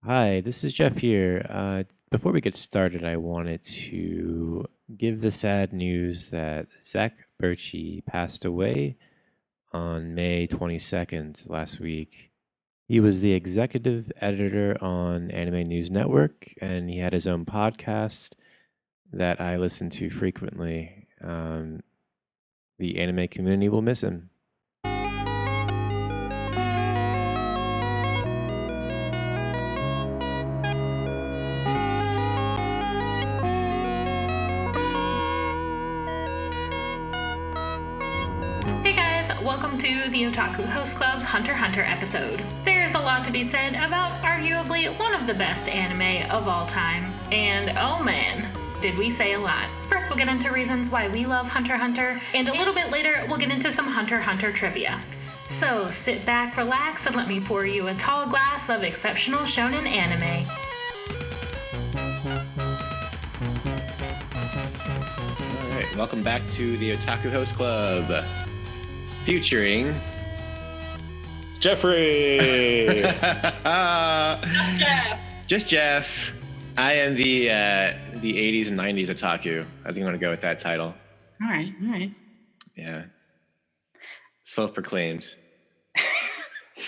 Hi, this is Geoff here. Before we get started, I wanted to give the sad news that Zach Birchie passed away on May 22nd last week. He was the executive editor on Anime News Network, and he had his own podcast that I listen to frequently. The anime community will miss him. Hey guys, welcome to the Otaku Host Club's Hunter x Hunter episode. There's a lot to be said about arguably one of the best anime of all time, and oh man, did we say a lot. First we'll get into reasons why we love Hunter x Hunter, and a little bit later we'll get into some Hunter x Hunter trivia. So sit back, relax, and let me pour you a tall glass of exceptional shonen anime. Alright, welcome back to the Otaku Host Club. Featuring Jeffrey. Just Geoff. I am the 80s and 90s otaku. I think I'm gonna go with that title. All right. Yeah. Self-proclaimed.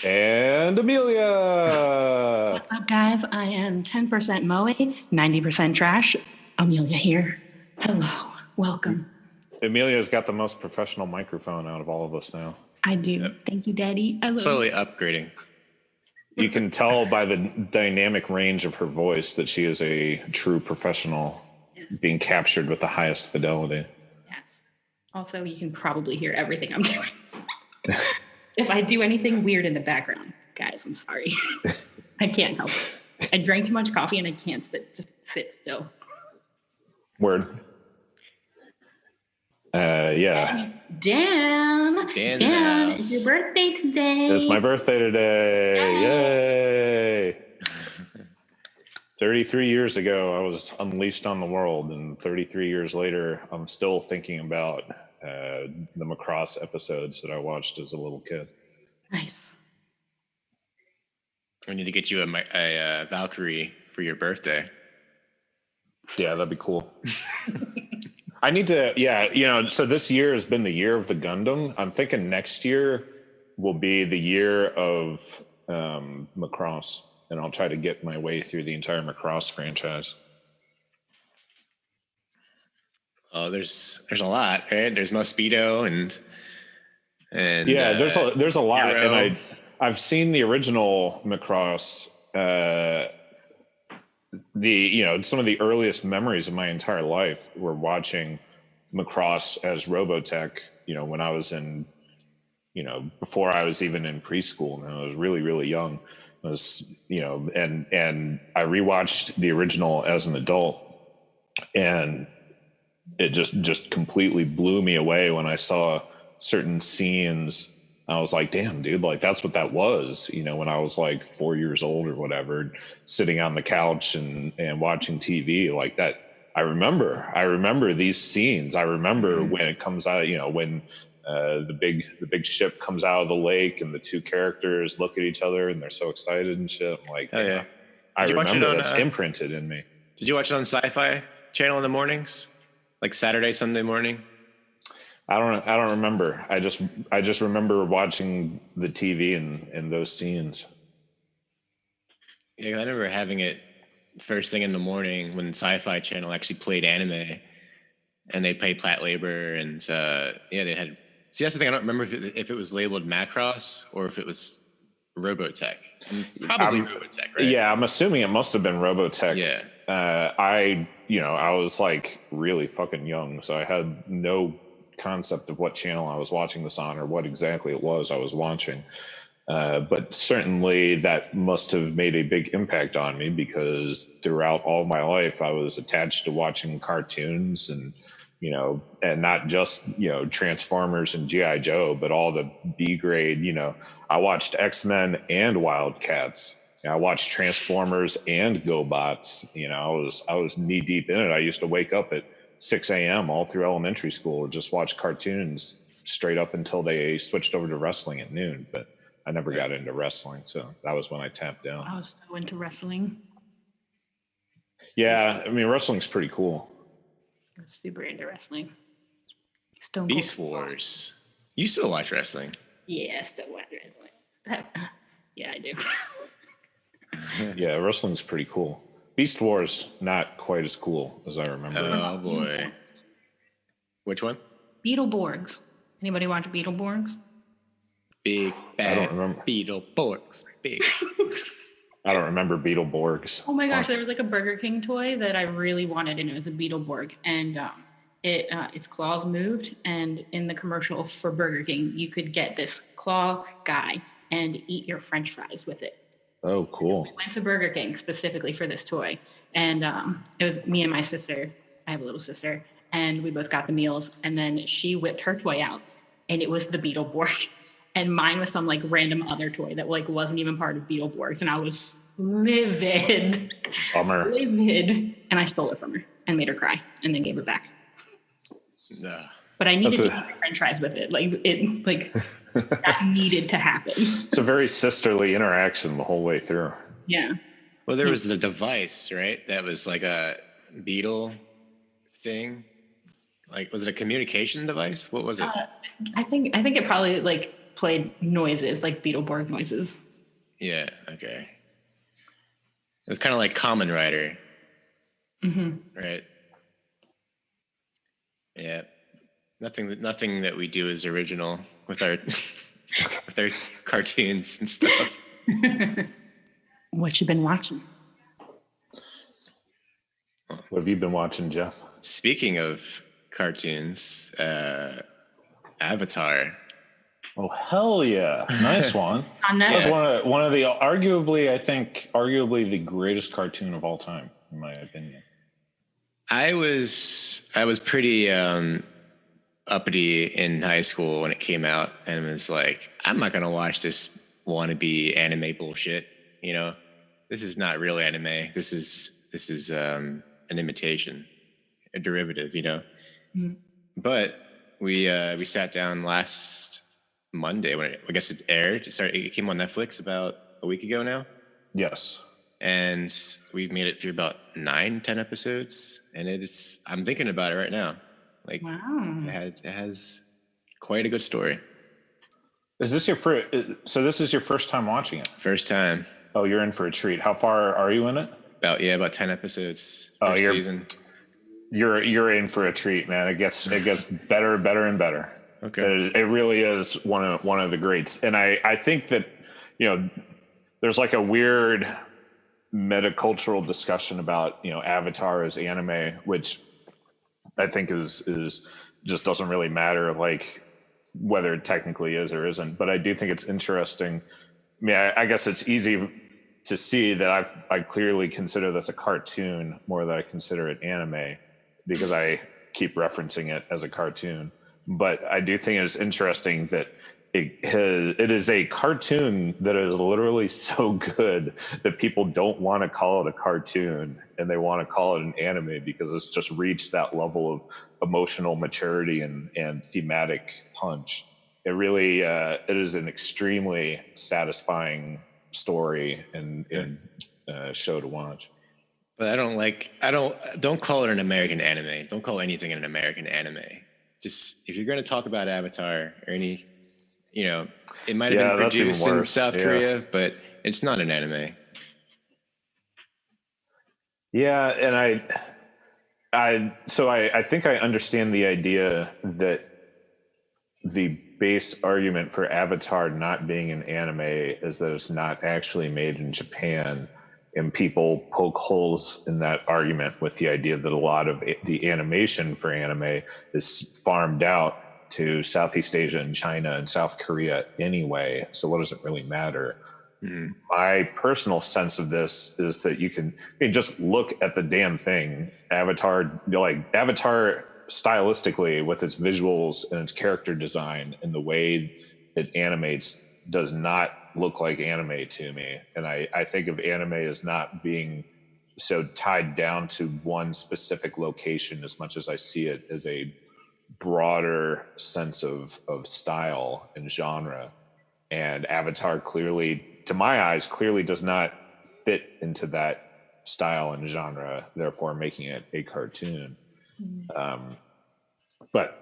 And Amelia. What's up, guys? I am 10% Moe, 90% trash. Amelia here. Hello. Welcome. Amelia's got the most professional microphone out of all of us now. I do. Yep. Thank you, Daddy. I love Slowly you. upgrading. You can tell by the dynamic range of her voice that she is a true professional, Yes. being captured with the highest fidelity. Yes. Also, you can probably hear everything I'm doing. If I do anything weird in the background, guys, I'm sorry. I can't help it. I drank too much coffee and I can't sit still. Word. Yeah. Dan, Dan in the house. it's your birthday today. It's my birthday today. Yay. 33 years ago, I was unleashed on the world, and 33 years later, I'm still thinking about the Macross episodes that I watched as a little kid. Nice. We need to get you a Valkyrie for your birthday. Yeah, that'd be cool. I need to, so this year has been the year of the Gundam. I'm thinking next year will be the year of Macross, and I'll try to get my way through the entire Macross franchise. Oh, there's a lot, right? There's Mosquito and yeah, there's a lot, Hero. and I've seen the original Macross. Some of the earliest memories of my entire life were watching Macross as Robotech. When I was in, before I was even in preschool, and I was really, really young. I was, and I rewatched the original as an adult, and it just completely blew me away when I saw certain scenes. I was like, damn, dude, like that's what that was, when I was like 4 years old or whatever, sitting on the couch and watching TV like that. I remember these scenes. I remember when it comes out, when the big ship comes out of the lake and the two characters look at each other and they're so excited and shit. I'm like, oh yeah. I Did you watch it remember on, that's imprinted in me. Did you watch it on Sci-Fi Channel in the mornings? Like Saturday, Sunday morning? I don't remember. I just remember watching the TV and those scenes. Yeah, I remember having it first thing in the morning when Sci-Fi Channel actually played anime, and they played Plat Labor, and they had. See, that's the thing. I don't remember if it was labeled Macross or if it was Robotech. Probably Robotech, right? Yeah, I'm assuming it must have been Robotech. Yeah. I was like really fucking young, so I had no concept of what channel I was watching this on or what exactly it was I was watching. But certainly that must have made a big impact on me, because throughout all my life I was attached to watching cartoons and not just Transformers and G.I. Joe, but all the B grade. I watched X-Men and Wildcats. I watched Transformers and GoBots. I was knee deep in it. I used to wake up at 6 a.m. all through elementary school and just watch cartoons straight up until they switched over to wrestling at noon. But I never got into wrestling, so that was when I tapped out. I was so into wrestling. Yeah, I mean, wrestling's pretty cool. I was super into wrestling. Stone Cold Beast Wars. You still watch wrestling? Yeah, I still watch wrestling. Yeah, I do. Yeah, wrestling's pretty cool. Beast Wars, not quite as cool as I remember. Oh boy. Which one? Beetleborgs. Anybody watch Beetleborgs? Big I don't bad remember. Beetleborgs. Big. I don't remember Beetleborgs. Oh my gosh, there was like a Burger King toy that I really wanted, and it was a Beetleborg. And its claws moved, and in the commercial for Burger King, you could get this claw guy and eat your French fries with it. Oh, cool. We went to Burger King specifically for this toy, and it was me and my sister. I have a little sister, and we both got the meals. And then she whipped her toy out, and it was the Beetleborg, and mine was some like random other toy that like wasn't even part of Beetleborgs, and I was livid, Bummer. livid, and I stole it from her and made her cry, and then gave it back. Nah. But I needed to eat my French fries with it, that needed to happen. It's a very sisterly interaction the whole way through. Yeah. Well, there was the device, right? That was like a beetle thing. Like, was it a communication device? What was it? I think it probably like played noises, like Beetleborg noises. Yeah. Okay. It was kind of like Kamen Rider, right? Yeah. Nothing that we do is original with our with our cartoons and stuff. What you been watching? What have you been watching, Geoff? Speaking of cartoons, Avatar. Oh, hell yeah. Nice one. On That's Netflix. one of the arguably the greatest cartoon of all time, in my opinion. I was pretty uppity in high school when it came out, and was like, I'm not gonna watch this wannabe anime bullshit. You know, this is not real anime. This is an imitation, a derivative. You know, but we sat down last Monday when I guess it aired. It came on Netflix about a week ago now. Yes. And we've made it through about 9-10 episodes, and I'm thinking about it right now. Like, Wow. it has quite a good story. Is this your first? So this is your first time watching it? First time. Oh, you're in for a treat. How far are you in it? About 10 episodes. Oh, season. You're in for a treat, man. It gets better and better. Okay. It really is one of the greats, and I think that there's like a weird metacultural discussion about Avatar as anime, which I think is just doesn't really matter like whether it technically is or isn't. But I do think it's interesting. I mean, I guess it's easy to see that I clearly consider this a cartoon more than I consider it anime, because I keep referencing it as a cartoon. But I do think it's interesting that it is a cartoon that is literally so good that people don't want to call it a cartoon, and they want to call it an anime because it's just reached that level of emotional maturity and thematic punch. It really it is an extremely satisfying story and show to watch. But don't call it an American anime. Don't call anything an American anime. Just, if you're going to talk about Avatar or any, it might have been produced in South Korea, but it's not an anime. Yeah, and I think I understand the idea that the base argument for Avatar not being an anime is that it's not actually made in Japan, and people poke holes in that argument with the idea that a lot of the animation for anime is farmed out to Southeast Asia and China and South Korea anyway. So what does it really matter? Mm-hmm. My personal sense of this is that you can just look at the damn thing. Avatar stylistically, with its visuals and its character design and the way it animates, does not look like anime to me. And I think of anime as not being so tied down to one specific location as much as I see it as a broader sense of style and genre. and Avatar clearly, to my eyes, clearly does not fit into that style and genre, therefore making it a cartoon. But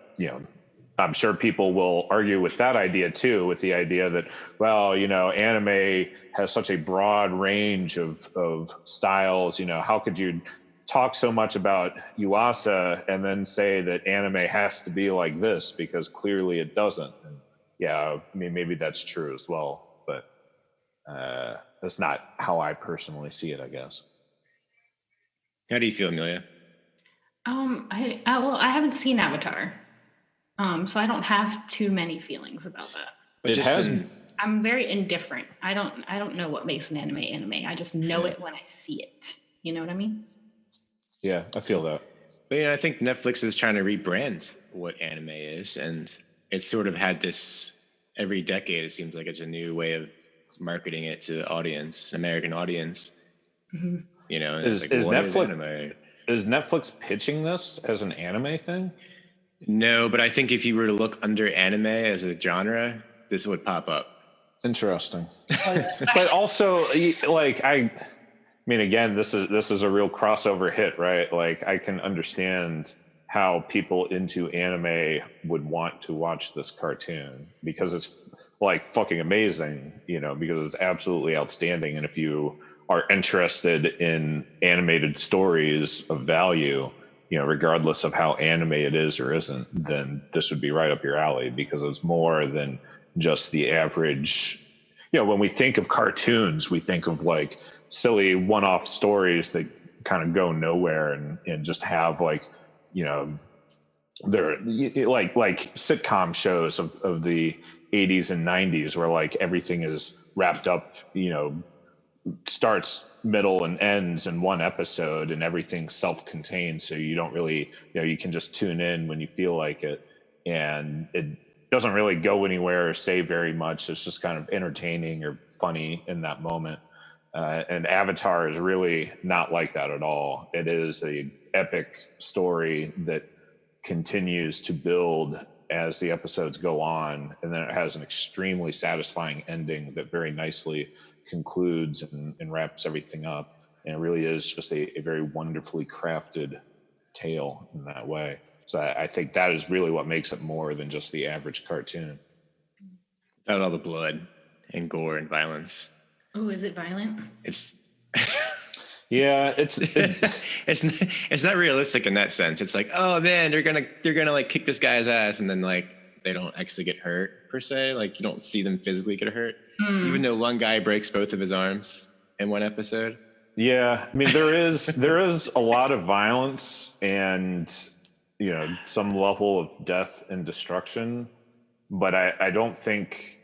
I'm sure people will argue with that idea too, with the idea that, well, anime has such a broad range of styles. How could you talk so much about Yuasa and then say that anime has to be like this, because clearly it doesn't? And yeah, I mean, maybe that's true as well, but that's not how I personally see it, I guess. How do you feel, Amelia? Well, I haven't seen Avatar, so I don't have too many feelings about that. But I'm very indifferent. I don't know what makes an anime. I just know it when I see it. You know what I mean? Yeah, I feel that. But I think Netflix is trying to rebrand what anime is, and it's sort of had this every decade. It seems like it's a new way of marketing it to the audience, American audience. Mm-hmm. And Is Netflix anime? Is Netflix pitching this as an anime thing? No, but I think if you were to look under anime as a genre, this would pop up. Interesting. But also, I mean, again, this is a real crossover hit, right? Like, I can understand how people into anime would want to watch this cartoon, because it's like fucking amazing, because it's absolutely outstanding. And if you are interested in animated stories of value, regardless of how anime it is or isn't, then this would be right up your alley, because it's more than just the average. When we think of cartoons, we think of like silly one-off stories that kind of go nowhere and just have they're like sitcom shows of the 80s and 90s, where like everything is wrapped up, starts, middle, and ends in one episode, and everything's self-contained, so you don't really, you can just tune in when you feel like it, and it doesn't really go anywhere or say very much. It's just kind of entertaining or funny in that moment. And Avatar is really not like that at all. It is a epic story that continues to build as the episodes go on, and then it has an extremely satisfying ending that very nicely concludes and wraps everything up. And it really is just a very wonderfully crafted tale in that way. So I think that is really what makes it more than just the average cartoon. Without all the blood and gore and violence. Oh, is it violent? It's yeah, it's not realistic in that sense. It's like, oh man, they're gonna like kick this guy's ass, and then like they don't actually get hurt per se. Like, you don't see them physically get hurt, even though one guy breaks both of his arms in one episode. Yeah, I mean, there is a lot of violence and some level of death and destruction, but I don't think.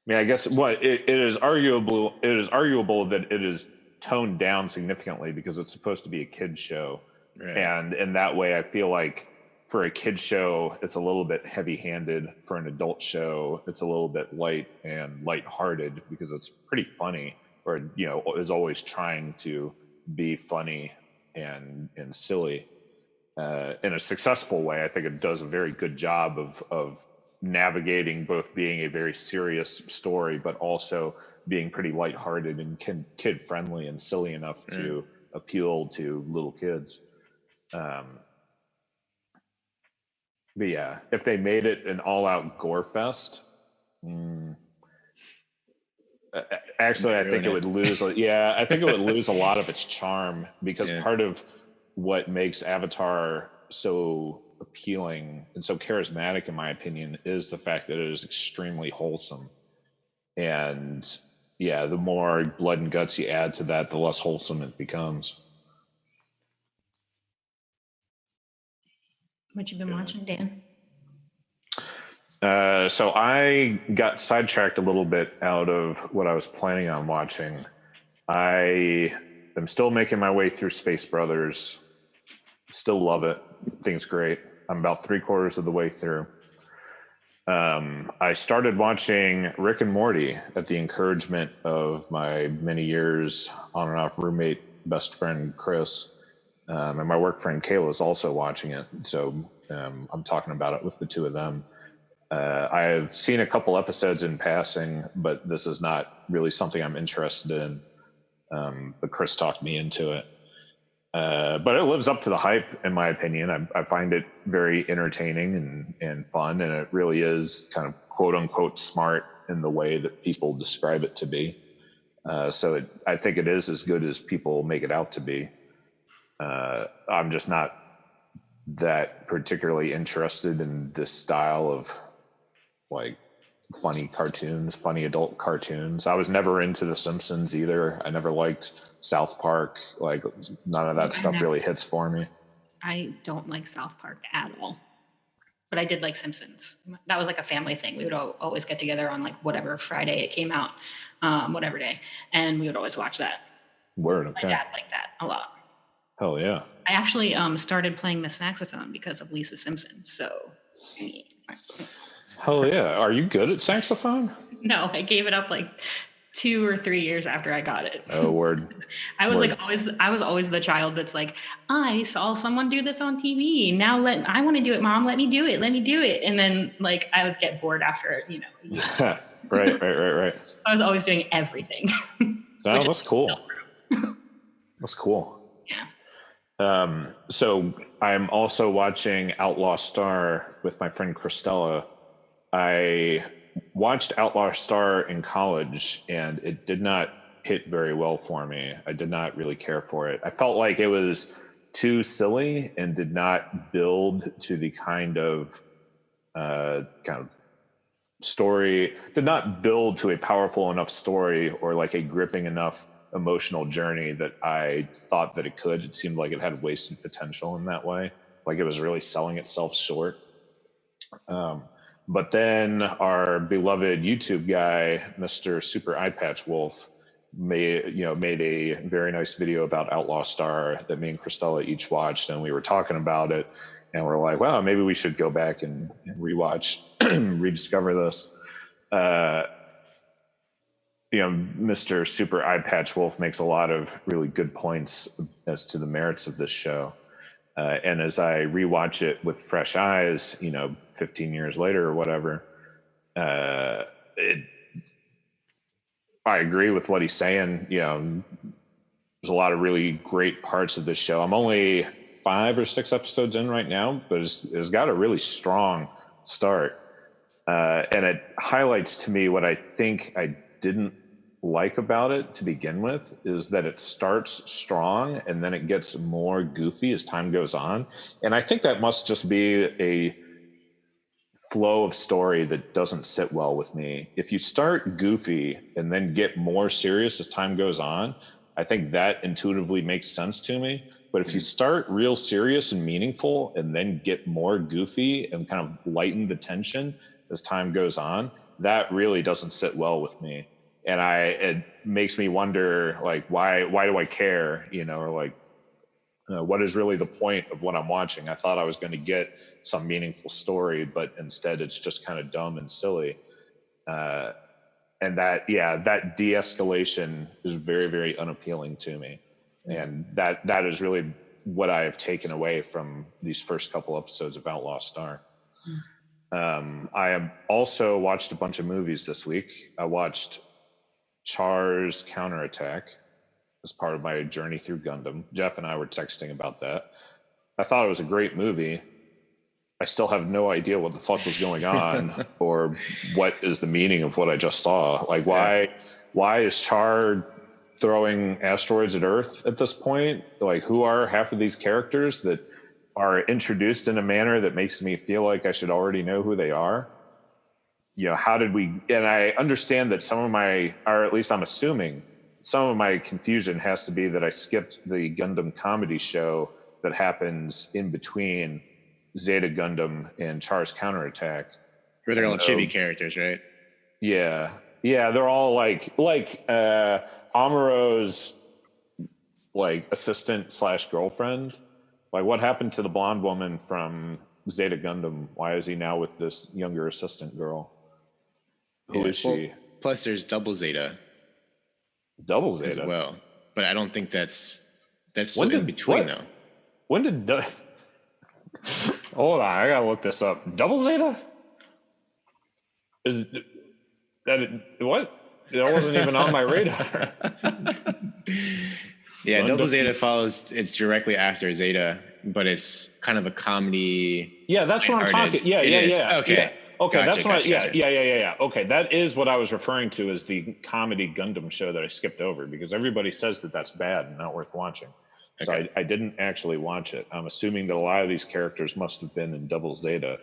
I mean, I guess it is arguable that it is toned down significantly, because it's supposed to be a kid's show, Right. And in that way, I feel like for a kid's show, it's a little bit heavy-handed. For an adult show, it's a little bit light and lighthearted, because it's pretty funny, or is always trying to be funny and silly in a successful way. I think it does a very good job of navigating both being a very serious story, but also being pretty lighthearted and kid-friendly and silly enough to appeal to little kids. But yeah, if they made it an all-out gore fest, actually, I think it would lose. Yeah, I think it would lose a lot of its charm, because part of what makes Avatar so appealing and so charismatic, in my opinion, is the fact that it is extremely wholesome. And yeah, the more blood and guts you add to that, the less wholesome it becomes. What you been watching, Dan? So I got sidetracked a little bit out of what I was planning on watching. I am still making my way through Space Brothers. Still love it. Think it's great. I'm about 3/4 of the way through. I started watching Rick and Morty at the encouragement of my many years on and off roommate, best friend Chris, and my work friend Kayla is also watching it. So I'm talking about it with the two of them. I've seen a couple episodes in passing, but this is not really something I'm interested in. But Chris talked me into it. But it lives up to the hype, in my opinion. I find it very entertaining and fun, and it really is kind of quote unquote smart in the way that people describe it to be. So I think it is as good as people make it out to be. I'm just not that particularly interested in this style of like funny cartoons, funny adult cartoons. I was never into The Simpsons either. I never liked South Park. Like none of that stuff really hits for me. I don't like South Park at all, but I did like Simpsons. That was like a family thing. We would always get together on like whatever Friday it came out, whatever day, and we would always watch that. Word, okay. My dad liked that a lot. Hell yeah. I actually started playing the saxophone because of Lisa Simpson. So, hell yeah. Are you good at saxophone? No, I gave it up like 2 or 3 years after I got it. Oh, word. I was always the child that's like, I saw someone do this on TV. Now I want to do it, Mom. Let me do it. Let me do it. And then like I would get bored after, Right. I was always doing everything. Oh, that's cool. That's cool. Yeah. So I'm also watching Outlaw Star with my friend Christella. I watched Outlaw Star in college and it did not hit very well for me. I did not really care for it. I felt like it was too silly and did not build to the kind of story, did not build to a powerful enough story or like a gripping enough emotional journey that I thought that it could. It seemed like it had wasted potential in that way. Like it was really selling itself short. But then our beloved YouTube guy, Mr. Super Eye Patch Wolf, made a very nice video about Outlaw Star that me and Christella each watched, and we were talking about it, and we're like, wow, maybe we should go back and rewatch, rediscover this. Mr. Super Eye Patch Wolf makes a lot of really good points as to the merits of this show. And as I rewatch it with fresh eyes, 15 years later or whatever, I agree with what he's saying. There's a lot of really great parts of this show. I'm only 5 or 6 episodes in right now, but it's got a really strong start. And it highlights to me what I think I didn't like about it to begin with is that it starts strong and then it gets more goofy as time goes on. And I think that must just be a flow of story that doesn't sit well with me. If you start goofy and then get more serious as time goes on, I think that intuitively makes sense to me. But if you start real serious and meaningful and then get more goofy and kind of lighten the tension as time goes on, that really doesn't sit well with me. And it makes me wonder, like, why do I care? Or like, what is really the point of what I'm watching? I thought I was going to get some meaningful story, but instead it's just kind of dumb and silly. And that de-escalation is very, very unappealing to me. And that is really what I have taken away from these first couple episodes of Outlaw Star. I have also watched a bunch of movies this week. I watched Char's Counterattack as part of my journey through Gundam. Geoff and I were texting about that. I thought it was a great movie. I still have no idea what the fuck was going on or what is the meaning of what I just saw. Like, why is Char throwing asteroids at Earth at this point? Like, who are half of these characters that are introduced in a manner that makes me feel like I should already know who they are? How did we, and I understand that or at least I'm assuming some of my confusion has to be that I skipped the Gundam comedy show that happens in between Zeta Gundam and Char's Counterattack. Where they're all chibi characters, right? Yeah, they're all like Amuro's like assistant / girlfriend. Like, what happened to the blonde woman from Zeta Gundam? Why is he now with this younger assistant girl? Who is she? Plus, there's Double Zeta. Double Zeta as well, but I don't think that's in between though. When did? Hold on, I gotta look this up. Double Zeta? Is that what? That wasn't even on my radar. Yeah, Gundam. Double Zeta follows. It's directly after Zeta, but it's kind of a comedy. Yeah, that's what I'm talking. Yeah. Okay. Yeah. Okay, Gotcha, that's what. gotcha. Yeah. Okay, that is what I was referring to as the comedy Gundam show that I skipped over because everybody says that that's bad and not worth watching. So Okay. I didn't actually watch it. I'm assuming that a lot of these characters must have been in Double Zeta,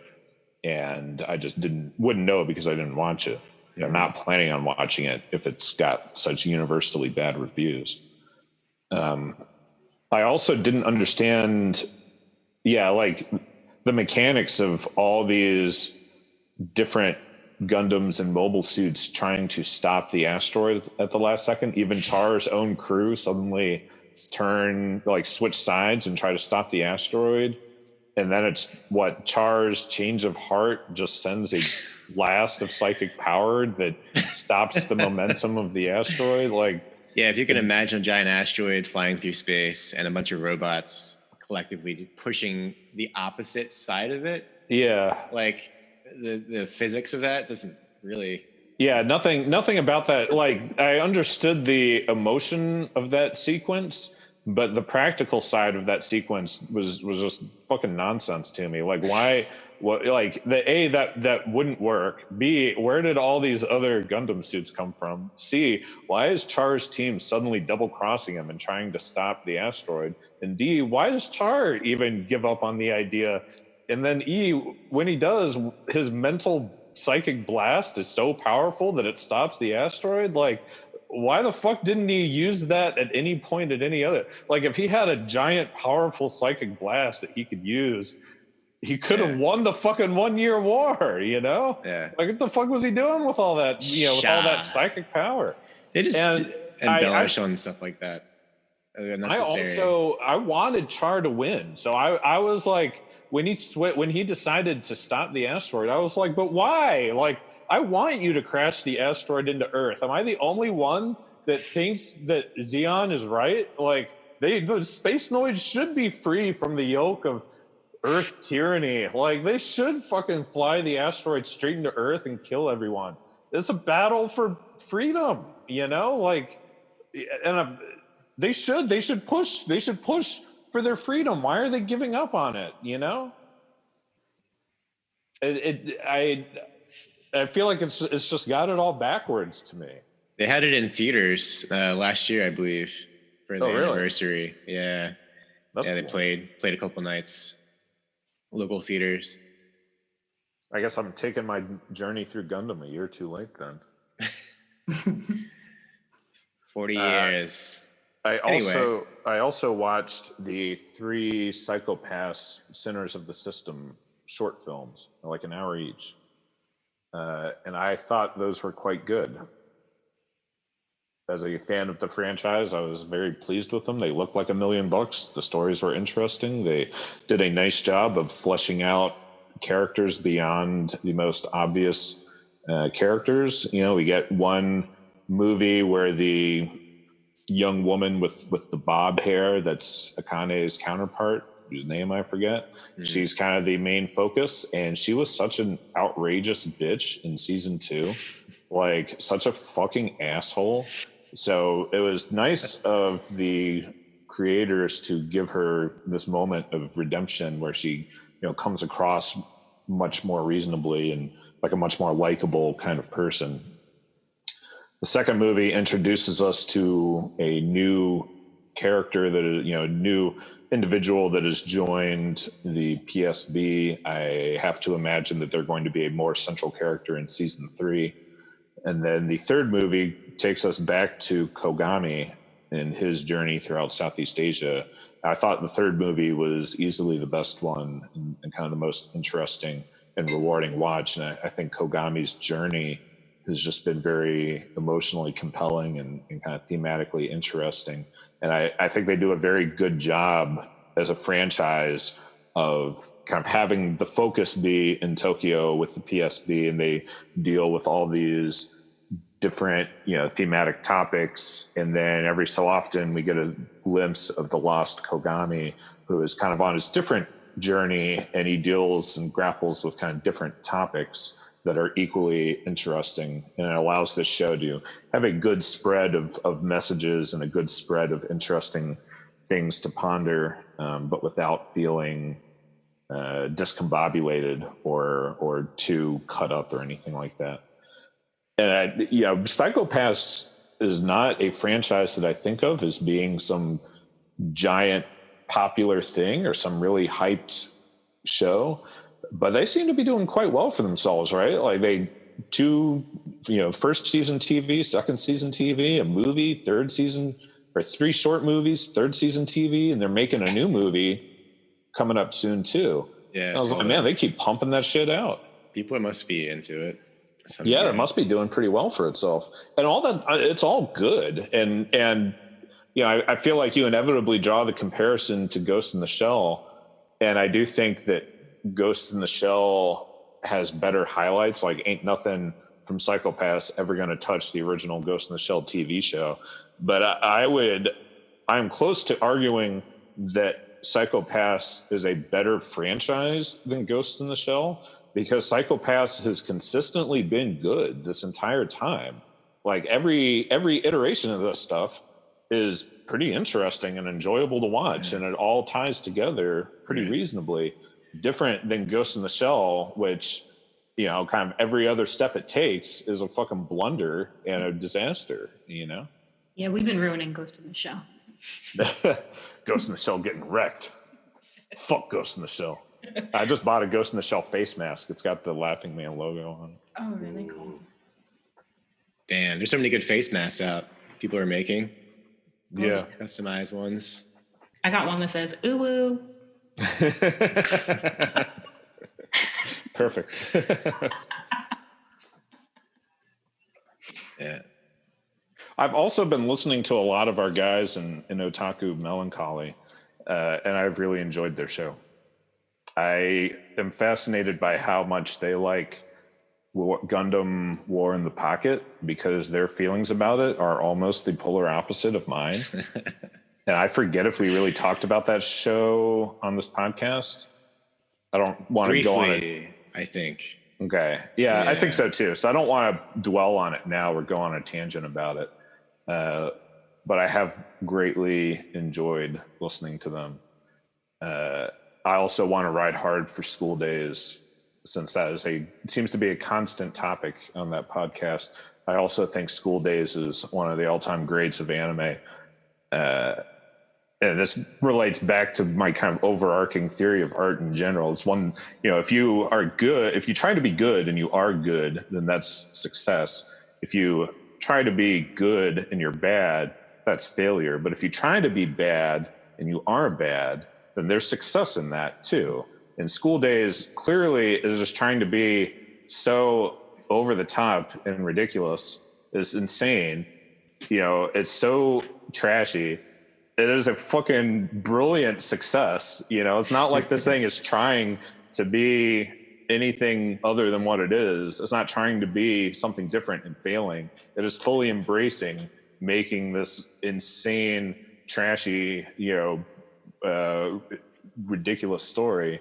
and I just wouldn't know because I didn't watch it. I'm not planning on watching it if it's got such universally bad reviews. I also didn't understand, like the mechanics of all these different Gundams and mobile suits trying to stop the asteroid at the last second. Even Char's own crew suddenly switch sides and try to stop the asteroid. And then it's Char's change of heart just sends a blast of psychic power that stops the momentum of the asteroid. Yeah, if you can imagine a giant asteroid flying through space and a bunch of robots collectively pushing the opposite side of it. Yeah. Like the physics of that doesn't really. Yeah, nothing about that. I understood the emotion of that sequence, but the practical side of that sequence was just fucking nonsense to me. Why? That wouldn't work. B, where did all these other Gundam suits come from? C, why is Char's team suddenly double crossing him and trying to stop the asteroid? And D, why does Char even give up on the idea? And then E, when he does, his mental psychic blast is so powerful that it stops the asteroid. Why the fuck didn't he use that at any point at any other? If he had a giant powerful psychic blast that he could use, he could have won the fucking 1 year war, Yeah. What the fuck was he doing with all that, with all that psychic power? They just embellish on stuff like that. I wanted Char to win. So I was when he decided to stop the asteroid, I was like, but why? I want you to crash the asteroid into Earth. Am I the only one that thinks that Zeon is right? The space noids should be free from the yoke of Earth tyranny. They should fucking fly the asteroid straight into Earth and kill everyone. It's a battle for freedom, they should push for their freedom. Why are they giving up on it? I feel like it's just got it all backwards to me. They had it in theaters last year, I believe, for the anniversary. Yeah. That's cool. They played a couple nights, local theaters. I guess I'm taking my journey through Gundam a year too late then. 40 years. I also watched the 3 Psychopaths Sinners of the System short films, an hour each. And I thought those were quite good. As a fan of the franchise, I was very pleased with them. They looked like $1 million. The stories were interesting. They did a nice job of fleshing out characters beyond the most obvious characters. We get one movie where the young woman with the bob hair that's Akane's counterpart, whose name I forget. Mm-hmm. She's kind of the main focus, and she was such an outrageous bitch in season 2, such a fucking asshole. So it was nice of the creators to give her this moment of redemption where she, comes across much more reasonably and like a much more likable kind of person. The second movie introduces us to a new character that is, a new individual that has joined the PSB. I have to imagine that they're going to be a more central character in season 3. And then the third movie takes us back to Kogami and his journey throughout Southeast Asia. I thought the third movie was easily the best one and kind of the most interesting and rewarding watch. And I think Kogami's journey has just been very emotionally compelling and kind of thematically interesting. And I think they do a very good job as a franchise of kind of having the focus be in Tokyo with the PSB, and they deal with all these different, thematic topics. And then every so often we get a glimpse of the lost Kogami, who is kind of on his different journey, and he deals and grapples with kind of different topics. that are equally interesting, and it allows this show to have a good spread of messages and a good spread of interesting things to ponder, but without feeling discombobulated or too cut up or anything like that. And Psycho-Pass is not a franchise that I think of as being some giant popular thing or some really hyped show, but they seem to be doing quite well for themselves, right? Like first season TV, second season TV, a movie, third season, or 3 short movies, third season TV, and they're making a new movie coming up soon too. Yeah, I was like, man, they keep pumping that shit out. People must be into it. Yeah, it must be doing pretty well for itself, and all that. It's all good, and I feel like you inevitably draw the comparison to Ghost in the Shell, and I do think that Ghost in the Shell has better highlights. Like, ain't nothing from Psycho-Pass ever going to touch the original Ghost in the Shell TV show. But I'm close to arguing that Psycho-Pass is a better franchise than Ghost in the Shell, because Psycho-Pass has consistently been good this entire time. Like every iteration of this stuff is pretty interesting and enjoyable to watch, and it all ties together pretty reasonably. Different than Ghost in the Shell, which, kind of every other step it takes is a fucking blunder and a disaster, Yeah, we've been ruining Ghost in the Shell. Ghost in the Shell getting wrecked. Fuck Ghost in the Shell. I just bought a Ghost in the Shell face mask. It's got the Laughing Man logo on it. Oh, really cool. Damn, there's so many good face masks out people are making. Yeah. Customized ones. I got one that says, ooh, woo. Perfect. Yeah. I've also been listening to a lot of our guys in Otaku Melancholy, and I've really enjoyed their show. I am fascinated by how much they like Gundam War in the Pocket, because their feelings about it are almost the polar opposite of mine. And I forget if we really talked about that show on this podcast. I don't want to go on it. I think. Okay. Yeah, I think so too. So I don't want to dwell on it now or go on a tangent about it. But I have greatly enjoyed listening to them. I also want to ride hard for School Days, since that seems to be a constant topic on that podcast. I also think School Days is one of the all-time greats of anime. And this relates back to my kind of overarching theory of art in general. It's one, if you try to be good and you are good, then that's success. If you try to be good and you're bad, that's failure. But if you try to be bad and you are bad, then there's success in that too. And School Days clearly is just trying to be so over the top and ridiculous. It's insane. It's so trashy. It is a fucking brilliant success. It's not like this thing is trying to be anything other than what it is. It's not trying to be something different and failing. It is fully embracing making this insane, trashy, ridiculous story.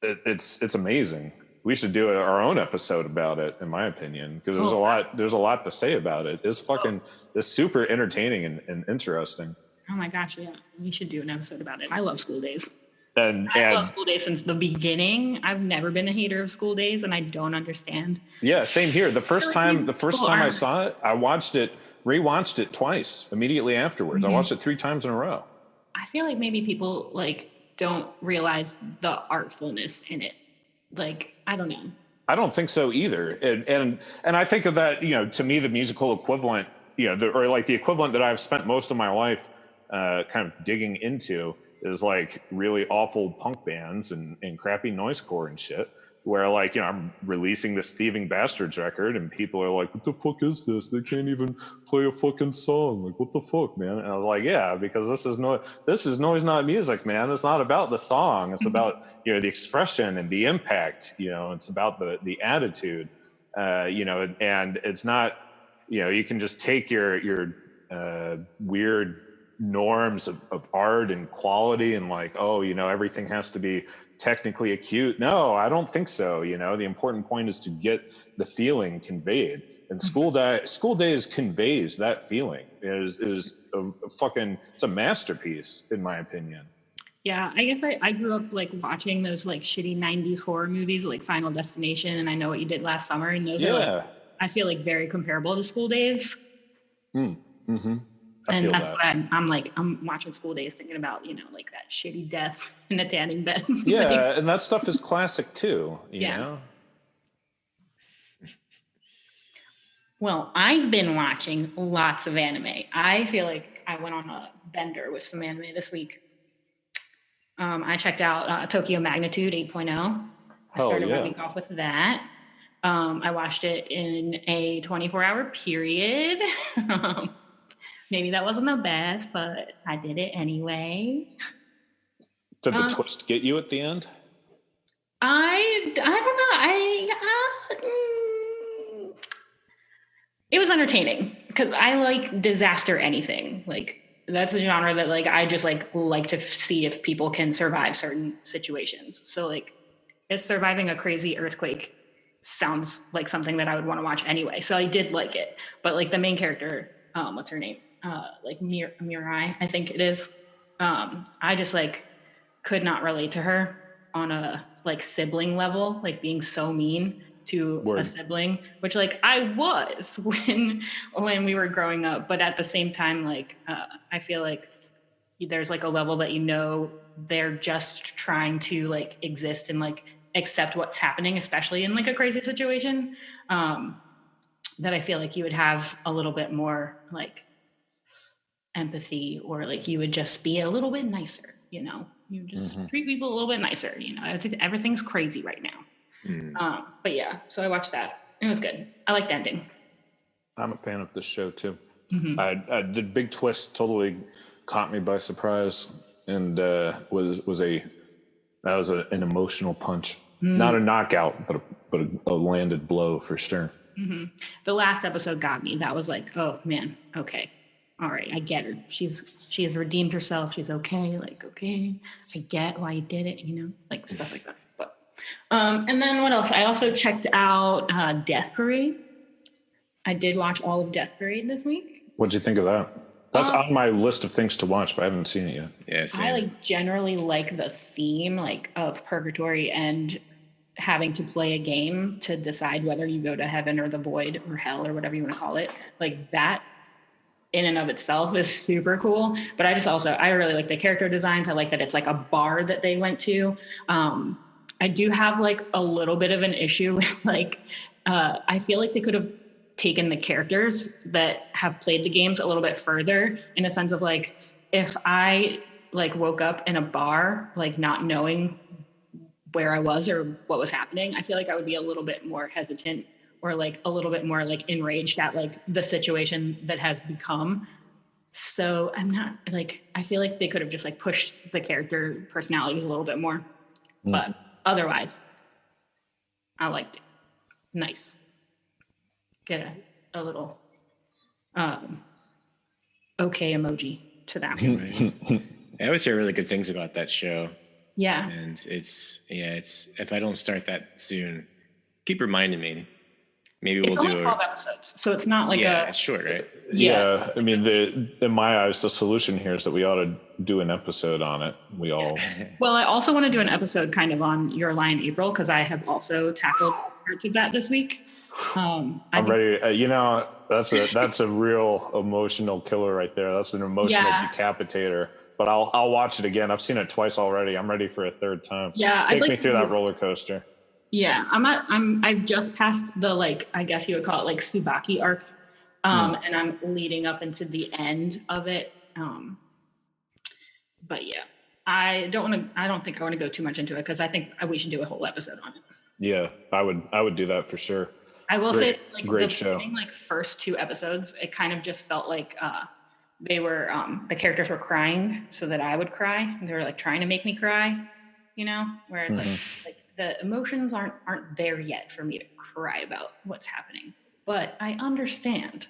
It's amazing. We should do our own episode about it, in my opinion, because there's a lot to say about it. It's super entertaining and interesting. Oh my gosh, yeah. We should do an episode about it. I love School Days. And I love School Days since the beginning. I've never been a hater of School Days, and I don't understand. Yeah, same here. The first time I saw it, I rewatched it twice immediately afterwards. Mm-hmm. I watched it 3 times in a row. I feel like maybe people don't realize the artfulness in it. I don't know. I don't think so either. And I think of that, to me, the musical equivalent, the equivalent that I've spent most of my life kind of digging into is really awful punk bands and crappy noisecore and shit, where I'm releasing this Thieving Bastards record and people are like, what the fuck is this? They can't even play a fucking song. What the fuck, man? And I was like, yeah, because this is noise, not music, man. It's not about the song. It's about, the expression and the impact, it's about the attitude, and it's not, you can just take your weird norms of art and quality and like, oh, everything has to be technically acute. No, I don't think so. The important point is to get the feeling conveyed. And School Days conveys that feeling. Is it's a masterpiece in my opinion. Yeah, I guess I grew up like watching those like shitty 90s horror movies like Final Destination and I Know What You Did Last Summer, and those are like, I feel like very comparable to School Days. Mm-hmm. And that's what I'm watching School Days thinking about, like that shitty death in the tanning bed. Yeah, and that stuff is classic too, you know? Well, I've been watching lots of anime. I feel like I went on a bender with some anime this week. I checked out Tokyo Magnitude 8.0. I started my week off with that. I watched it in a 24-hour period. Maybe that wasn't the best, but I did it anyway. Did the twist get you at the end? I don't know. It was entertaining because I like disaster anything. Like that's a genre that like I just like to see if people can survive certain situations. So like, if surviving a crazy earthquake sounds like something that I would want to watch anyway. So I did like it, but like the main character, what's her name? Like Mirai, I think it is. I just like could not relate to her on a like sibling level, like being so mean to a sibling, which like I was when we were growing up. But at the same time, like I feel like there's like a level that they're just trying to like exist and like accept what's happening, especially in like a crazy situation. That I feel like you would have a little bit more like empathy, or like you would just be a little bit nicer, you just treat people a little bit nicer. I think everything's crazy right now. But yeah, so I watched that. It was good. I liked the ending. I'm a fan of this show too. The big twist totally caught me by surprise, and was an emotional punch. Not a knockout, but a landed blow for sure. The last episode got me. That was like, oh man, okay, all right, I get her. She has redeemed herself. She's okay. Like, okay, I get why you did it. Like stuff like that. But and then what else? I also checked out Death Parade. I did watch all of Death Parade this week. What'd you think of that? That's on my list of things to watch, but I haven't seen it yet. Yeah, same. I like generally like the theme like of purgatory and having to play a game to decide whether you go to heaven or the void or hell or whatever you want to call it. Like that in and of itself is super cool. But I really like the character designs. I like that it's like a bar that they went to. I do have like a little bit of an issue with like, I feel like they could have taken the characters that have played the games a little bit further, in a sense of like, if I like woke up in a bar, like not knowing where I was or what was happening, I feel like I would be a little bit more hesitant or like a little bit more like enraged at like the situation that has become. So I'm not like, I feel like they could have just like pushed the character personalities a little bit more, but otherwise I liked it. Nice. Get a little okay emoji to that one. I always hear really good things about that show. Yeah. And it's if I don't start that soon, keep reminding me. Maybe we'll do 12 episodes, so it's not like it's short, right? Yeah. I mean, in my eyes, the solution here is that we ought to do an episode on it. We all. Well, I also want to do an episode kind of on Your Lie in April, because I have also tackled parts of that this week. I'm ready. That's a real emotional killer right there. That's an emotional decapitator. But I'll watch it again. I've seen it twice already. I'm ready for a third time. Yeah, take me through that roller coaster. Yeah, I've just passed the like, I guess you would call it like Tsubaki arc, and I'm leading up into the end of it. But yeah, I don't think I want to go too much into it, because I think we should do a whole episode on it. Yeah, I would do that for sure. I will say, like, great the show. Like first 2 episodes, it kind of just felt like they were the characters were crying so that I would cry. They were like trying to make me cry, whereas like the emotions aren't there yet for me to cry about what's happening. But I understand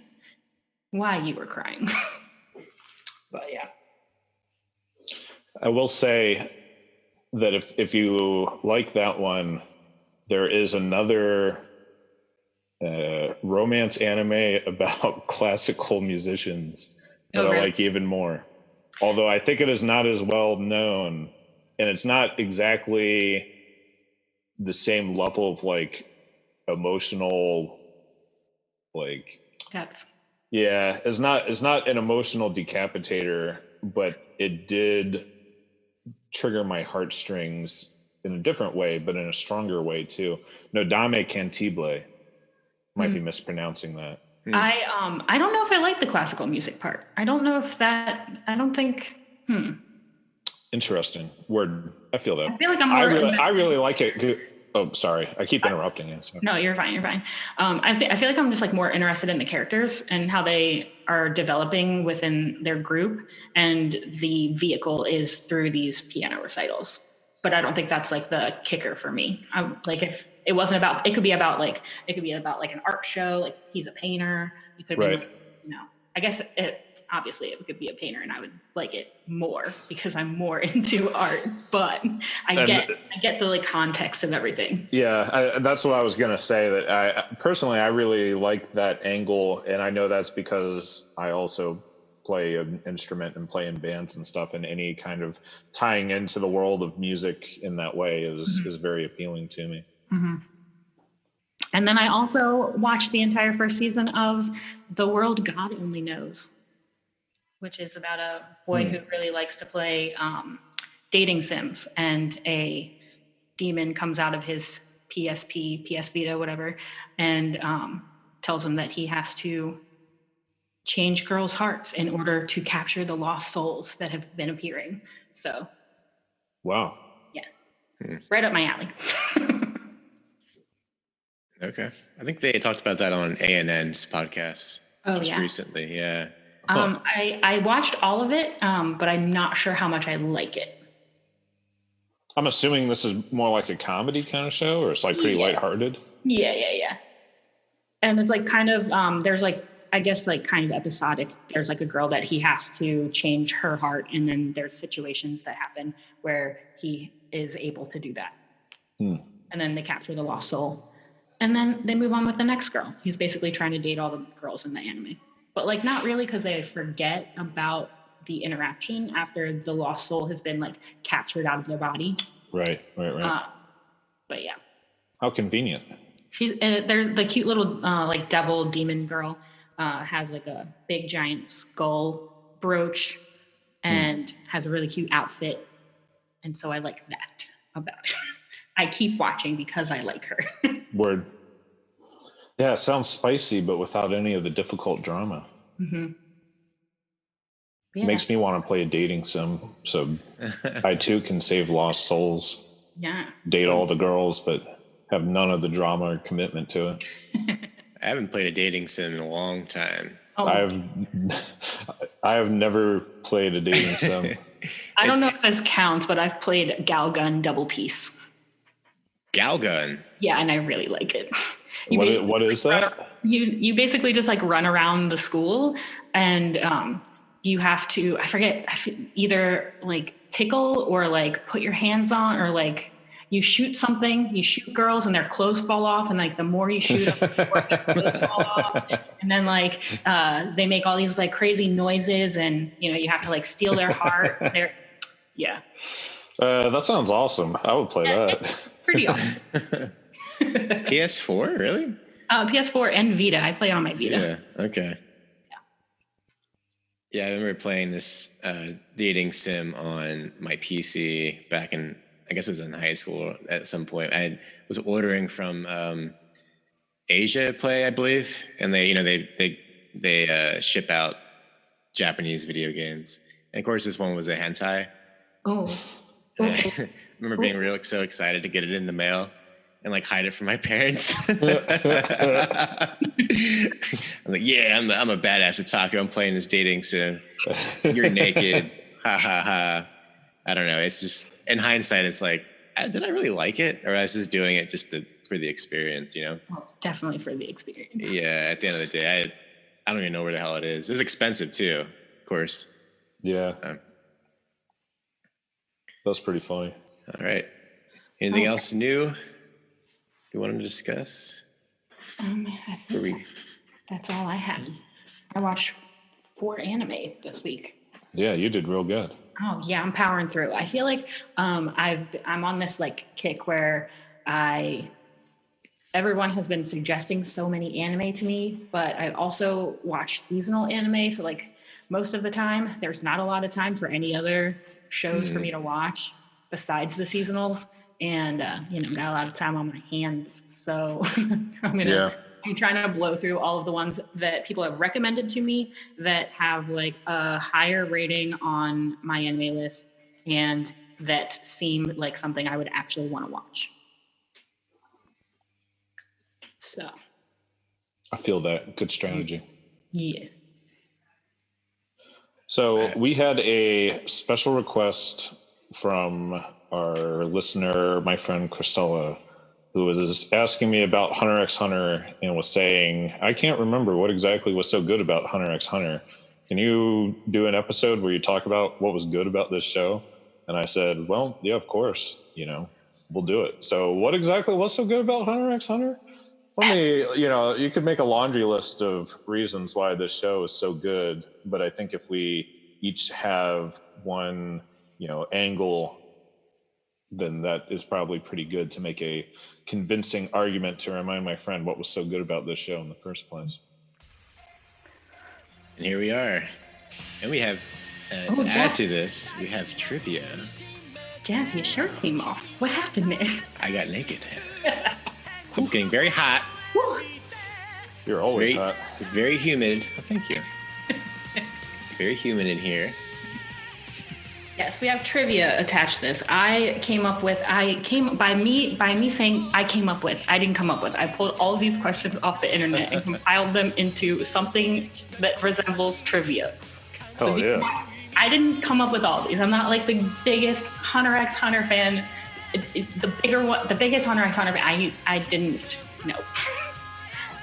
why you were crying. But yeah. I will say that if you like that one, there is another romance anime about classical musicians that I like even more. Although I think it is not as well known, and it's not exactly the same level of like emotional, like depth. Yeah, it's not an emotional decapitator, but it did trigger my heartstrings in a different way, but in a stronger way too. No, Dame Cantible. Might be mispronouncing that. I don't know if I like the classical music part. I don't know if that. I don't think. Interesting word. I feel that. I feel like I'm more. I really like it. Oh, sorry. I keep interrupting you. So. No, you're fine. You're fine. I feel like I'm just like more interested in the characters and how they are developing within their group, and the vehicle is through these piano recitals. But I don't think that's like the kicker for me. Like if it wasn't about, it could be about like an art show. Like he's a painter. It could be, like, I guess obviously it could be a painter and I would like it more because I'm more into art, but I get the like context of everything. Yeah, that's what I was gonna say, that I personally really like that angle, and I know that's because I also play an instrument and play in bands and stuff, and any kind of tying into the world of music in that way is very appealing to me. And then I also watched the entire first season of The World God Only Knows, which is about a boy who really likes to play dating sims, and a demon comes out of his PSP, PS Vita, whatever, and tells him that he has to change girls' hearts in order to capture the lost souls that have been appearing. So, wow. Yeah, right up my alley. Okay. I think they talked about that on ANN's podcast recently. Yeah. I watched all of it, but I'm not sure how much I like it. I'm assuming this is more like a comedy kind of show, or it's like pretty lighthearted. Yeah. And it's like kind of, there's like, I guess like kind of episodic. There's like a girl that he has to change her heart, and then there's situations that happen where he is able to do that. And then they capture the lost soul. And then they move on with the next girl. He's basically trying to date all the girls in the anime. But like not really, because they forget about the interaction after the lost soul has been like captured out of their body. Right. But yeah. How convenient. They're the cute little like devil demon girl has like a big giant skull brooch and has a really cute outfit. And so I like that about it. I keep watching because I like her. Word. Yeah, it sounds spicy, but without any of the difficult drama. Yeah. Makes me want to play a dating sim, so I too can save lost souls. Yeah. Date all the girls, but have none of the drama or commitment to it. I haven't played a dating sim in a long time. Oh. I have never played a dating sim. I don't know if this counts, but I've played Galgun Double Piece. Galgun? Yeah, and I really like it. What is that? You basically just like run around the school, and you have to, I forget, either like tickle or like put your hands on, or like you shoot something, you shoot girls and their clothes fall off, and like the more you shoot them, the more their clothes fall off. And then like they make all these like crazy noises, and you have to like steal their heart. That sounds awesome. I would play that. Pretty awesome. PS4, really? PS4 and Vita. I play it on my Vita. Yeah. Okay. Yeah, I remember playing this dating sim on my PC back in, I guess it was in high school at some point. I was ordering from Asia Play, I believe, and they ship out Japanese video games. And of course, this one was a hentai. Oh. I remember being so excited to get it in the mail and like hide it from my parents. I'm like, yeah, I'm a badass otaku. I'm playing this dating sim. You're naked. Ha ha ha. I don't know. It's just, in hindsight, it's like, did I really like it? Or I was just doing it just for the experience, Well, definitely for the experience. Yeah, at the end of the day, I don't even know where the hell it is. It was expensive too, of course. Yeah. That's pretty funny. All right. Anything else new you want to discuss? I think that's all I had. I watched 4 anime this week. Yeah, you did real good. Oh yeah, I'm powering through. I feel like I'm on this like kick where everyone has been suggesting so many anime to me, but I also watch seasonal anime. So like most of the time, there's not a lot of time for any other shows for me to watch besides the seasonals. And got a lot of time on my hands. So I'm trying to blow through all of the ones that people have recommended to me that have like a higher rating on my anime list and that seem like something I would actually want to watch. So I feel that. Good strategy. yeah. So we had a special request from our listener, my friend Christella, who was asking me about Hunter x Hunter and was saying, I can't remember what exactly was so good about Hunter x Hunter. Can you do an episode where you talk about what was good about this show? And I said, well, yeah, of course, we'll do it. So what exactly was so good about Hunter x Hunter? Let me, you could make a laundry list of reasons why this show is so good, but I think if we each have one, angle, then that is probably pretty good to make a convincing argument to remind my friend what was so good about this show in the first place. And here we are. And we have, to add to this, we have trivia. Jazz, your shirt came off. What happened there? I got naked. It's getting very hot. You're always hot. It's very humid. Oh, thank you. It's very humid in here. Yes, we have trivia attached to this. I came up with. I didn't come up with. I pulled all these questions off the internet and compiled them into something that resembles trivia. Oh yeah. I didn't come up with all these. I'm not like the biggest Hunter x Hunter fan. The biggest Hunter x Hunter fan. I didn't know.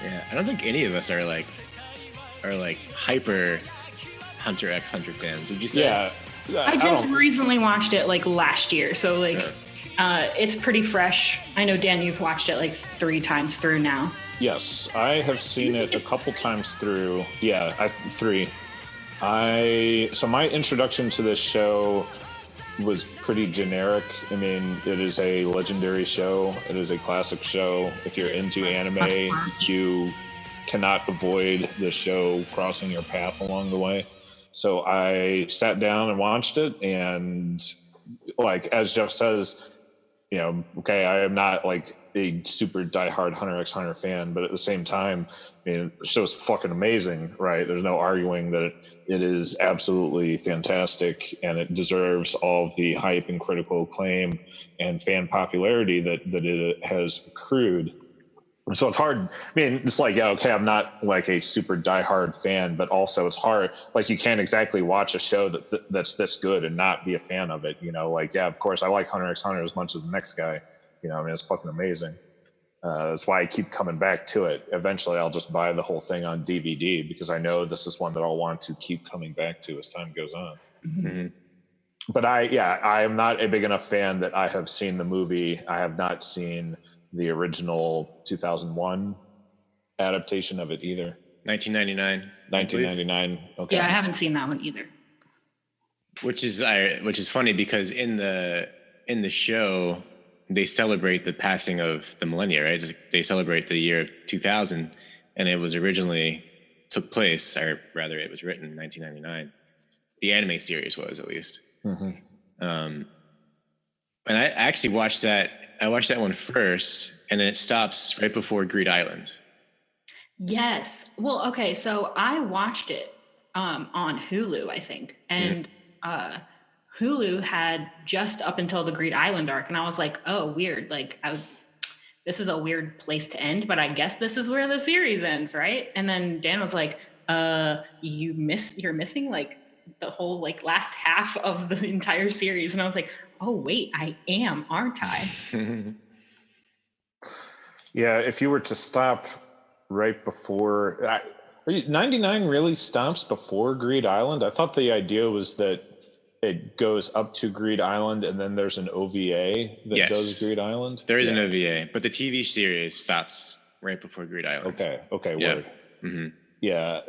Yeah, I don't think any of us are like hyper Hunter x Hunter fans. Would you say? Yeah. I just recently watched it like last year, so like it's pretty fresh. I know, Dan, you've watched it like 3 times through now. Yes, I have seen it a couple times through. Yeah, 3. So my introduction to this show was pretty generic. I mean, it is a legendary show. It is a classic show. If you're into anime, you cannot avoid the show crossing your path along the way. So I sat down and watched it, and like as Geoff says, okay, I am not like a super diehard Hunter x Hunter fan, but at the same time, I mean, the show's fucking amazing, right? There's no arguing that it is absolutely fantastic, and it deserves all of the hype and critical acclaim and fan popularity that it has accrued. So it's hard. I mean, it's like, yeah, okay, I'm not like a super diehard fan, but also it's hard. Like, you can't exactly watch a show that's this good and not be a fan of it. Like, yeah, of course, I like Hunter x Hunter as much as the next guy. I mean, it's fucking amazing. That's why I keep coming back to it. Eventually, I'll just buy the whole thing on DVD because I know this is one that I'll want to keep coming back to as time goes on. Mm-hmm. But I am not a big enough fan that I have seen the movie. I have not seen the original 2001 adaptation of it either. 1999. 1999. Okay. Yeah, I haven't seen that one either. Which is funny because in the show they celebrate the passing of the millennia, right? They celebrate the year 2000, and it was originally took place, or rather, it was written in 1999. The anime series was, at least. Mm-hmm. And I actually watched that. I watched that one first, and then it stops right before Greed Island. Yes. Well, okay. So I watched it on Hulu, I think, and Hulu had just up until the Greed Island arc, and I was like, oh, weird. Like, this is a weird place to end, but I guess this is where the series ends, right? And then Dan was like, you're missing like the whole like last half of the entire series. And I was like, oh wait, I am, aren't I? Yeah, if you were to stop right before 99 really stops before Greed Island. I thought the idea was that it goes up to Greed Island, and then there's an OVA that Yes. does Greed Island? There is an Yeah. OVA, but the TV series stops right before Greed Island. Okay, Yeah. word. hmm Yeah.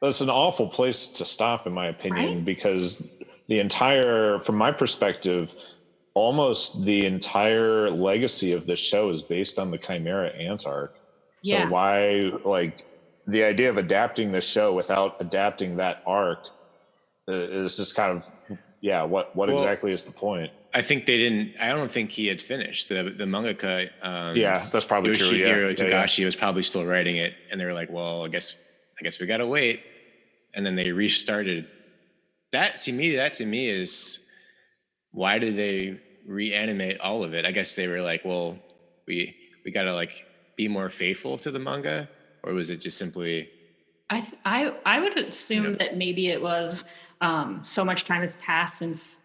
That's an awful place to stop, in my opinion, Right? because from my perspective, almost the entire legacy of this show is based on the Chimera Ant arc. Yeah. So why, like, the idea of adapting this show without adapting that arc is just kind of, what Well, exactly is the point? I think they didn't. I don't think he had finished the mangaka. Yeah, that's probably true. Yoshihiro Yeah. Togashi was probably still writing it, and they were like, "Well, I guess we gotta wait." And then they restarted. That to me is, why did they reanimate all of it? I guess they were like, "Well, we gotta like be more faithful to the manga," or was it just simply? I would assume that maybe it was so much time has passed since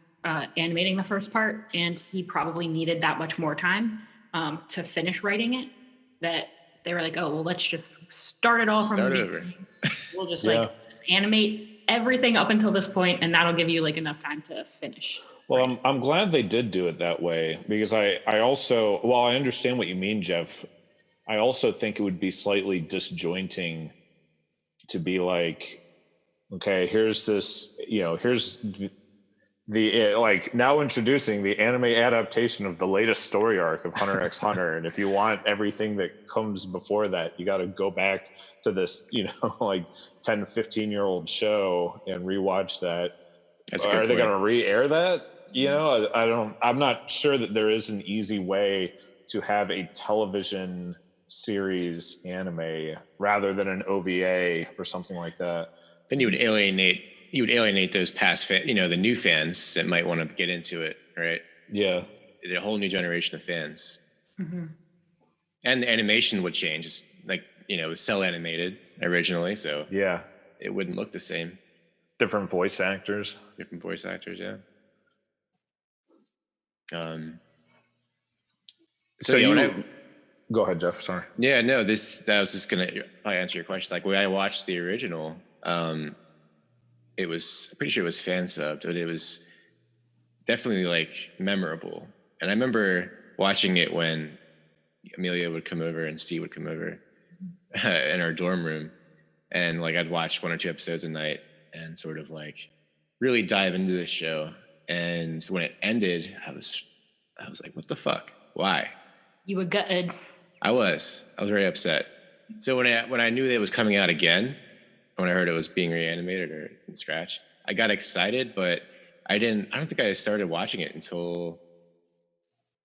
animating the first part, and he probably needed that much more time to finish writing it, that they were like, oh, well, let's just start it all from the beginning. We'll just just animate everything up until this point, and that'll give you like enough time to finish. Well, I'm glad they did do it that way, because I also, while I understand what you mean, Geoff, I also think it would be slightly disjointing to be like, okay, here's this, here's the like now introducing the anime adaptation of the latest story arc of Hunter x Hunter, and if you want everything that comes before that, you got to go back to this, like 10, 15-year-old show and rewatch that. Are they going to re-air that? I'm not sure that there is an easy way to have a television series anime rather than an OVA or something like that. Then you would alienate those past fans, the new fans that might want to get into it, right? Yeah. A whole new generation of fans. Mm-hmm. And the animation would change. It's like, it was cell animated originally, so yeah, it wouldn't look the same. Different voice actors, yeah. Go ahead, Geoff. Sorry. Yeah, no, that was just gonna probably answer your question. Like when I watched the original, it was, I'm pretty sure it was fan subbed, but it was definitely like memorable. And I remember watching it when Amelia would come over and Steve would come over in our dorm room, and like I'd watch 1 or 2 episodes a night and sort of like really dive into this show. And when it ended, I was like, what the fuck? Why? You were gutted. I was very upset. So when I knew that it was coming out again, when I heard it was being reanimated or from scratch, I got excited, but I don't think I started watching it until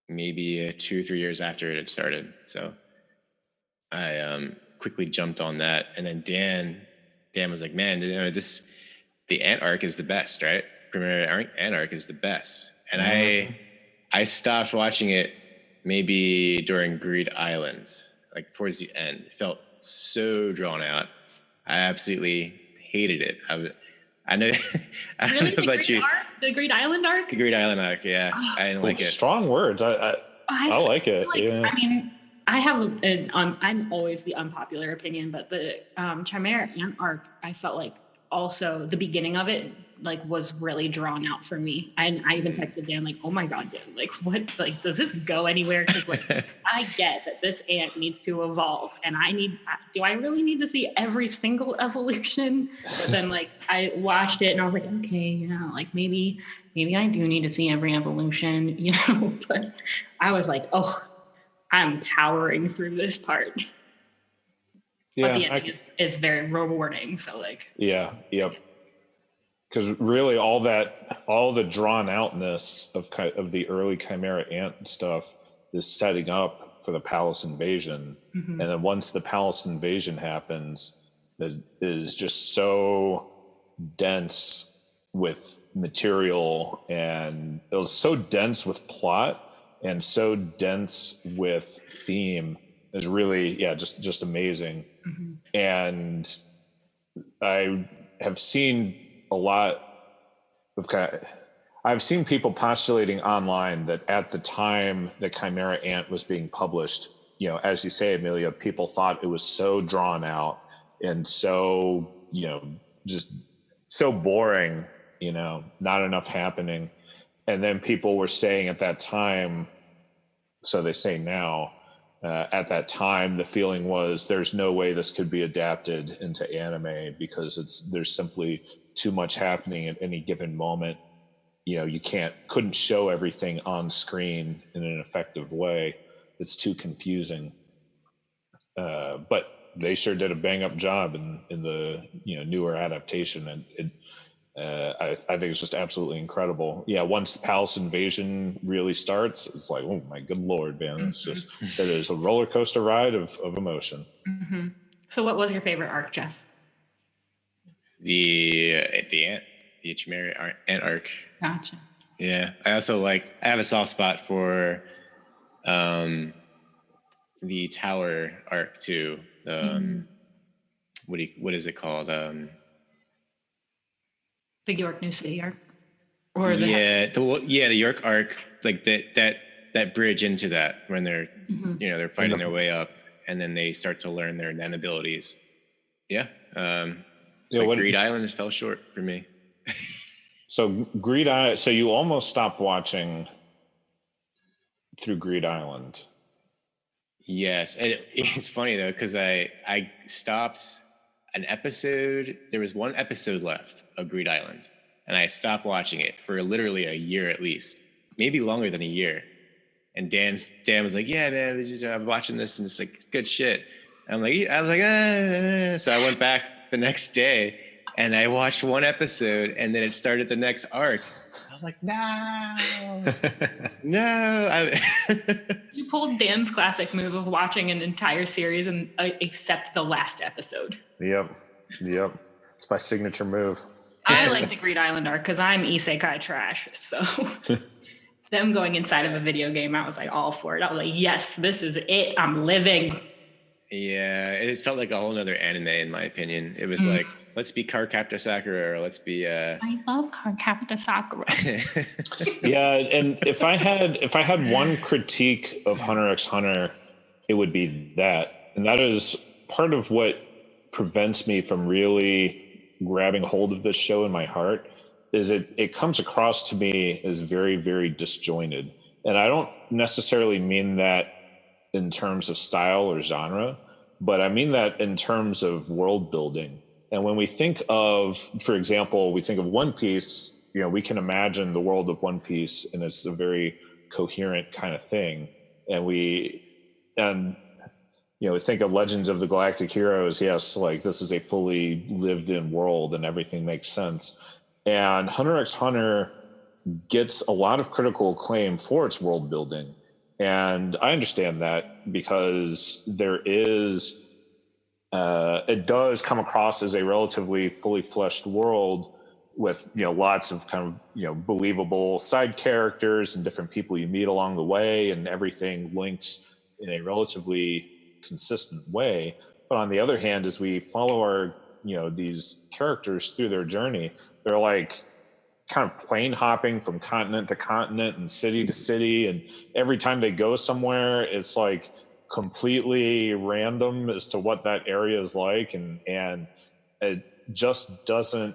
maybe 2 or 3 years after it had started. So I quickly jumped on that. And then Dan was like, man, the Ant arc is the best, right? Premier Ant arc is the best. And I stopped watching it maybe during Greed Island, like towards the end. It felt so drawn out. I absolutely hated it. I know. I don't know about you. The Greed Island arc? The Greed Island arc, yeah. I didn't like it. Strong words. I like it. Yeah. I mean, I have I'm always the unpopular opinion, but the Chimera Ant arc, I felt like also the beginning of it like was really drawn out for me. And I even texted Dan like, oh my God, Dan, like what, like, does this go anywhere? Because like I get that this ant needs to evolve, and do I really need to see every single evolution? But then like I watched it and I was like, okay, yeah, like maybe I do need to see every evolution, but I was like, oh, I'm powering through this part. Yeah, but the ending is very rewarding. So like, yeah, yep. Because really, all the drawn outness of the early Chimera Ant stuff is setting up for the Palace invasion, and then once the Palace invasion happens, is just so dense with material, and it was so dense with plot and so dense with theme. Is really just amazing. And I have seen a lot of I've seen people postulating online that at the time that Chimera Ant was being published, as you say, Amelia, people thought it was so drawn out and so, just so boring not enough happening. And then people were saying at that time, so they say now, at that time, the feeling was there's no way this could be adapted into anime because there's simply too much happening at any given moment. You couldn't show everything on screen in an effective way. It's too confusing. But they sure did a bang up job in the newer adaptation, and I think it's just absolutely incredible. Yeah, once the Palace invasion really starts, it's like, oh my good Lord, man. It's just, it is a roller coaster ride of emotion. Mm-hmm. So what was your favorite arc, Geoff? The Ichimari ant arc. Gotcha. Yeah. I also I have a soft spot for the tower arc too. What is it called? The York New City arc, the York arc, like that bridge into that when they're they're fighting their way up, and then they start to learn their Nen abilities. Yeah, Greed Island just fell short for me. So so you almost stopped watching through Greed Island. Yes, and it's funny though because I stopped an episode. There was one episode left of Greed Island, and I stopped watching it for literally a year at least, maybe longer than a year. And Dan was like, "Yeah, man, I'm watching this, and it's like good shit." And I was like, So I went back the next day, and I watched one episode, and then it started the next arc. I was like, no. You pulled Dan's classic move of watching an entire series and except the last episode. Yep. It's my signature move. I like the Greed Island arc because I'm isekai trash. So them going inside of a video game, I was like all for it. I was like, yes, this is it. I'm living. Yeah, it felt like a whole nother anime in my opinion. It was like, let's be Cardcaptor Sakura, or let's be I love Cardcaptor Sakura. Yeah, and if I had one critique of Hunter x Hunter, it would be that. And that is part of what prevents me from really grabbing hold of this show in my heart, is it comes across to me as very, very disjointed. And I don't necessarily mean that in terms of style or genre, but I mean that in terms of world building. And when we think of, for example, we think of One Piece, we can imagine the world of One Piece, and it's a very coherent kind of thing. And we think of Legends of the Galactic Heroes. Yes, like this is a fully lived in world and everything makes sense. And Hunter x Hunter gets a lot of critical acclaim for its world building. And I understand that because it does come across as a relatively fully fleshed world with, lots of kind of, believable side characters and different people you meet along the way, and everything links in a relatively consistent way. But on the other hand, as we follow our, these characters through their journey, they're like kind of plane hopping from continent to continent and city to city. And every time they go somewhere, it's like completely random as to what that area is like. And it just doesn't,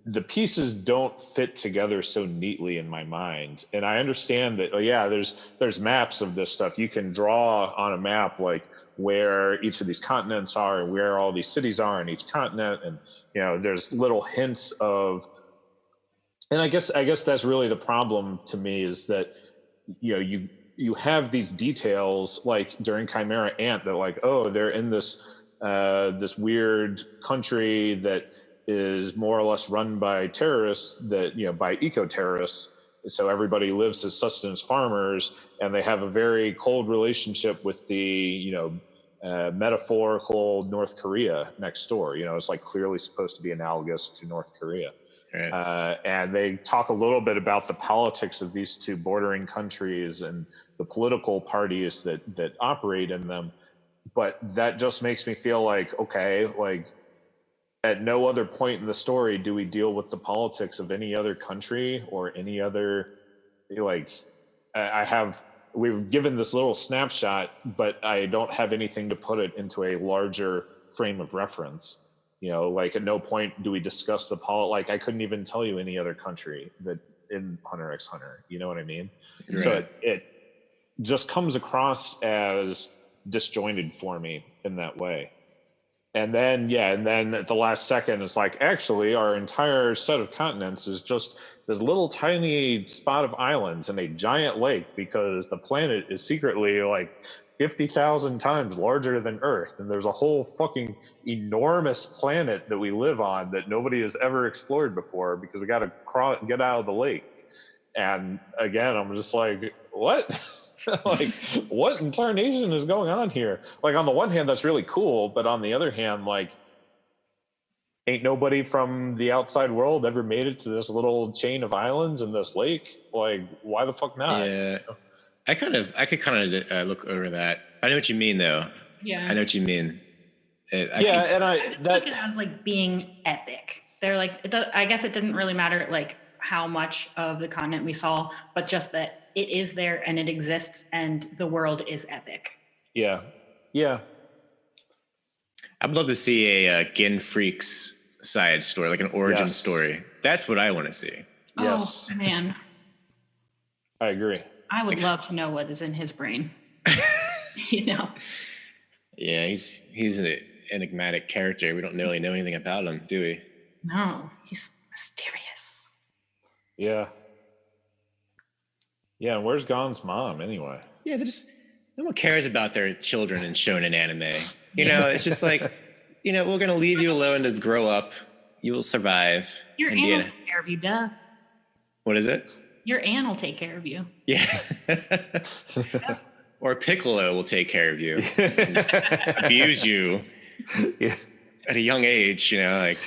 the pieces don't fit together so neatly in my mind. And I understand that, there's maps of this stuff. You can draw on a map like where each of these continents are and where all these cities are in each continent. And, there's little hints of, and I guess that's really the problem to me, is that, you have these details like during Chimera Ant that like, oh, they're in this weird country that is more or less run by terrorists, that, by eco-terrorists. So everybody lives as sustenance farmers, and they have a very cold relationship with the, metaphorical North Korea next door. It's like clearly supposed to be analogous to North Korea. Right. And they talk a little bit about the politics of these two bordering countries and the political parties that operate in them. But that just makes me feel like, okay, like at no other point in the story do we deal with the politics of any other country or any other, we've given this little snapshot, but I don't have anything to put it into a larger frame of reference. Like at no point do we discuss like I couldn't even tell you any other country that in Hunter x Hunter. You know what I mean? Right. So it just comes across as disjointed for me in that way. And then at the last second, it's like, actually, our entire set of continents is just this little tiny spot of islands in a giant lake because the planet is secretly like 50,000 times larger than Earth. And there's a whole fucking enormous planet that we live on that nobody has ever explored before because we got to get out of the lake. And again, I'm just like, what? Like, what in tarnation is going on here? Like, on the one hand, that's really cool, but on the other hand, like, ain't nobody from the outside world ever made it to this little chain of islands in this lake. Like, why the fuck not? Yeah, I could kind of look over that. I know what you mean, though. Yeah. I know what you mean. I took it as like being epic. They're like, I guess it didn't really matter like how much of the continent we saw, but just that it is there and it exists and the world is epic. Yeah. I'd love to see a Gin Freaks side story, like an origin story. That's what I want to see. Yes. Oh, man. I agree. I would love to know what is in his brain. Yeah, he's an enigmatic character. We don't really know anything about him, do we? No, he's mysterious. Yeah. Yeah, and where's Gon's mom anyway? Yeah, no one cares about their children in shonen anime. It's just like, we're going to leave you alone to grow up. You will survive. Your aunt will take care of you, duh. What is it? Your aunt will take care of you. Yeah. Or Piccolo will take care of you. Abuse you at a young age, like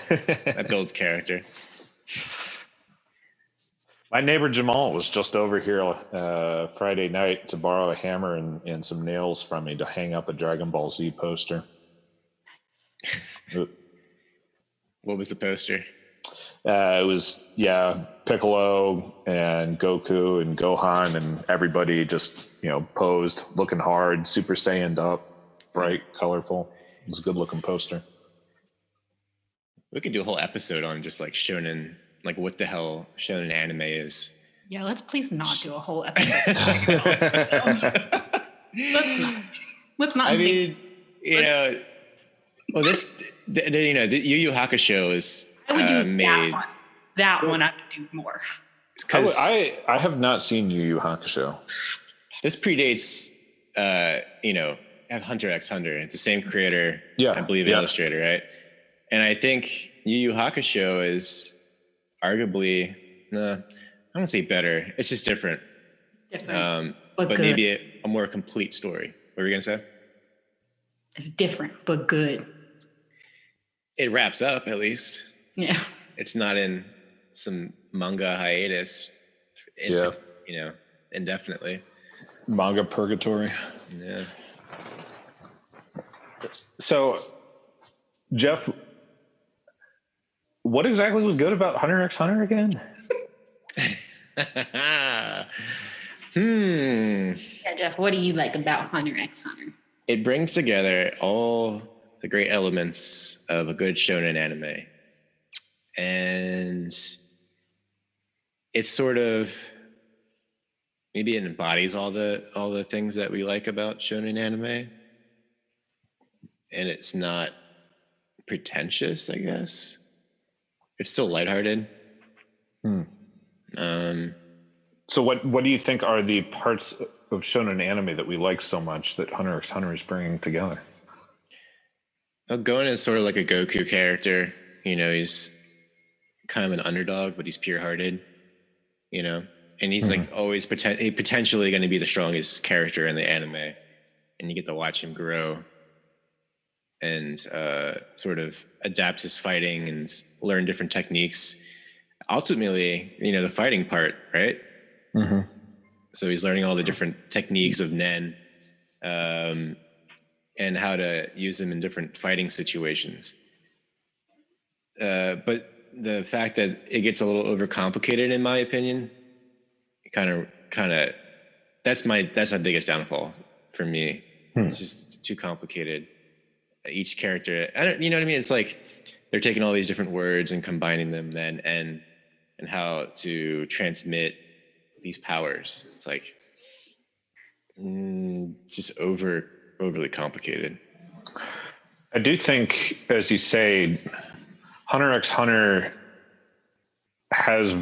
that builds character. My neighbor Jamal was just over here Friday night to borrow a hammer and some nails from me to hang up a Dragon Ball Z poster. What was the poster? It was, Piccolo and Goku and Gohan and everybody just, posed, looking hard, Super Saiyan'd up, bright, colorful. It was a good looking poster. We could do a whole episode on just like shonen, like what the hell shonen anime is. Yeah, let's please not do a whole episode. Let's not. I mean, well, the Yu Yu Hakusho is I would do made. That one I would do more. I have not seen Yu Yu Hakusho. This predates, have Hunter x Hunter. It's the same creator, I believe, illustrator, right? And I think Yu Yu Hakusho is arguably, I don't say better. It's just different. But maybe a more complete story. What were you gonna say? It's different, but good. It wraps up at least. Yeah. It's not in some manga hiatus. Indefinitely. Manga purgatory. Yeah. So, Geoff, what exactly was good about Hunter x Hunter again? Yeah, Geoff, what do you like about Hunter x Hunter? It brings together all the great elements of a good shonen anime. And it's sort of, maybe it embodies all the things that we like about shonen anime. And it's not pretentious, I guess. It's still lighthearted. So what do you think are the parts of shonen anime that we like so much that Hunter x Hunter is bringing together? Well, Gon is sort of like a Goku character. He's kind of an underdog, but he's pure-hearted. And he's like always potentially going to be the strongest character in the anime, and you get to watch him grow and sort of adapt his fighting and learn different techniques. Ultimately, the fighting part, right? Mm-hmm. So he's learning all the different techniques of Nen and how to use them in different fighting situations. But the fact that it gets a little overcomplicated, in my opinion, kind of that's my biggest downfall for me. It's just too complicated. Each character, you know what I mean? It's like they're taking all these different words and combining them then and how to transmit these powers. It's like just overly complicated. I do think, as you say, Hunter x Hunter has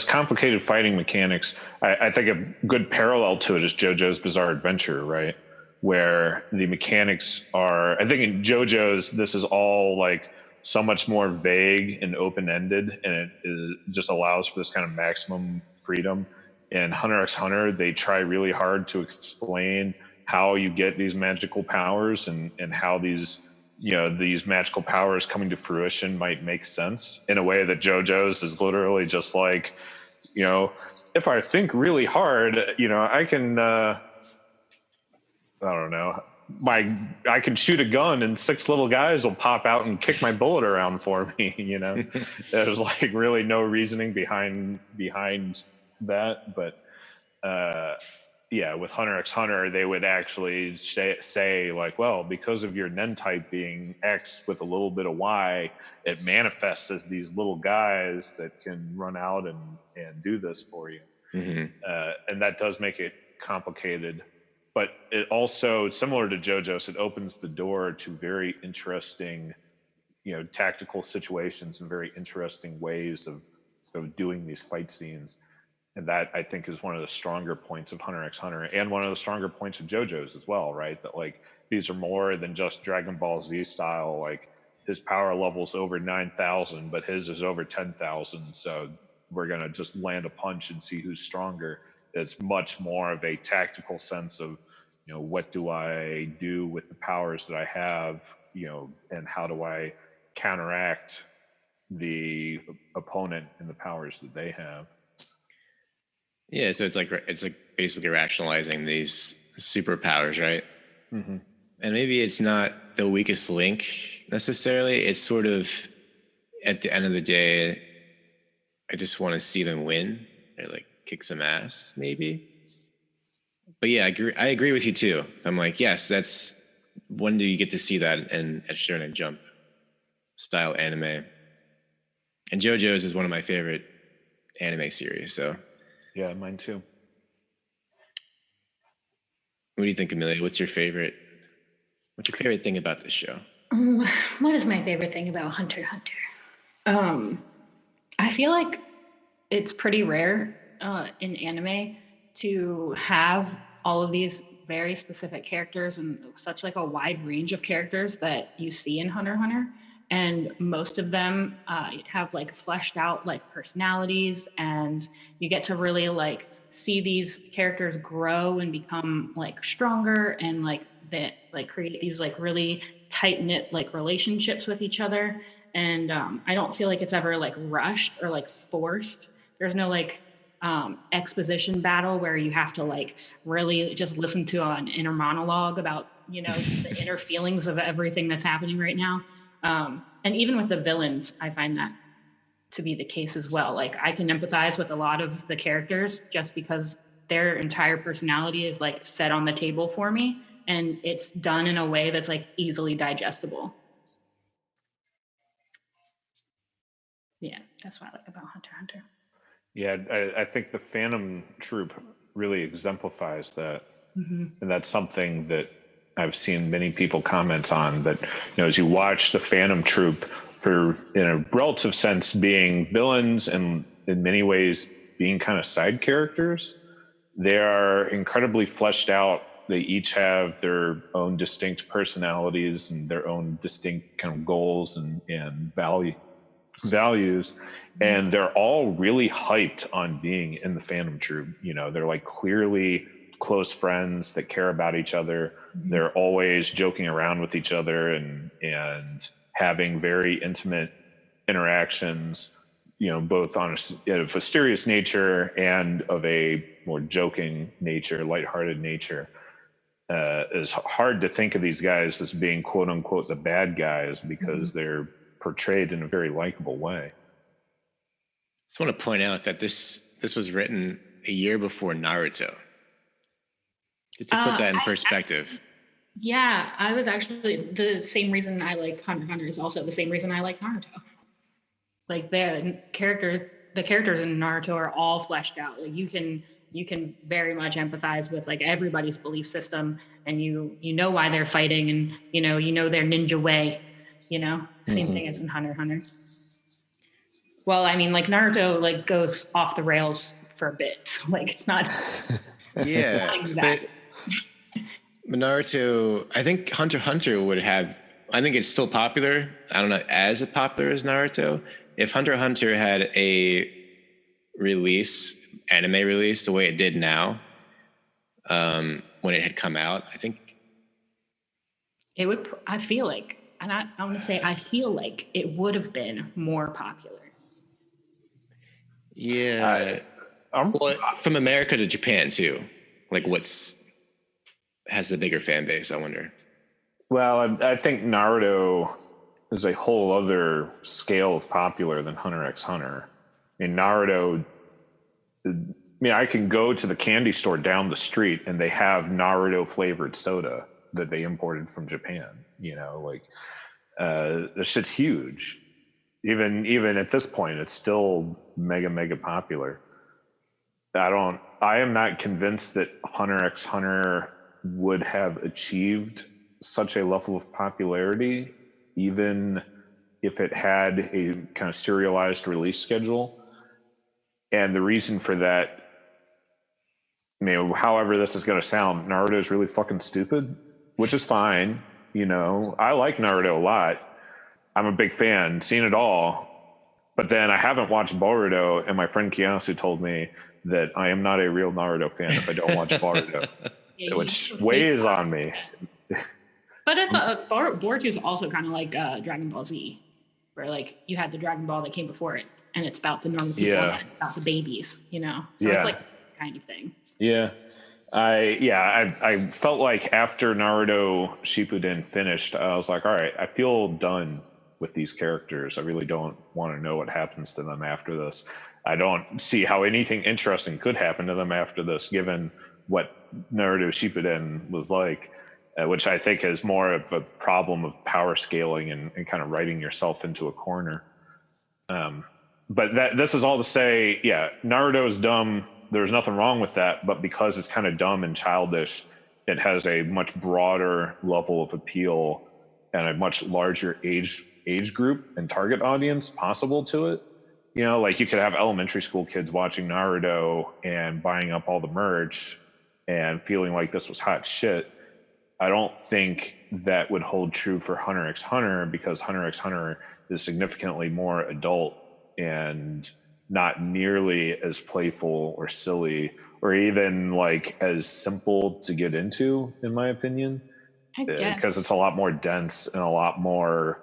complicated fighting mechanics. I think a good parallel to it is JoJo's Bizarre Adventure, right? Where the mechanics are, I think in JoJo's, this is all like so much more vague and open-ended, and it just allows for this kind of maximum freedom. In Hunter x Hunter, they try really hard to explain how you get these magical powers and how these magical powers coming to fruition might make sense in a way that JoJo's is literally just like, if I think really hard, I can, I don't know, I can shoot a gun and 6 little guys will pop out and kick my bullet around for me. There's like really no reasoning behind that. But with Hunter x Hunter, they would actually say like, well, because of your Nen type being X with a little bit of Y, it manifests as these little guys that can run out and do this for you. Mm-hmm. And that does make it complicated. But it also, similar to JoJo's, it opens the door to very interesting, tactical situations and very interesting ways of doing these fight scenes. And that, I think, is one of the stronger points of Hunter x Hunter, and one of the stronger points of JoJo's as well, right? That like these are more than just Dragon Ball Z style. Like his power level's over 9,000, but his is over 10,000. So we're gonna just land a punch and see who's stronger. It's much more of a tactical sense of, what do I do with the powers that I have, and how do I counteract the opponent and the powers that they have. Yeah, so it's like basically rationalizing these superpowers, right? Mm-hmm. And maybe it's not the weakest link necessarily. It's sort of, at the end of the day, I just want to see them win or like kick some ass, maybe. But yeah, I agree with you too. I'm like, yes, that's when do you get to see that in a Shonen Jump style anime? And JoJo's is one of my favorite anime series. So yeah, mine too. What do you think, Amelia? What's your favorite thing about this show? What is my favorite thing about Hunter x Hunter? I feel like it's pretty rare in anime to have all of these very specific characters and such like a wide range of characters that you see in Hunter x Hunter. And most of them have like fleshed out like personalities, and you get to really like see these characters grow and become like stronger, and like that like create these like really tight-knit like relationships with each other. And I don't feel like it's ever like rushed or like forced. There's no like exposition battle where you have to like really just listen to an inner monologue about the inner feelings of everything that's happening right now. And even with the villains, I find that to be the case as well. Like I can empathize with a lot of the characters just because their entire personality is like set on the table for me, and it's done in a way that's like easily digestible. Yeah, that's what I like about Hunter x Hunter. Yeah, I think the Phantom Troop really exemplifies that. Mm-hmm. And that's something that I've seen many people comment on, that as you watch the Phantom Troop, for in a relative sense being villains and in many ways being kind of side characters, they are incredibly fleshed out. They each have their own distinct personalities and their own distinct kind of goals and values, and they're all really hyped on being in the Phantom Troop. They're like clearly close friends that care about each other. Mm-hmm. They're always joking around with each other and having very intimate interactions, both on of a serious nature and of a more joking nature, lighthearted nature. It's hard to think of these guys as being quote unquote the bad guys, because mm-hmm. they're portrayed in a very likable way. Just want to point out that this was written a year before Naruto. Just to put that in perspective. Yeah, I was actually the same reason I like Hunter x Hunter is also the same reason I like Naruto. Like the characters in Naruto are all fleshed out. Like you can very much empathize with like everybody's belief system, and you know why they're fighting, and you know their ninja way. Same thing as in Hunter x Hunter. Well, I mean, like Naruto like goes off the rails for a bit. So, like it's not Yeah, exactly. but Naruto, I think Hunter x Hunter would have. I think it's still popular. I don't know as popular as Naruto. If Hunter x Hunter had a anime release, the way it did now, when it had come out, I think It would. I feel like, and I want to say, I feel like it would have been more popular. Yeah. Well, from America to Japan too. Like has the bigger fan base, I wonder. Well, I think Naruto is a whole other scale of popular than Hunter x Hunter. In Naruto, I can go to the candy store down the street and they have Naruto flavored soda that they imported from Japan. This shit's huge. Even at this point, it's still mega popular. I am not convinced that Hunter x Hunter would have achieved such a level of popularity, even if it had a kind of serialized release schedule. And the reason for that, however this is going to sound, Naruto is really fucking stupid, which is fine. I like Naruto a lot. I'm a big fan, seen it all. But then I haven't watched Boruto, and my friend Kiyasu told me that I am not a real Naruto fan if I don't watch Boruto, which weighs on me. But it's Boruto is also kind of like Dragon Ball Z, where like you had the Dragon Ball that came before it, and it's about the normal people, and it's about the babies, So it's like kind of thing. Yeah. I felt like after Naruto Shippuden finished, I was like, all right, I feel done with these characters. I really don't want to know what happens to them after this. I don't see how anything interesting could happen to them after this, given what Naruto Shippuden was like, which I think is more of a problem of power scaling and kind of writing yourself into a corner. But this is all to say, yeah, Naruto is dumb. There's nothing wrong with that, but because it's kind of dumb and childish, it has a much broader level of appeal and a much larger age group and target audience possible to it. Like you could have elementary school kids watching Naruto and buying up all the merch and feeling like this was hot shit. I don't think that would hold true for Hunter x Hunter, because Hunter x Hunter is significantly more adult and not nearly as playful or silly or even like as simple to get into, in my opinion, because it's a lot more dense and a lot more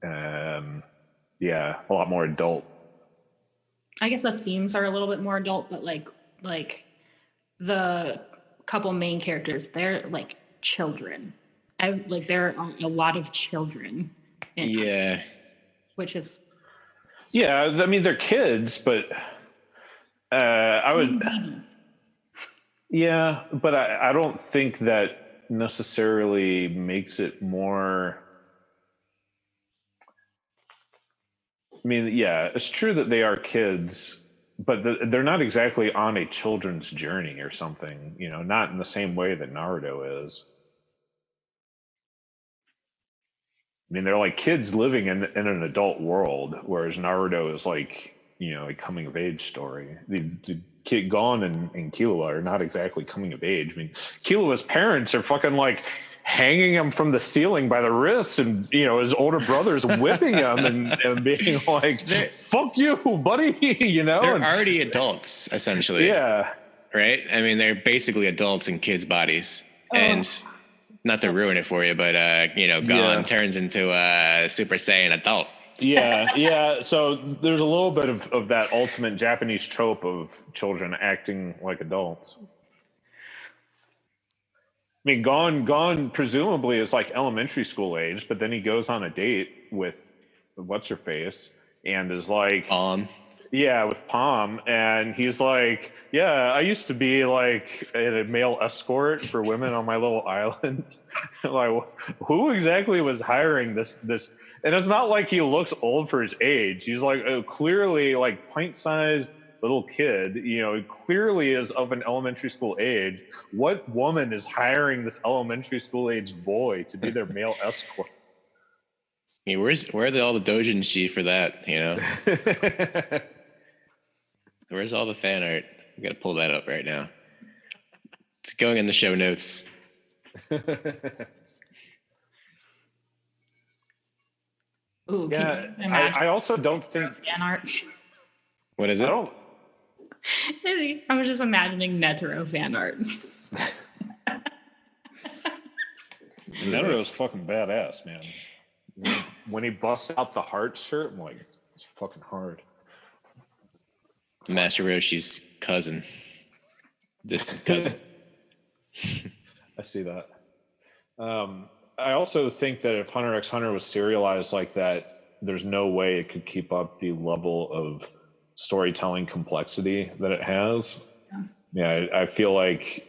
a lot more adult. I guess the themes are a little bit more adult, but like the couple main characters, they're like children. There are a lot of children in which is they're kids, but I would but I don't think that necessarily makes it more. It's true that they are kids, but they're not exactly on a children's journey or something, not in the same way that Naruto is. They're like kids living in an adult world, whereas Naruto is like, a coming of age story. The kid Gon and Killua are not exactly coming of age. Killua's parents are fucking like hanging him from the ceiling by the wrists, and his older brother's whipping him and being like, fuck you, buddy. They're already adults, essentially. Yeah. Right? They're basically adults in kids' bodies. And not to ruin it for you, but Gon turns into a Super Saiyan adult. So there's a little bit of that ultimate Japanese trope of children acting like adults. Gon presumably is like elementary school age, but then he goes on a date with what's her face and is like, Yeah, with Palm, and he's like, "Yeah, I used to be like a male escort for women on my little island." Like, who exactly was hiring this? And it's not like he looks old for his age. He's like clearly like pint-sized little kid. Clearly is of an elementary school age. What woman is hiring this elementary school age boy to be their male escort? I mean, where are all the doujinshi for that? Where's all the fan art? We got to pull that up right now. It's going in the show notes. Ooh, Yeah, can you imagine I also don't think fan art. What is it? I was just imagining Netero fan art. Netero's fucking badass, man. When he busts out the heart shirt, I'm like, it's fucking hard. Master Roshi's cousin. Distant cousin. I see that. I also think that if Hunter x Hunter was serialized like that, there's no way it could keep up the level of storytelling complexity that it has. Yeah, I feel like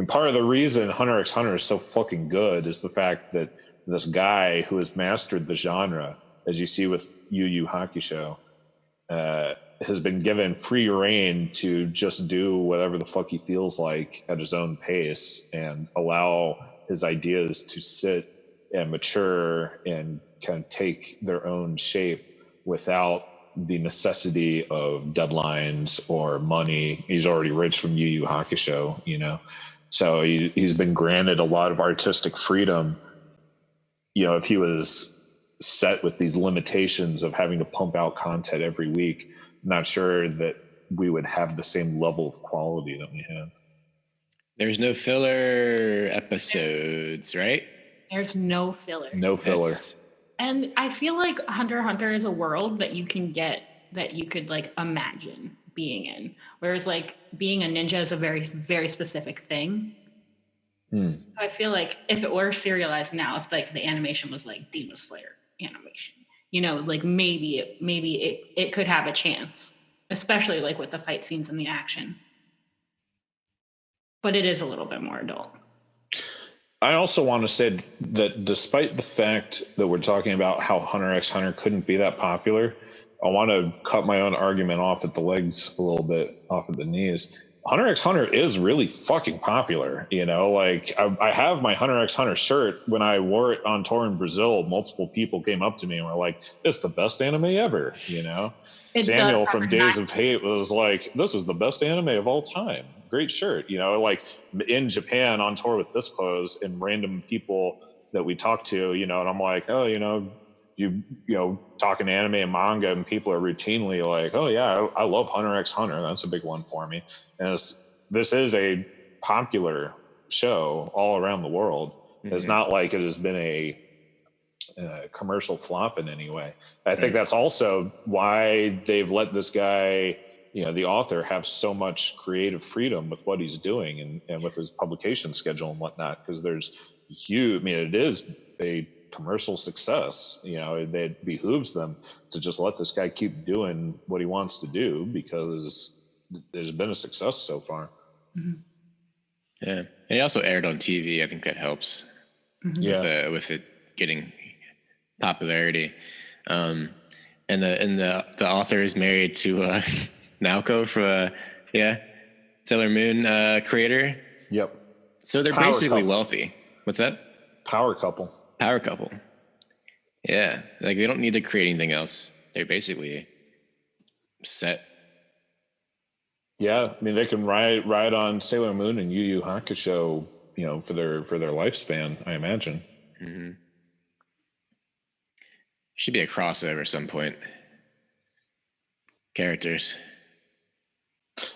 part of the reason Hunter x Hunter is so fucking good is the fact that this guy who has mastered the genre, as you see with Yu Yu Hakusho, has been given free reign to just do whatever the fuck he feels like at his own pace and allow his ideas to sit and mature and kind of take their own shape without the necessity of deadlines or money. He's already rich from Yu Yu Hakusho, so he's been granted a lot of artistic freedom. If he was set with these limitations of having to pump out content every week, I'm not sure that we would have the same level of quality that we have. There's no filler episodes, right? There's no filler. No filler. And I feel like Hunter x Hunter is a world that you can get, that you could like imagine being in. Whereas like being a ninja is a very, very specific thing. I feel like if it were serialized now, if like the animation was like Demon Slayer animation, like maybe it could have a chance, especially like with the fight scenes and the action. But it is a little bit more adult. I also want to say that despite the fact that we're talking about how Hunter x Hunter couldn't be that popular, I want to cut my own argument off at the legs a little bit, off at the knees. Hunter x Hunter is really fucking popular, like I have my Hunter x Hunter shirt. When I wore it on tour in Brazil, multiple people came up to me and were like, "It's the best anime ever," Samuel from Days of Hate was like, "This is the best anime of all time. Great shirt." Like in Japan on tour with this clothes and random people that we talk to, and I'm like, "Oh, you talking anime and manga," and people are routinely like, "Oh yeah, I love Hunter x Hunter. That's a big one for me." And this is a popular show all around the world. Mm-hmm. It's not like it has been a commercial flop in any way. I think that's also why they've let this guy, the author, have so much creative freedom with what he's doing and with his publication schedule and whatnot, because there's huge, it is a commercial success. It behooves them to just let this guy keep doing what he wants to do, because there's been a success so far. Mm-hmm. Yeah, and he also aired on TV. I think that helps. Mm-hmm. with it getting popularity. And the author is married to Naoko for Sailor Moon creator. Yep. So they're basically wealthy. What's that? Power couple. Yeah, like they don't need to create anything else. They're basically set. Yeah, they can ride on Sailor Moon and Yu Yu Hakusho, for their lifespan, I imagine. Mm-hmm. Should be a crossover at some point. Characters.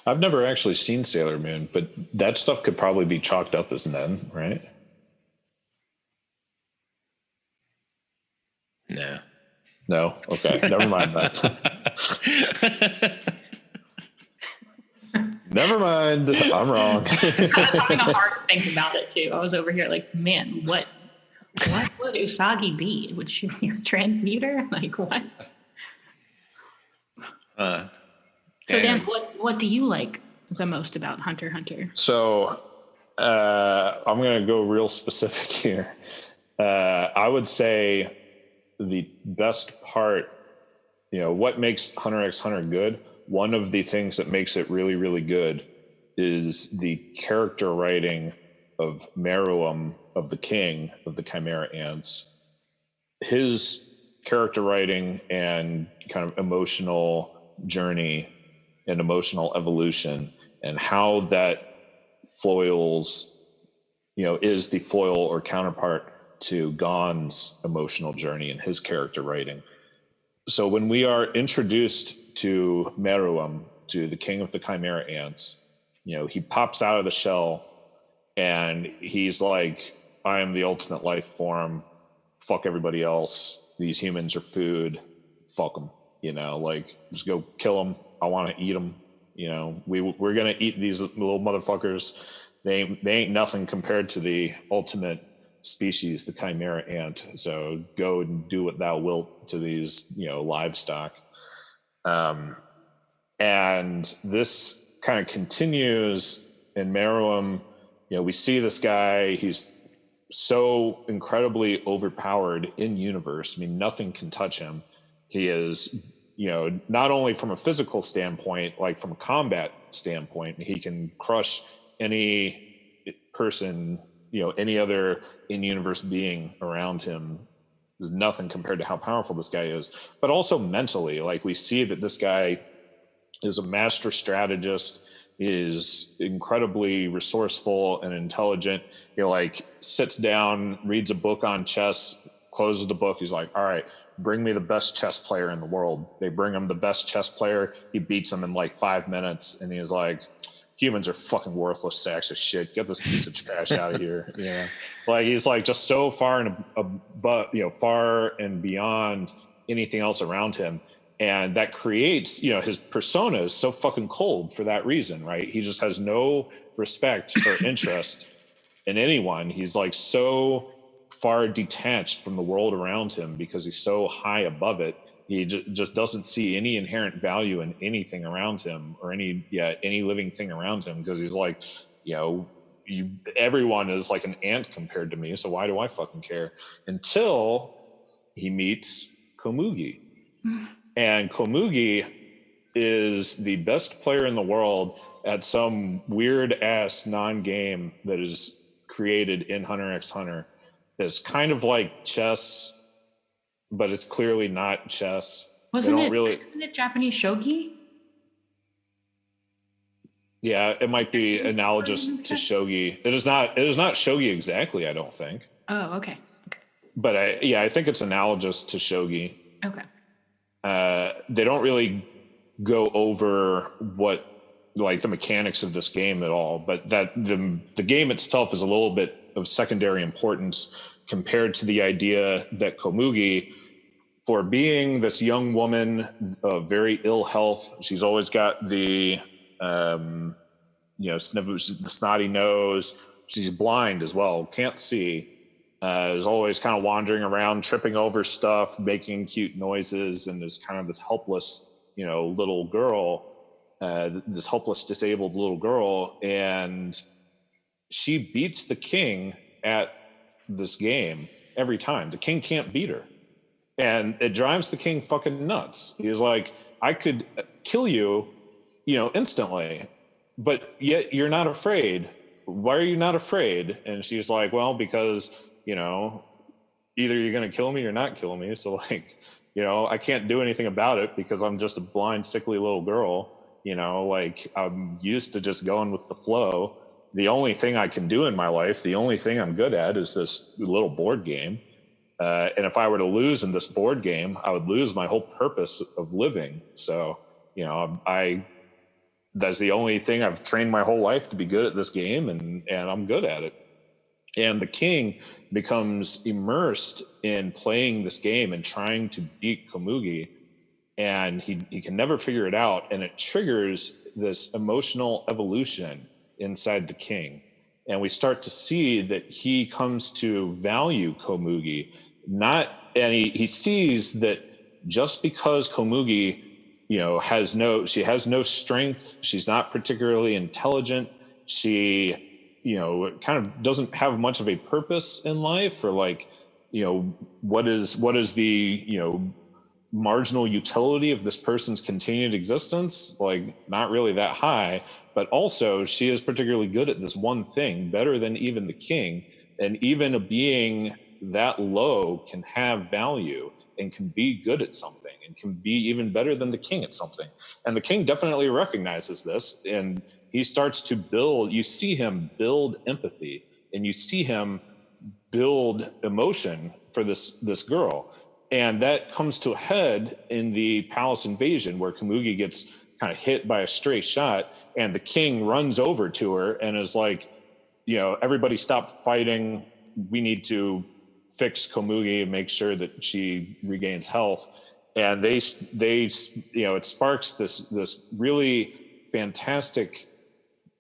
I've never actually seen Sailor Moon, but that stuff could probably be chalked up as Nen, right? No? Okay, never mind that. Never mind, I'm wrong. I was having a hard think about it too. I was over here like, man, what would Usagi be? Would she be a transmuter? Like what? So Dan, Damn. what do you like the most about Hunter x Hunter? So I'm going to go real specific here. I would say the best part, what makes Hunter x Hunter good, one of the things that makes it really, really good is the character writing of Meruem, of the king of the Chimera Ants. His character writing and kind of emotional journey and emotional evolution, and how that foils, is the foil or counterpart to Gon's emotional journey and his character writing. So when we are introduced to Meruem, to the king of the Chimera Ants, he pops out of the shell and he's like, I am the ultimate life form. Fuck everybody else. These humans are food. Fuck them. Just go kill them. I want to eat them. We're going to eat these little motherfuckers. They ain't nothing compared to the ultimate species, the Chimera Ant. So go and do what thou wilt to these, livestock. And this kind of continues in Meruem. We see this guy, he's so incredibly overpowered in universe. I mean, nothing can touch him. He is, not only from a physical standpoint, like from a combat standpoint, he can crush any person, any other in-universe being around him. Is nothing compared to how powerful this guy is. But also mentally, like we see that this guy is a master strategist, is incredibly resourceful and intelligent. He sits down, reads a book on chess, closes the book. He's like, all right, bring me the best chess player in the world. They bring him the best chess player. He beats him in 5 minutes. And he's like, humans are fucking worthless sacks of shit. Get this piece of trash out of here. He's just so far and above, far and beyond anything else around him. And that creates, his persona is so fucking cold for that reason, right? He just has no respect or interest in anyone. He's so far detached from the world around him because he's so high above it. He just doesn't see any inherent value in anything around him or any living thing around him, because he's everyone is like an ant compared to me, so why do I fucking care? Until he meets Komugi. And Komugi is the best player in the world at some weird ass non-game that is created in Hunter x Hunter. It's kind of like chess, but it's clearly not chess. Wasn't it Japanese shogi? Yeah, it might be analogous to shogi. It is not shogi exactly, I don't think. Oh, okay. But I think it's analogous to shogi. Okay. They don't really go over what the mechanics of this game at all, but that the game itself is a little bit of secondary importance compared to the idea that Komugi, for being this young woman of very ill health, she's always got the the snotty nose. She's blind as well, can't see. Is always kind of wandering around, tripping over stuff, making cute noises, and is kind of this helpless, little girl, this helpless, disabled little girl. And she beats the king at this game every time. The king can't beat her. And it drives the king fucking nuts. He's like, I could kill you, instantly, but yet you're not afraid. Why are you not afraid? And she's like, well, because either you're going to kill me or not kill me. So I can't do anything about it because I'm just a blind, sickly little girl. I'm used to just going with the flow. The only thing I can do in my life, the only thing I'm good at is this little board game. And if I were to lose in this board game, I would lose my whole purpose of living. So, that's the only thing I've trained my whole life to be good at this game, and I'm good at it. And the king becomes immersed in playing this game and trying to beat Komugi, and he can never figure it out, and it triggers this emotional evolution inside the king. And we start to see that he comes to value Komugi, and he sees that just because Komugi has no strength. She's not particularly intelligent. She, kind of doesn't have much of a purpose in life, or like, what is the, marginal utility of this person's continued existence? Like, not really that high. But also, she is particularly good at this one thing, better than even the king. And even a being that low can have value and can be good at something and can be even better than the king at something. And the king definitely recognizes this, and he starts to build, you see him build empathy, and you see him build emotion for this girl. And that comes to a head in the palace invasion, where Komugi gets kind of hit by a stray shot, and the king runs over to her and is like, everybody stop fighting. We need to fix Komugi and make sure that she regains health. And they it sparks this really fantastic,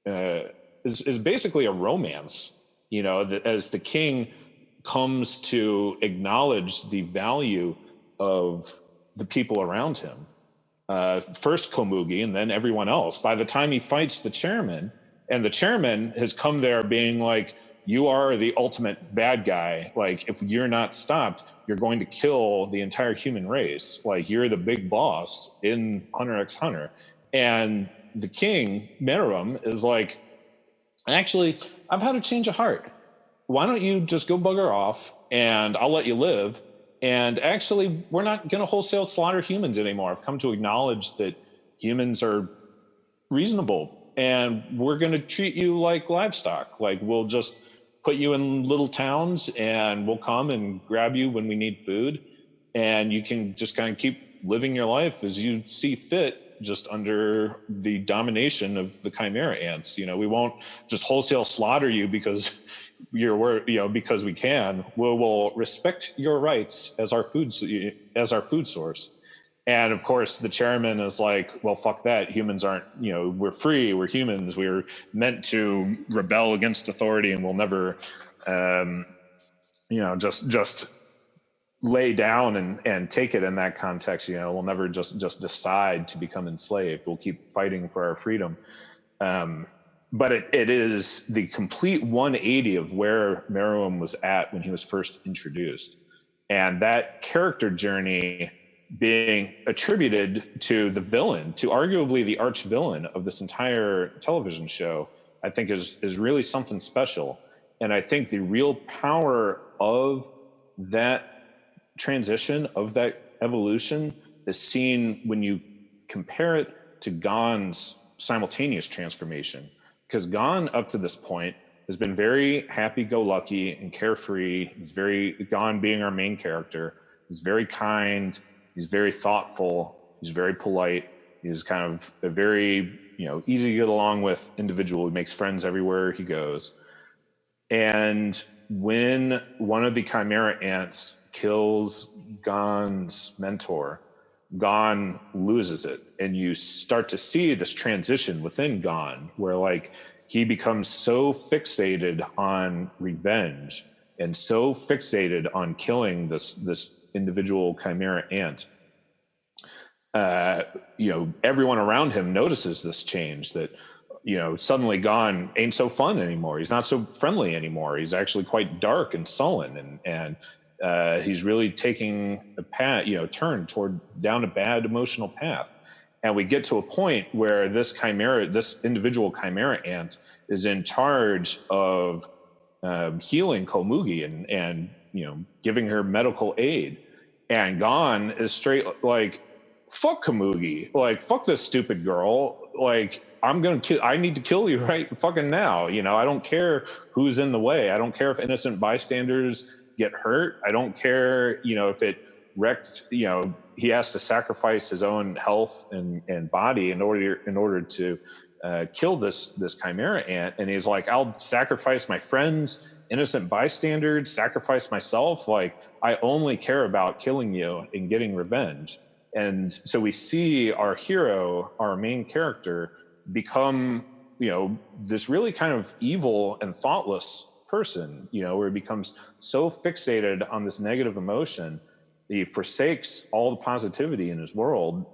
is basically a romance, that as the king comes to acknowledge the value of the people around him. First Komugi, and then everyone else. By the time he fights the chairman, and the chairman has come there being like, you are the ultimate bad guy. Like, if you're not stopped, you're going to kill the entire human race. Like, you're the big boss in Hunter x Hunter. And the king, Meruem, is like, actually, I've had a change of heart. Why don't you just go bugger off, and I'll let you live. And actually, we're not going to wholesale slaughter humans anymore. I've come to acknowledge that humans are reasonable, and we're going to treat you like livestock. Like, we'll just put you in little towns, and we'll come and grab you when we need food. And you can just kind of keep living your life as you see fit, just under the domination of the chimera ants. We won't just wholesale slaughter you because because we can. We'll respect your rights as our food source. And of course, the chairman is like, well, fuck that. Humans aren't, we're free. We're humans. We're meant to rebel against authority, and we'll never, just lay down and take it in that context. We'll never just decide to become enslaved. We'll keep fighting for our freedom. But it is the complete 180 of where Meruem was at when he was first introduced. And that character journey being attributed to the villain, to arguably the arch villain of this entire television show, I think is really something special. And I think the real power of that transition, of that evolution, is seen when you compare it to Gon's simultaneous transformation. Because Gon, up to this point, has been very happy-go-lucky and carefree. Gon being our main character, he's very kind, he's very thoughtful, he's very polite, he's kind of a very, easy to get along with individual. He makes friends everywhere he goes. And when one of the chimera ants kills Gon's mentor, Gon loses it, and you start to see this transition within Gon, where like he becomes so fixated on revenge and so fixated on killing this individual chimera ant. Everyone around him notices this change, that suddenly Gon ain't so fun anymore. He's not so friendly anymore. He's actually quite dark and sullen, and he's really taking a turn down a bad emotional path. And we get to a point where this individual chimera ant is in charge of healing Komugi and giving her medical aid. And Gon is straight like, fuck Komugi, like, fuck this stupid girl, like, I need to kill you right fucking now. I don't care who's in the way. I don't care if innocent bystanders get hurt. I don't care, if it wrecked, he has to sacrifice his own health and body in order to kill this chimera ant. And he's like, I'll sacrifice my friends, innocent bystanders, sacrifice myself. Like, I only care about killing you and getting revenge. And so we see our hero, our main character, become, this really kind of evil and thoughtless person, where he becomes so fixated on this negative emotion that he forsakes all the positivity in his world.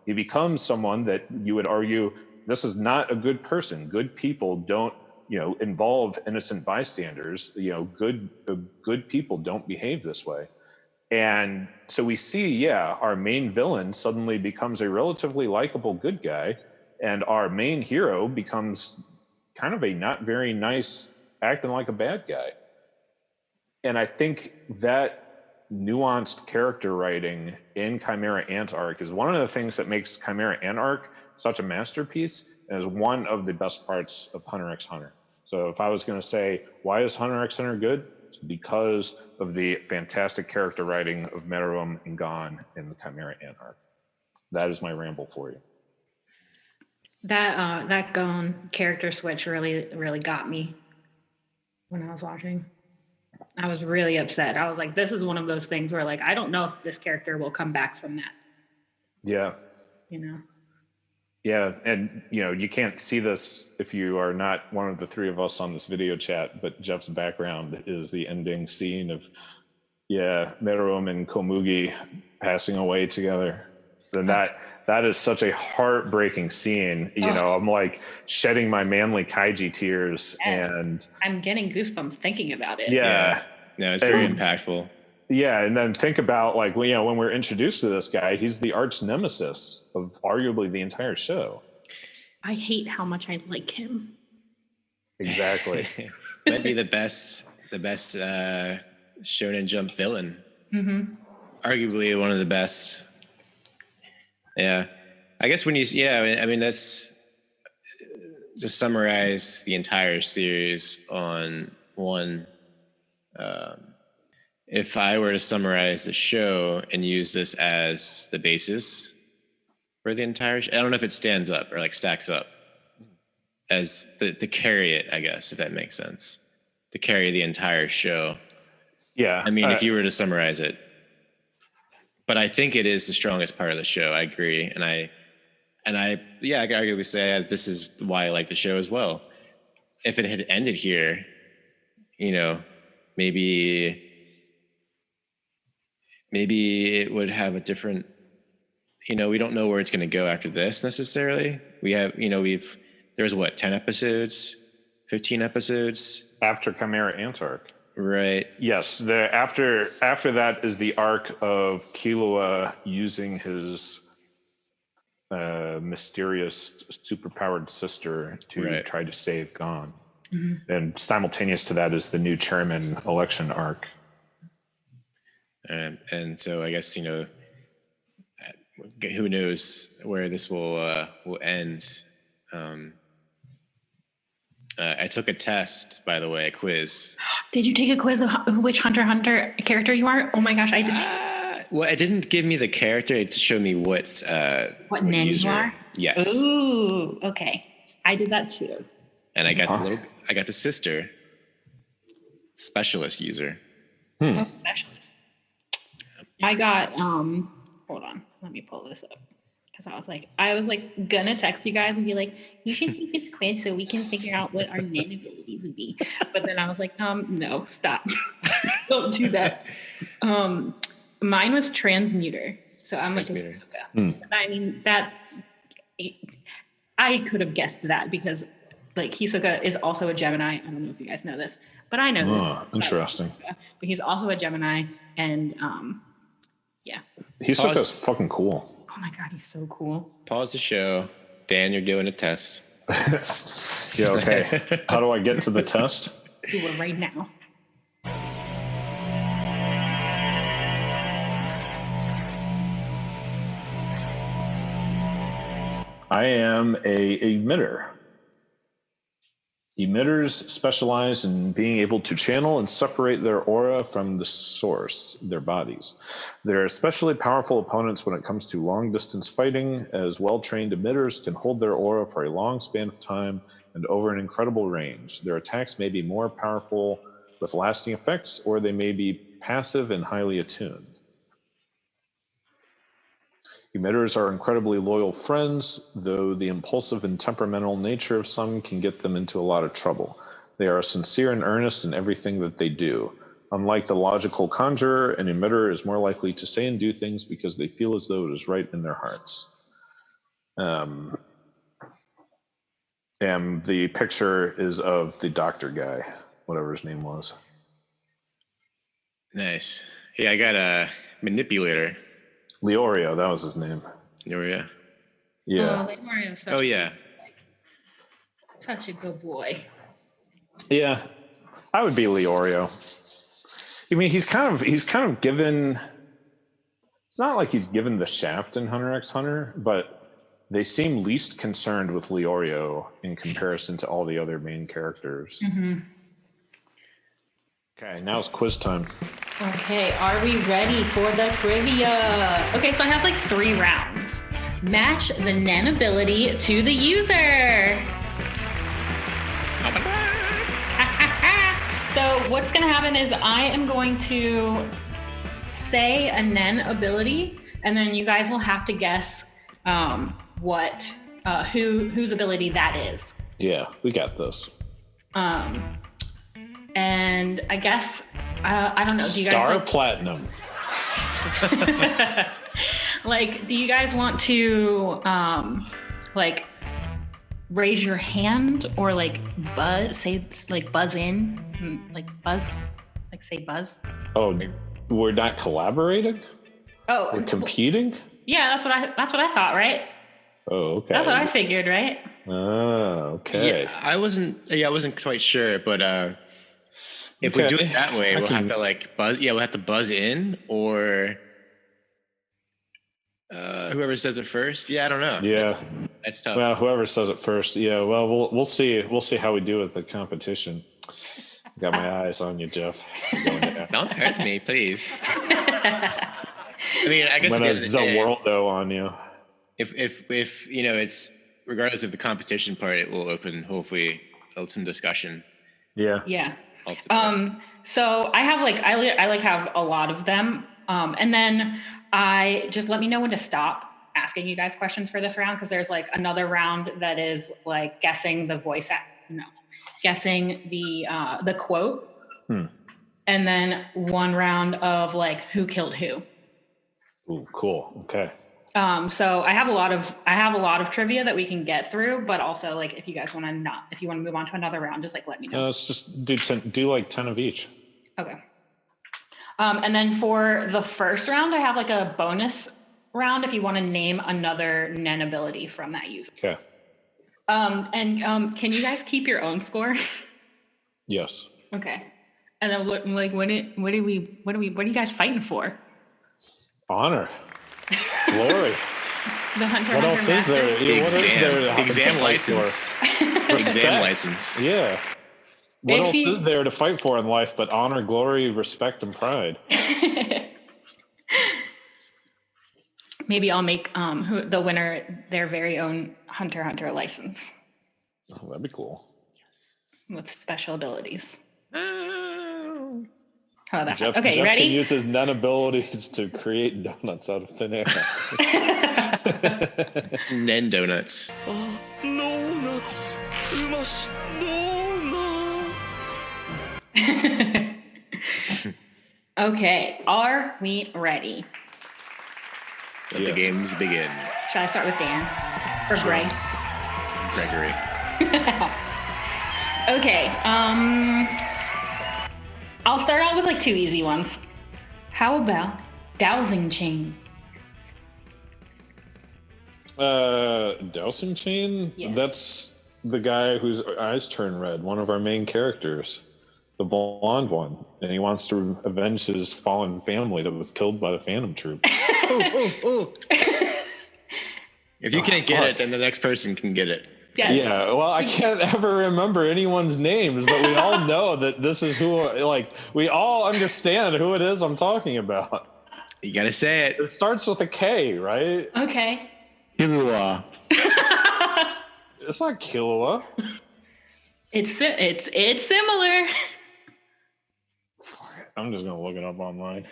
He becomes someone that you would argue, this is not a good person. Good people don't, involve innocent bystanders. Good people don't behave this way. And so we see, our main villain suddenly becomes a relatively likable good guy, and our main hero becomes kind of a not very nice, acting like a bad guy. And I think that nuanced character writing in Chimera Ant Arc is one of the things that makes Chimera Ant Arc such a masterpiece, and is one of the best parts of Hunter x Hunter. So if I was going to say, why is Hunter x Hunter good? It's because of the fantastic character writing of Meruem and Gon in the Chimera Ant Arc. That is my ramble for you. That Gon character switch really got me when I was watching. I was really upset. I was like, this is one of those things where, like, I don't know if this character will come back from that. Yeah. Yeah, and you can't see this if you are not one of the three of us on this video chat, but Geoff's background is the ending scene of Meruem and Komugi passing away together. And that is such a heartbreaking scene. I'm like shedding my manly kaiji tears. Yes. And I'm getting goosebumps thinking about it. Yeah. No, it's very impactful. Yeah, and then think about when we're introduced to this guy, he's the arch nemesis of arguably the entire show. I hate how much I like him. Exactly. Might be the best Shonen Jump villain. Mm-hmm. Arguably one of the best. Yeah, I guess that's just summarize the entire series on one. If I were to summarize the show and use this as the basis for the entire show, I don't know if it stands up or stacks up as to carry it, I guess, if that makes sense, to carry the entire show. Yeah. I mean, if you were to summarize it. But I think it is the strongest part of the show. I agree. And I could arguably say this is why I like the show as well. If it had ended here, maybe it would have a different, we don't know where it's going to go after this necessarily. We have, there's 10 episodes, 15 episodes? After Chimera Ant Arc. Right. Yes. After that is the arc of Killua using his mysterious superpowered sister to try to save Gon. Mm-hmm. And simultaneous to that is the new chairman election arc. And so I guess, who knows where this will end. I took a test, by the way, a quiz. Did you take a quiz of which Hunter x Hunter character you are? Oh my gosh, I did. Well, it didn't give me the character. It showed me what nen you are. Yes. Ooh, okay. I did that too. And I got the sister, specialist user. Oh, specialist. I got hold on, let me pull this up. Because I was gonna text you guys and be like, you should take this quiz so we can figure out what our nen abilities would be. But then I was like, no, stop. Don't do that. Mine was transmuter. So I'm transmuter. I mean, I could have guessed that because Hisoka is also a Gemini. I don't know if you guys know this, but I know this. Interesting. But he's also a Gemini, and Hisoka's fucking cool. Oh my god, he's so cool. Pause the show. Dan, you're doing a test. Yeah, okay. How do I get to the test? Do it right now. I am a emitter. Emitters specialize in being able to channel and separate their aura from the source, their bodies. They're especially powerful opponents when it comes to long-distance fighting, as well-trained emitters can hold their aura for a long span of time and over an incredible range. Their attacks may be more powerful with lasting effects, or they may be passive and highly attuned. Emitters are incredibly loyal friends, though the impulsive and temperamental nature of some can get them into a lot of trouble. They are sincere and earnest in everything that they do. Unlike the logical conjurer, an emitter is more likely to say and do things because they feel as though it is right in their hearts. And the picture is of the doctor guy, whatever his name was. Nice. Yeah, I got a manipulator. Leorio, that was his name. Leorio. Yeah. Oh, Mario's such Oh yeah. such a good boy. Yeah. I would be Leorio. I mean, he's kind of given. It's not like he's given the shaft in Hunter x Hunter, but they seem least concerned with Leorio in comparison to all the other main characters. Mm-hmm. Okay, now it's quiz time. Okay, are we ready for the trivia? Okay, so I have like 3 rounds. Match the Nen ability to the user. So what's going to happen is I am going to say a Nen ability, and then you guys will have to guess whose ability that is. Yeah, we got this. And I guess I don't know. Do you guys Star Platinum. do you guys want to raise your hand or buzz in, say buzz? Oh, we're not collaborating? Oh, we're competing? Yeah, that's what I thought, right? Oh, okay. That's what I figured, right? Oh, okay. Yeah, I wasn't quite sure, but if we do it that way, we'll have to buzz. Yeah, we'll have to buzz in, or whoever says it first. Yeah, I don't know. Yeah, that's tough. Well, whoever says it first. Yeah. Well, we'll see. We'll see how we do with the competition. Got my eyes on you, Geoff. Don't hurt me, please. I mean, I guess I'm gonna Zawaldo on you. If it's regardless of the competition part, it will open hopefully some discussion. Yeah. Yeah. So I have I have a lot of them. And then I just let me know when to stop asking you guys questions for this round, because there's another round that is guessing the guessing the quote. And then one round of who killed who. Ooh, cool. Okay. So I have a lot of trivia that we can get through, but also if you guys want to move on to another round, just let me know. Let's just do 10 of each. Okay. And then for the first round, I have a bonus round if you want to name another Nen ability from that user. Okay. And can you guys keep your own score? Yes. Okay. And then what are you guys fighting for? Honor. Glory. The Hunter. What else is there? Exam license. Exam license. Yeah. What else is there to fight for in life but honor, glory, respect, and pride? Maybe I'll make the winner their very own Hunter license. Oh, that'd be cool. With special abilities. Geoff, okay, Geoff ready? Can use his Nen abilities to create donuts out of thin air. Nen donuts. Donuts. Donuts. Okay, are we ready? Let the games begin. Shall I start with Dan or Greg? Gregory. Okay. I'll start out with 2 easy ones. How about dowsing chain? Dowsing chain? Yes. That's the guy whose eyes turn red, one of our main characters, the blonde one, and he wants to avenge his fallen family that was killed by the Phantom Troop. Ooh. If you can't get it, then the next person can get it. Yes. Yeah, well, I can't ever remember anyone's names, but we all know that this is who, we all understand who it is I'm talking about. You gotta say it. It starts with a K, right? Okay. Killua. It's not Killua. It's similar. I'm just gonna look it up online.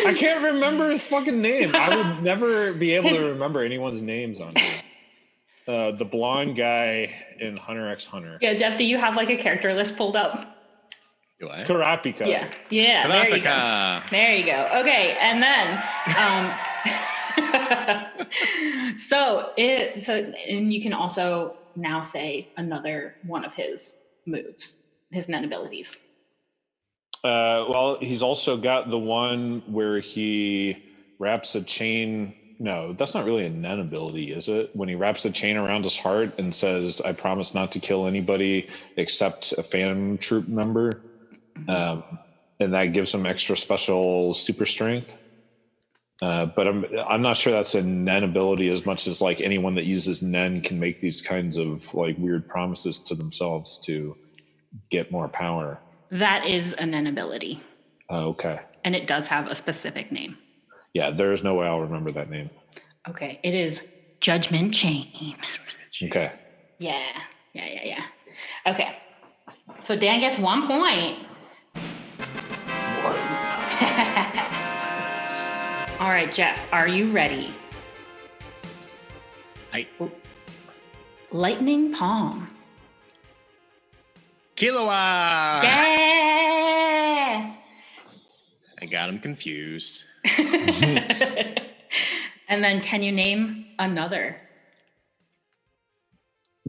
I can't remember his fucking name. I would never be able to remember anyone's names on here. The blonde guy in Hunter x Hunter. Yeah, Geoff, do you have a character list pulled up? Do I? Kurapika. Yeah. There you go. Kurapika. There you go. Okay, and then And you can also now say another one of his moves, his Nen abilities. Well, he's also got the one where he wraps a chain. No, that's not really a Nen ability, is it? When he wraps the chain around his heart and says, "I promise not to kill anybody except a Phantom Troop member," and that gives him extra special super strength. But I'm not sure that's a Nen ability as much as like anyone that uses Nen can make these kinds of like weird promises to themselves to get more power. That is a Nen ability. Oh, okay. And it does have a specific name. Yeah, there's no way I'll remember that name. Okay, it is Judgment Chain. Okay. Yeah. Okay, so Dan gets 1 point. All right, Geoff, are you ready? Lightning Palm. Killua! Yeah! I got him confused. And then can you name another?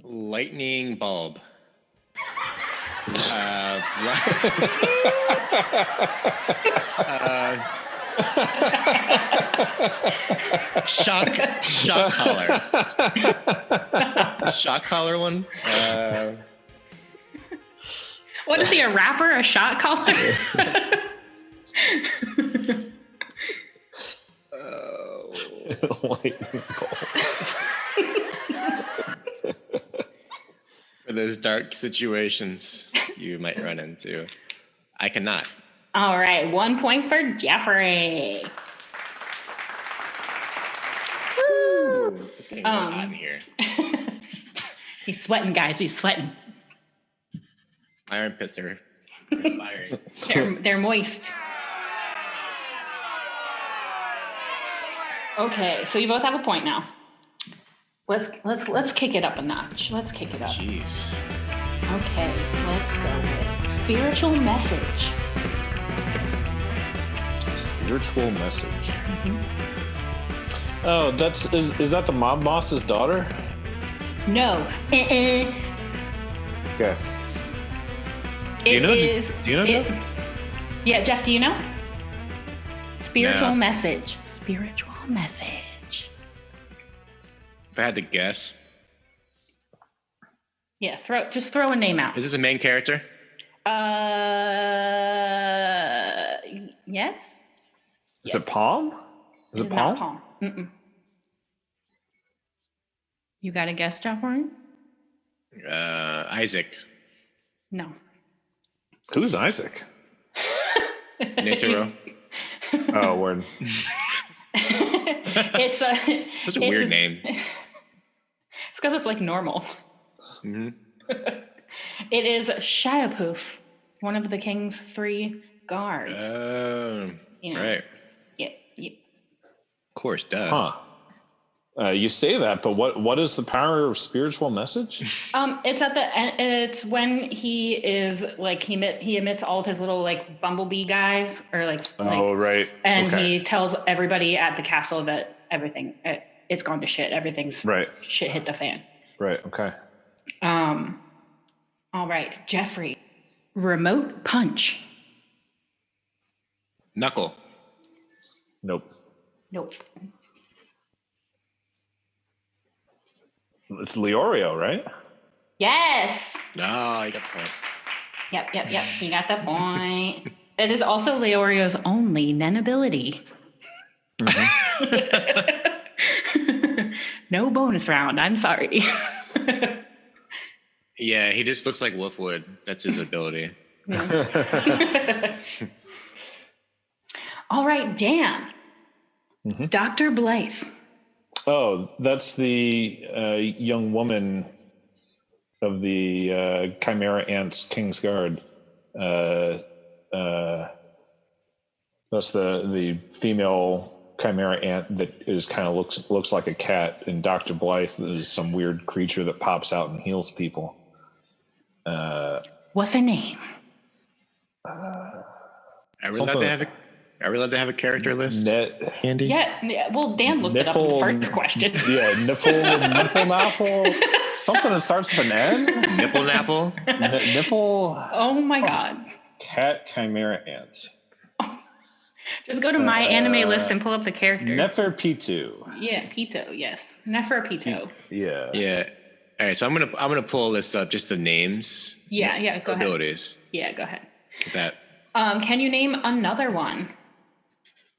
Lightning bulb. Shock collar. Shock collar one. What is he, a rapper? A shot caller? Lightning bolt. For those dark situations you might run into. I cannot. All right, 1 point for Jeffrey. Woo! It's getting really hot in here. He's sweating, guys. He's sweating. My armpits are perspiring. They're moist. Okay, so you both have a point now. Let's kick it up a notch. Let's kick it up. Jeez. Okay, let's go with spiritual message. Spiritual message. Oh, is that the mob boss's daughter? No. Okay. Do you know Geoff? Yeah, Geoff, do you know? Spiritual No. message. Spiritual message. If I had to guess, Yeah, just throw a name out. is this a main character? Yes. Is it Palm? Is it Palm? Not Palm. Mm-mm. You got a guess, Joffrey? Isaac. No. Who's Isaac? Netero. Oh, word. It's Such a weird name. It's because it's like normal. Mm-hmm. It is Shiapoof, one of the king's 3 guards. You know, right. Yeah. Of course, duh. Huh. You say that, but what is the power of spiritual message? It's at the end. It's when he is like he emits all of his little like bumblebee guys or like. Oh, right. And okay. he tells everybody at the castle that everything it's gone to shit. Everything's right. Shit hit the fan. Right. Okay. All right, Jeffrey. Remote punch. Knuckle. Nope. It's Leorio, right? Yes. No, you got the point. Yep. You got the point. It is also Leorio's only Nen ability. Mm-hmm. No bonus round. I'm sorry. Yeah, he just looks like Wolfwood. That's his ability. All right, Dan. Mm-hmm. Dr. Blythe. Oh, that's the young woman of the Chimera Ants King's Guard. That's the female Chimera Ant that is kind of looks like a cat, and Dr. Blythe is some weird creature that pops out and heals people. What's her name? Are we allowed Are we allowed to have a character list, Net. Andy? Yeah. Well, Dan looked it up in the first question. Yeah, nipple, something that starts with an N. Nipple napple. Nipple. Oh my god. Cat chimera ants. Just go to my anime list and pull up the character. Neferpitou. Yeah, Pito. Yes, Neferpito. Yeah. Yeah. All right, so I'm gonna pull a list up, just the names. Yeah. Go ahead. Abilities. Yeah, go ahead. With that. Can you name another one?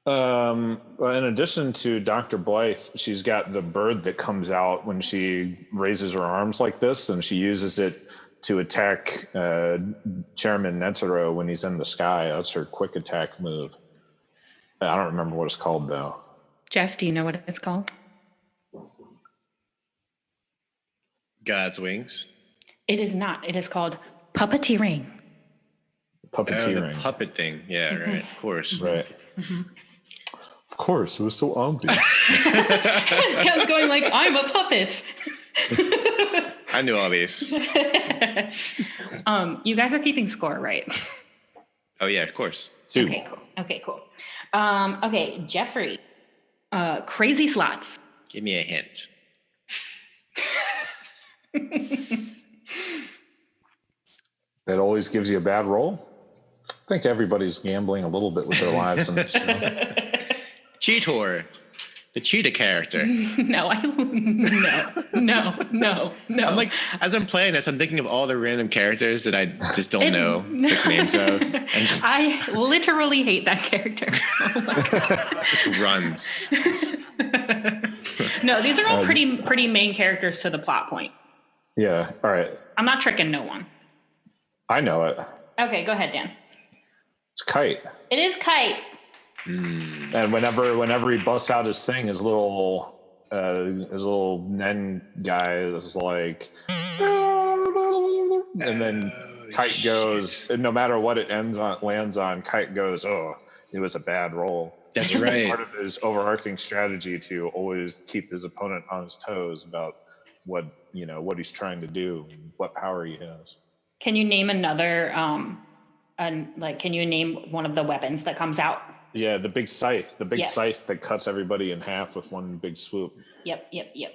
Well, in addition to Dr. Blythe, she's got the bird that comes out when she raises her arms like this, and she uses it to attack Chairman Netero when he's in the sky. That's her quick attack move. I don't remember what it's called, though. Geoff, do you know what it's called? God's wings. It is not. It is called puppeteering. Puppeteering. The puppet thing. Yeah, right. Of course. Right. Mm-hmm. Of course, it was so obvious. Kev's going like, I'm a puppet. I knew all these. You guys are keeping score, right? Oh yeah, of course. 2. Okay, cool. Okay, Jeffrey. Crazy slots. Give me a hint. It always gives you a bad roll. I think everybody's gambling a little bit with their lives in this show. Cheetor. The cheetah character. No. I'm like, as I'm playing this, I'm thinking of all the random characters that I just don't know the names of. And I literally hate that character. Oh my god. just runs. No, these are all pretty main characters to the plot point. Yeah. All right. I'm not tricking no one. I know it. Okay, go ahead, Dan. It's Kite. It is Kite. And whenever he busts out his thing, his little Nen guy is like, and then Kite goes, and no matter what it lands on, Kite goes, oh, it was a bad roll. That's right. Part of his overarching strategy to always keep his opponent on his toes about what he's trying to do, and what power he has. Can you name another? Can you name one of the weapons that comes out? Yeah, the big scythe. The big Yes. scythe that cuts everybody in half with one big swoop. Yep. These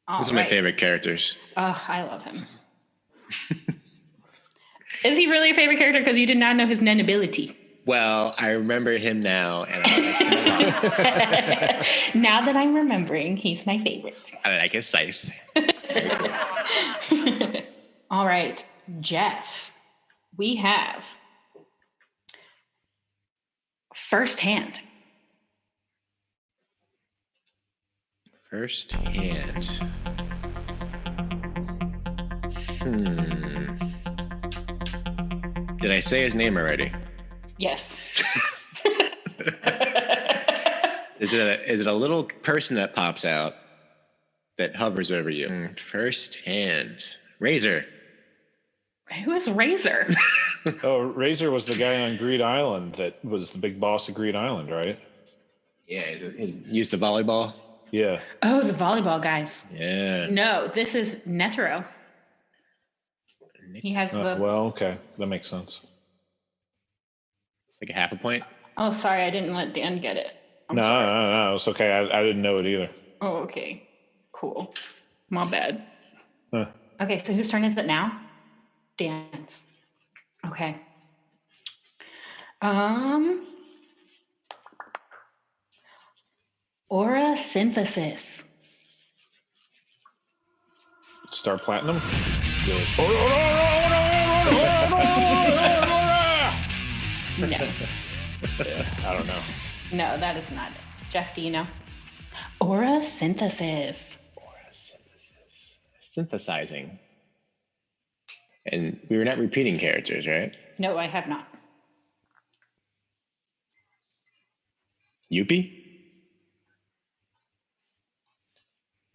are my favorite characters. I love him. Is he really a favorite character? Because you did not know his Nen ability. Well, I remember him now, and I like him a lot. Now that I'm remembering, he's my favorite. I like his scythe. All right, Geoff. We have first hand. First hand. Did I say his name already? Yes. Is it a little person that pops out that hovers over you? First hand. Razor. Who is Razor? Oh, Razor was the guy on Greed Island that was the big boss of Greed Island, right? Yeah, he used the volleyball. Yeah. Oh, the volleyball guys. Yeah. No, this is Netero. He has the... Well, okay. That makes sense. Like a half a point? Oh, sorry, I didn't let Dan get it. No, it's okay. I didn't know it either. Oh, okay. Cool. My bad. Huh. Okay, so whose turn is it now? Dan's. Okay. Aura synthesis. Star Platinum? Goes, No. I don't know. No, that is not it. Geoff, do you know? Aura synthesis. Aura synthesis. Synthesizing. And we were not repeating characters, right? No, I have not. Yuppie?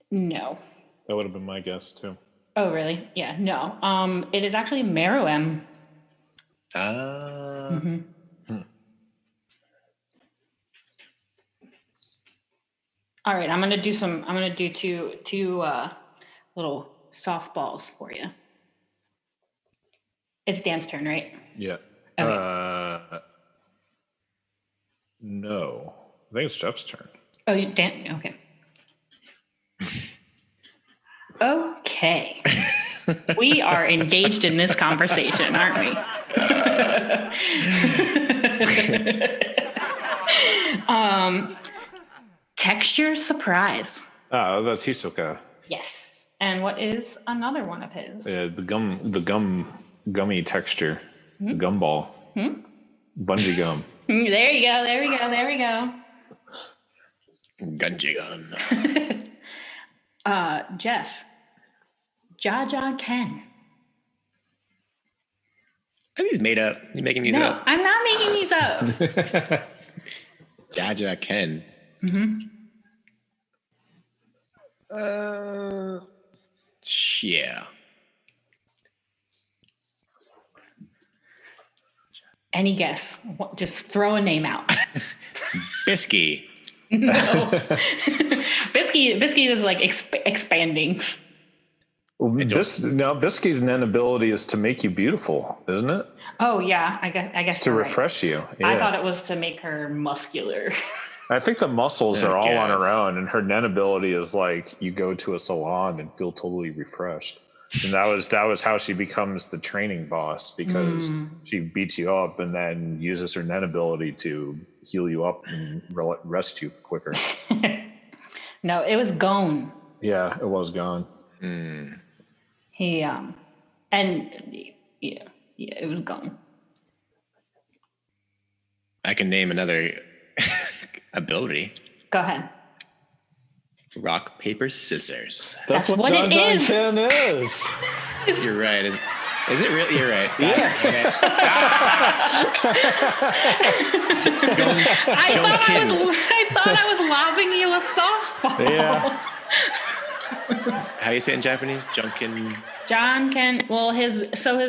No. That would have been my guess, too. Oh, really? Yeah, no. It is actually Meruem. Mm-hmm. All right, I'm gonna do two little softballs for you. It's Dan's turn, right? Yeah. Okay. No. I think it's Geoff's turn. Oh, Dan. Okay. Okay. We are engaged in this conversation, aren't we? Texture surprise. Oh, that's Hisoka. Yes. And what is another one of his? Yeah, the gummy texture, the gum ball, bungee gum. There you go. There we go. There we go. Gunji gun. Geoff. Jaja Ken. Are these made up? You making these No, up? I'm not making these up. Jaja Ken. Yeah. Any guess? Just throw a name out. Bisky. No. Bisky is like expanding. Bisky's Nen ability is to make you beautiful, isn't it? Oh yeah, I guess To you're right. refresh you. Yeah. I thought it was to make her muscular. I think the muscles are all Okay. on her own, and her Nen ability is like you go to a salon and feel totally refreshed. And that was how she becomes the training boss, because she beats you up and then uses her Nen ability to heal you up and rest you quicker. No, it was Gon. Yeah, it was gone. He and yeah, it was Gon. I can name another ability. Go ahead. Rock, paper, scissors. That's what John it is. Ken is. You're right. Is it really? You're right. Yeah. I thought I was lobbing you a softball. Yeah. How do you say it in Japanese? Junkin. John can, well, his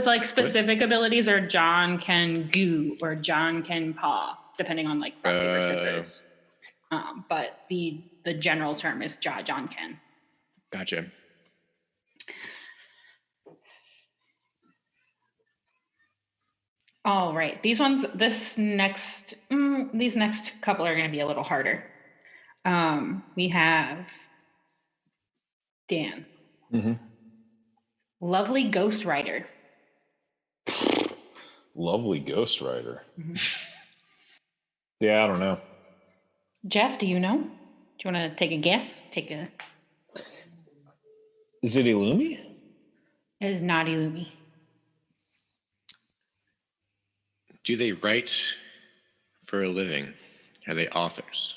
like specific abilities are John can goo or John can paw, depending on like rock, paper, scissors. But the general term is John can. Gotcha. All right, these next couple are going to be a little harder. We have Dan. Lovely Ghost Rider. Lovely Ghost Rider. Yeah, I don't know. Geoff, do you know? Do you want to take a guess? Is it Illumi? It is not Illumi. Do they write for a living? Are they authors?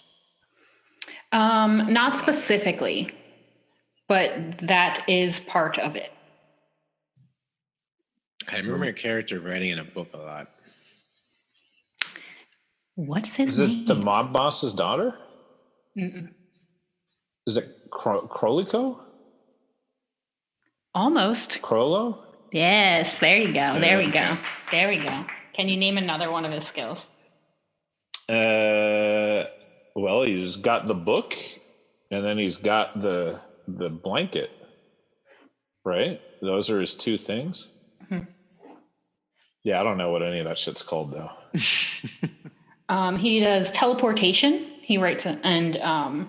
Not specifically, but that is part of it. I remember a character writing in a book a lot. What's his Is name? it the mob boss's daughter? Mm-mm. Is it Kroliko? Almost. Krolo? Yes, there you go. There we go. There we go. Can you name another one of his skills? Well, he's got the book, and then he's got the blanket, right? Those are his two things. Yeah, I don't know what any of that shit's called though. He does teleportation. He writes and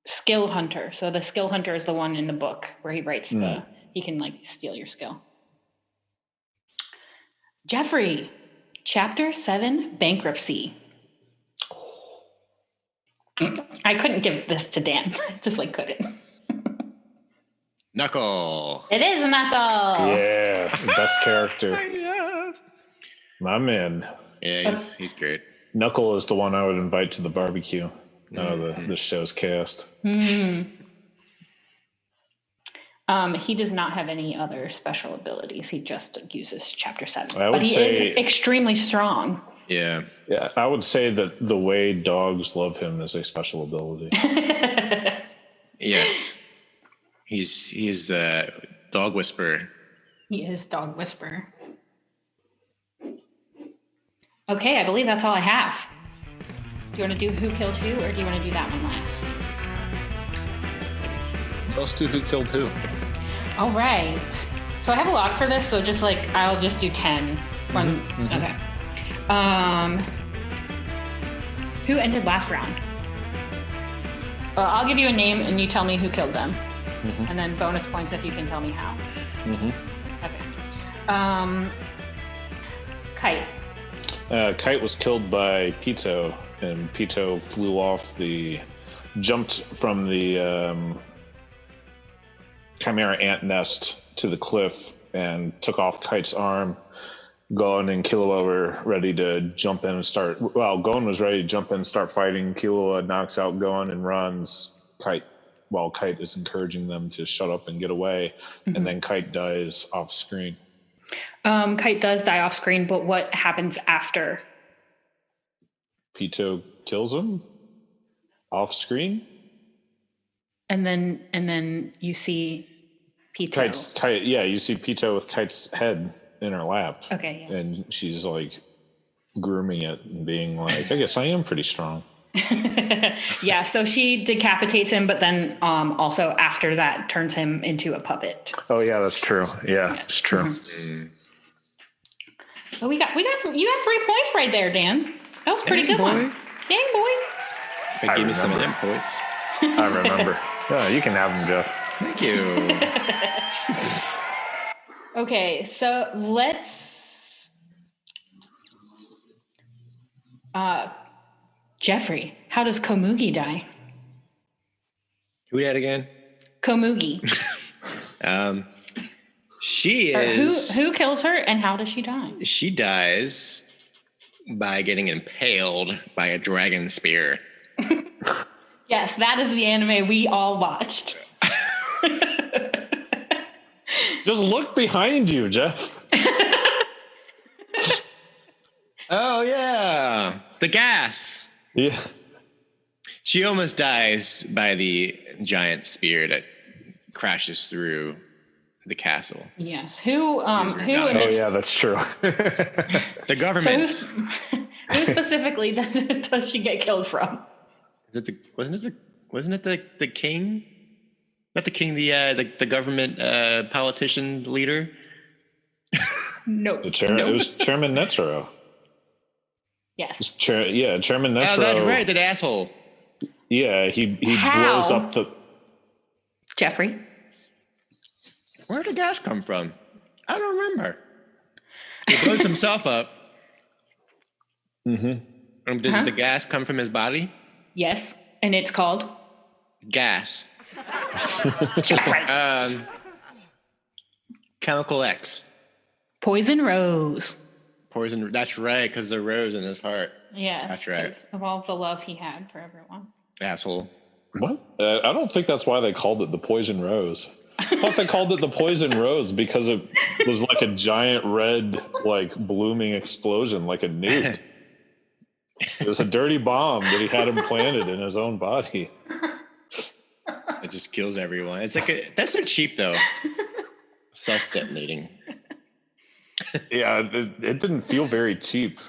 skill hunter. So the skill hunter is the one in the book where he writes he can like steal your skill. Jeffrey, Chapter 7, Bankruptcy. I couldn't give this to Dan. Just like couldn't. Knuckle. It is Knuckle. Yeah, best character. My man. Yeah, he's great. Knuckle is the one I would invite to the barbecue. The show's cast. He does not have any other special abilities. He just uses Chapter 7. I would But he say- is extremely strong. Yeah. Yeah, I would say that the way dogs love him is a special ability. Yes. He's a dog whisperer. He is Dog Whisperer. Okay, I believe that's all I have. Do you want to do Who Killed Who, or do you want to do that one last? Let's do Who Killed Who. All right. So I have a lot for this, so just like I'll just do 10 Okay. Who ended last round? I'll give you a name and you tell me who killed them. And then bonus points if you can tell me how. Okay. Kite. Kite was killed by Pito, and Pito flew off jumped from the chimera ant nest to the cliff and took off Kite's arm. Gon and Killua were ready to jump in and start. Well, Gon was ready to jump in and start fighting. Killua knocks out Gon and runs. Kite is encouraging them to shut up and get away, and then Kite dies off screen. Kite does die off screen, but what happens after? Pito kills him off screen, and then you see Pito. You see Pito with Kite's head in her lap. Okay, yeah. And she's like grooming it and being like, I guess I am pretty strong. Yeah, so she decapitates him, but then also after that turns him into a puppet. Oh yeah, that's true. Yeah, it's true. So you got 3 points right there, Dan. That was a pretty good one. Dang, boy. They gave me some of them points. I remember. Yeah, you can have them, Geoff. Thank you. Okay, so let's... Jeffrey, how does Komugi die? Who that again? Komugi. She is... Who kills her and how does she die? She dies by getting impaled by a dragon spear. Yes, that is the anime we all watched. Just look behind you, Geoff. Oh, yeah. The gas. Yeah. She almost dies by the giant spear that crashes through the castle. Yes. Who Oh, yeah, that's true. The government. So who specifically does she get killed from? Wasn't it the king? Not the king, the government politician leader? No. It was Chairman Netero. Yes. Chairman Netero. Oh, that's right, that asshole. Yeah, he blows up the... Jeffrey? Where did the gas come from? I don't remember. He blows himself up. Mm-hmm. Does the gas come from his body? Yes, and it's called? Gas. Chemical X. Poison Rose. Poison. That's right, because the rose in his heart. Yes, that's right. Of all the love he had for everyone. Asshole. What? I don't think that's why they called it the Poison Rose. I thought they called it the Poison Rose because it was like a giant red, like blooming explosion, like a nuke. It was a dirty bomb that he had implanted in his own body. It just kills everyone. It's like that's so cheap though. Self-detonating. Yeah, it didn't feel very cheap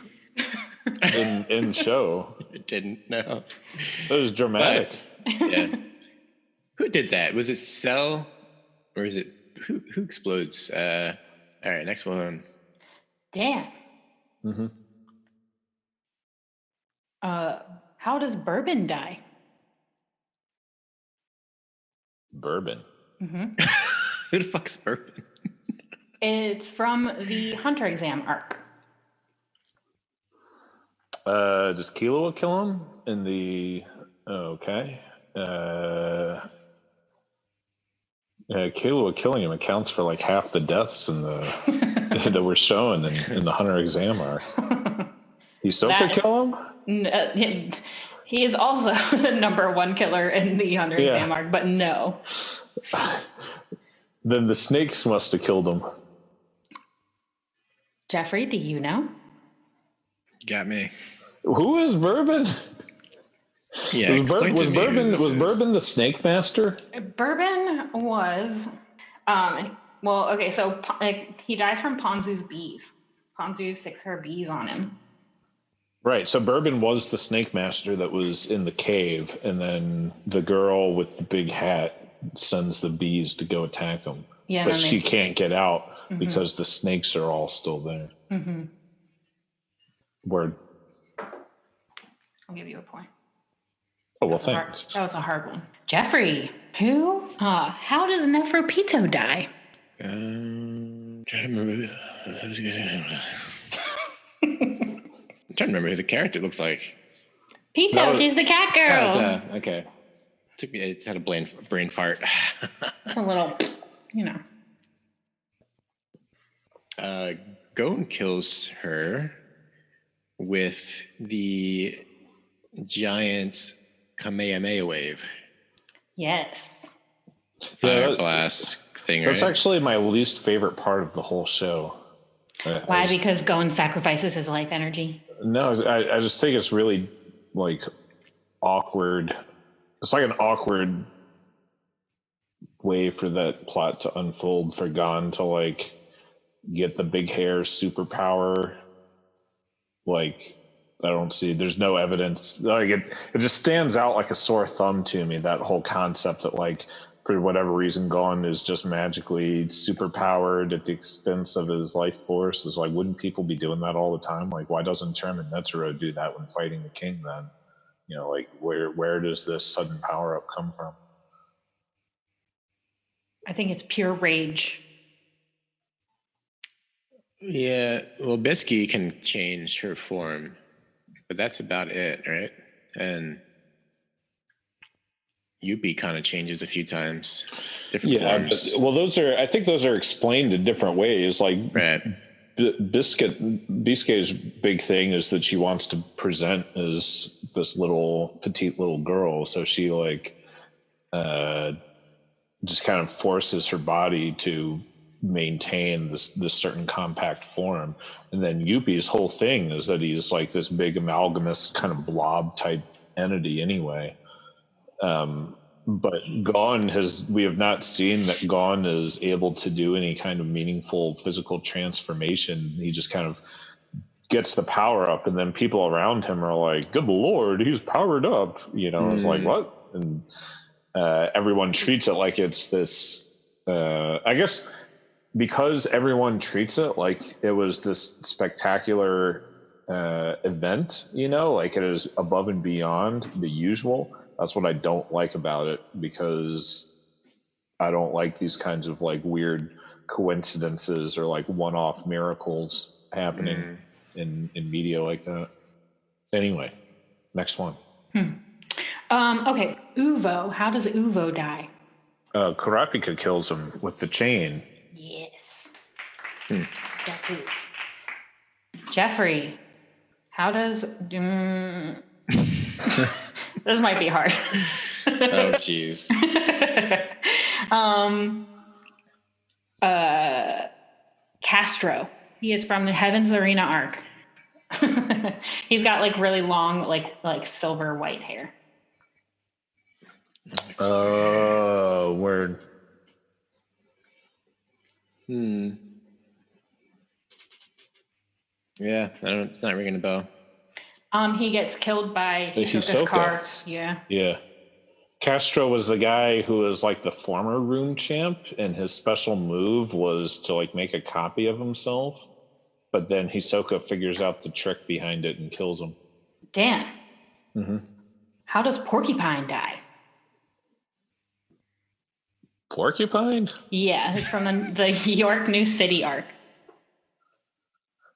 in show. It didn't. No. It was dramatic. But, yeah. Who did that? Was it Cell, or is it who explodes? All right, next one. Dan. Mm-hmm. How does Bourbon die? Bourbon. Mm-hmm. Who the fuck's Bourbon? It's from the Hunter exam arc. Does Killua kill him in the... Okay. Killua killing him accounts for like half the deaths in the that were shown in the Hunter exam arc. Hisoka kill him? He is also the number one killer in the Hunter exam arc, but no. Then the snakes must have killed him. Jeffrey, do you know? You got me. Who is Bourbon? Yeah, was Bourbon the Snake Master? Bourbon was, so he dies from Ponzu's bees. Ponzu sticks her bees on him. Right, so Bourbon was the Snake Master that was in the cave, and then the girl with the big hat sends the bees to go attack him. Yeah, but she can't get out. because the snakes are all still there. Mm-hmm. Word. I'll give you a point. Oh, well, That thanks. was a hard one. Jeffrey, how does Neferpito die? Trying to remember. I'm trying to remember who the character looks like. Pito, she's the cat girl. Okay. Took me. It's had a brain fart. It's a little, Gon kills her with the giant Kamehameha wave. Yes. Fire blast thing, That's right? actually my least favorite part of the whole show. Why? Because Gon sacrifices his life energy? No, I just think it's really, like, awkward. It's like an awkward way for that plot to unfold, for Gon to, like, get the big hair superpower. Like, I don't see, there's no evidence. Like, it just stands out like a sore thumb to me, that whole concept that, like, for whatever reason, Gon is just magically superpowered at the expense of his life force. Is like, wouldn't people be doing that all the time? Like, why doesn't Chairman Netero do that when fighting the king then? You know, like, where does this sudden power up come from? I think it's pure rage. Yeah, well, Bisky can change her form, but that's about it, right? And Yuppie kind of changes a few times, different forms. I think those are explained in different ways. Like, right. Biscuit's big thing is that she wants to present as this petite little girl, so she, like, just kind of forces her body to maintain this certain compact form. And then Yuppie's whole thing is that he's like this big amalgamous kind of blob type entity anyway. But we have not seen that Gon is able to do any kind of meaningful physical transformation. He just kind of gets the power up, and then people around him are like, good Lord, he's powered up. You know, It's like, what? And everyone treats it like it's this, I guess because everyone treats it like it was this spectacular event, you know, like it is above and beyond the usual. That's what I don't like about it, because I don't like these kinds of, like, weird coincidences or, like, one-off miracles happening in media like that. Anyway, next one. Okay, Uvo. How does Uvo die? Kurapika kills him with the chain. Yes. That is. Jeffrey, how does... This might be hard. Oh, jeez. Castro. He is from the Heaven's Arena arc. He's got, like, really long, like silver white hair. Oh, word. Yeah, I don't. It's not ringing a bell. He gets killed by Hisoka's cards. Yeah. Yeah. Castro was the guy who was, like, the former room champ, and his special move was to, like, make a copy of himself. But then Hisoka figures out the trick behind it and kills him. Dan. How does Porcupine die? Porcupine? Yeah, it's from the York New City arc.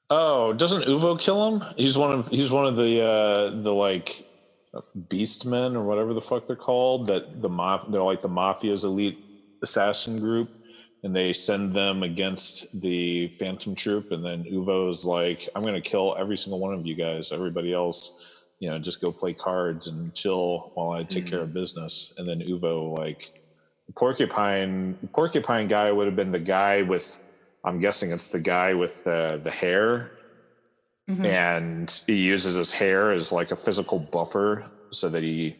Oh, doesn't Uvo kill him? He's one of the like Beastmen or whatever the fuck they're called. That they're like the Mafia's elite assassin group, and they send them against the Phantom Troop, and then Uvo's like, I'm gonna kill every single one of you guys. Everybody else, you know, just go play cards and chill while I take care of business. And then Uvo, like, Porcupine guy would have been the guy with, I'm guessing it's the guy with the hair, and he uses his hair as, like, a physical buffer so that he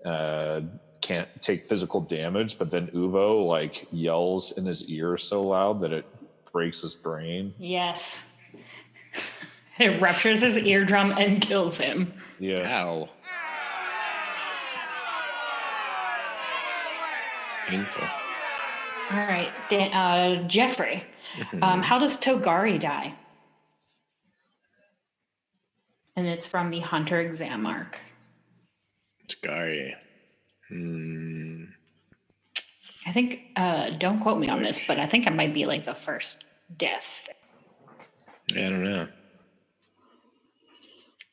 can't take physical damage. But then Uvo, like, yells in his ear so loud that it breaks his brain. Yes. It ruptures his eardrum and kills him. Yeah. Ow. Painful. All right, Jeffrey. How does Togari die? And it's from the Hunter exam arc. Togari. I think, don't quote me on this, but I think it might be like the first death. I don't know.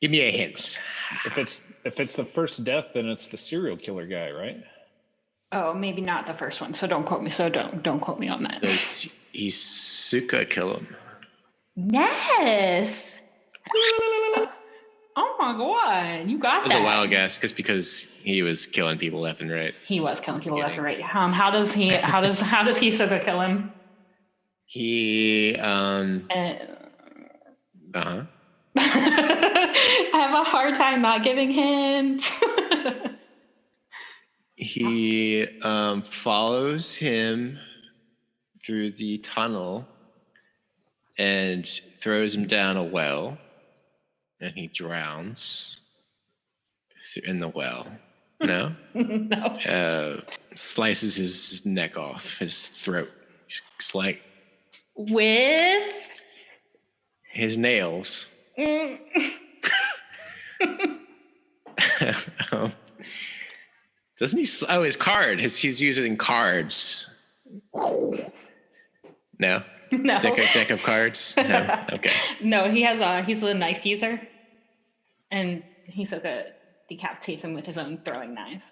Give me a hint. If it's the first death, then it's the serial killer guy, right? Oh, maybe not the first one. So don't quote me. So don't quote me on that. Does Isuka kill him? Yes. Oh my god, you got That that. was a wild guess, because he was killing people left and right. He was killing people left and right. How does Isuka kill him? He I have a hard time not giving hints. He follows him through the tunnel and throws him down a well, and he drowns in the well. No? No. Slices his neck off, his throat. It's like With his nails. Doesn't he? Oh, his card. He's using cards. No. No. Deck of cards. No. Okay. No, he's a knife user, and Hisoka decapitates him with his own throwing knives.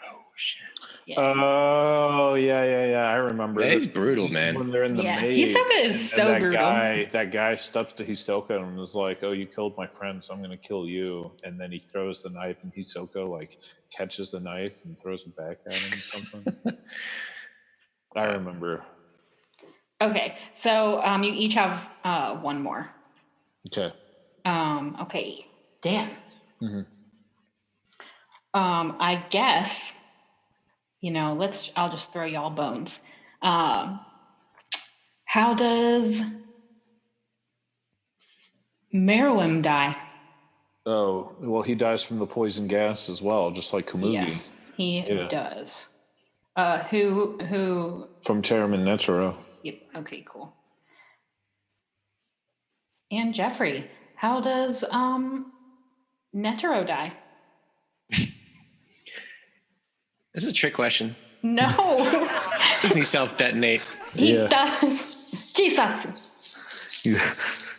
Oh shit. Yeah. Oh yeah. I remember. That is brutal, man. When they're in the maze, Hisoka is so brutal. That guy steps to Hisoka and was like, "Oh, you killed my friend, so I'm going to kill you." And then he throws the knife, and Hisoka like catches the knife and throws it back at him or something. I remember. Okay, so you each have one more. Okay. Okay, Dan. Mm-hmm. I guess, I'll just throw y'all bones. How does Meruem die? Oh, well, he dies from the poison gas as well, just like Komugi. Yes, he does. Who? From Chairman Netero. Yep. Okay. Cool. And Jeffrey, how does Netero die? This is a trick question. No. Doesn't he self-detonate? He does. Jisatsu.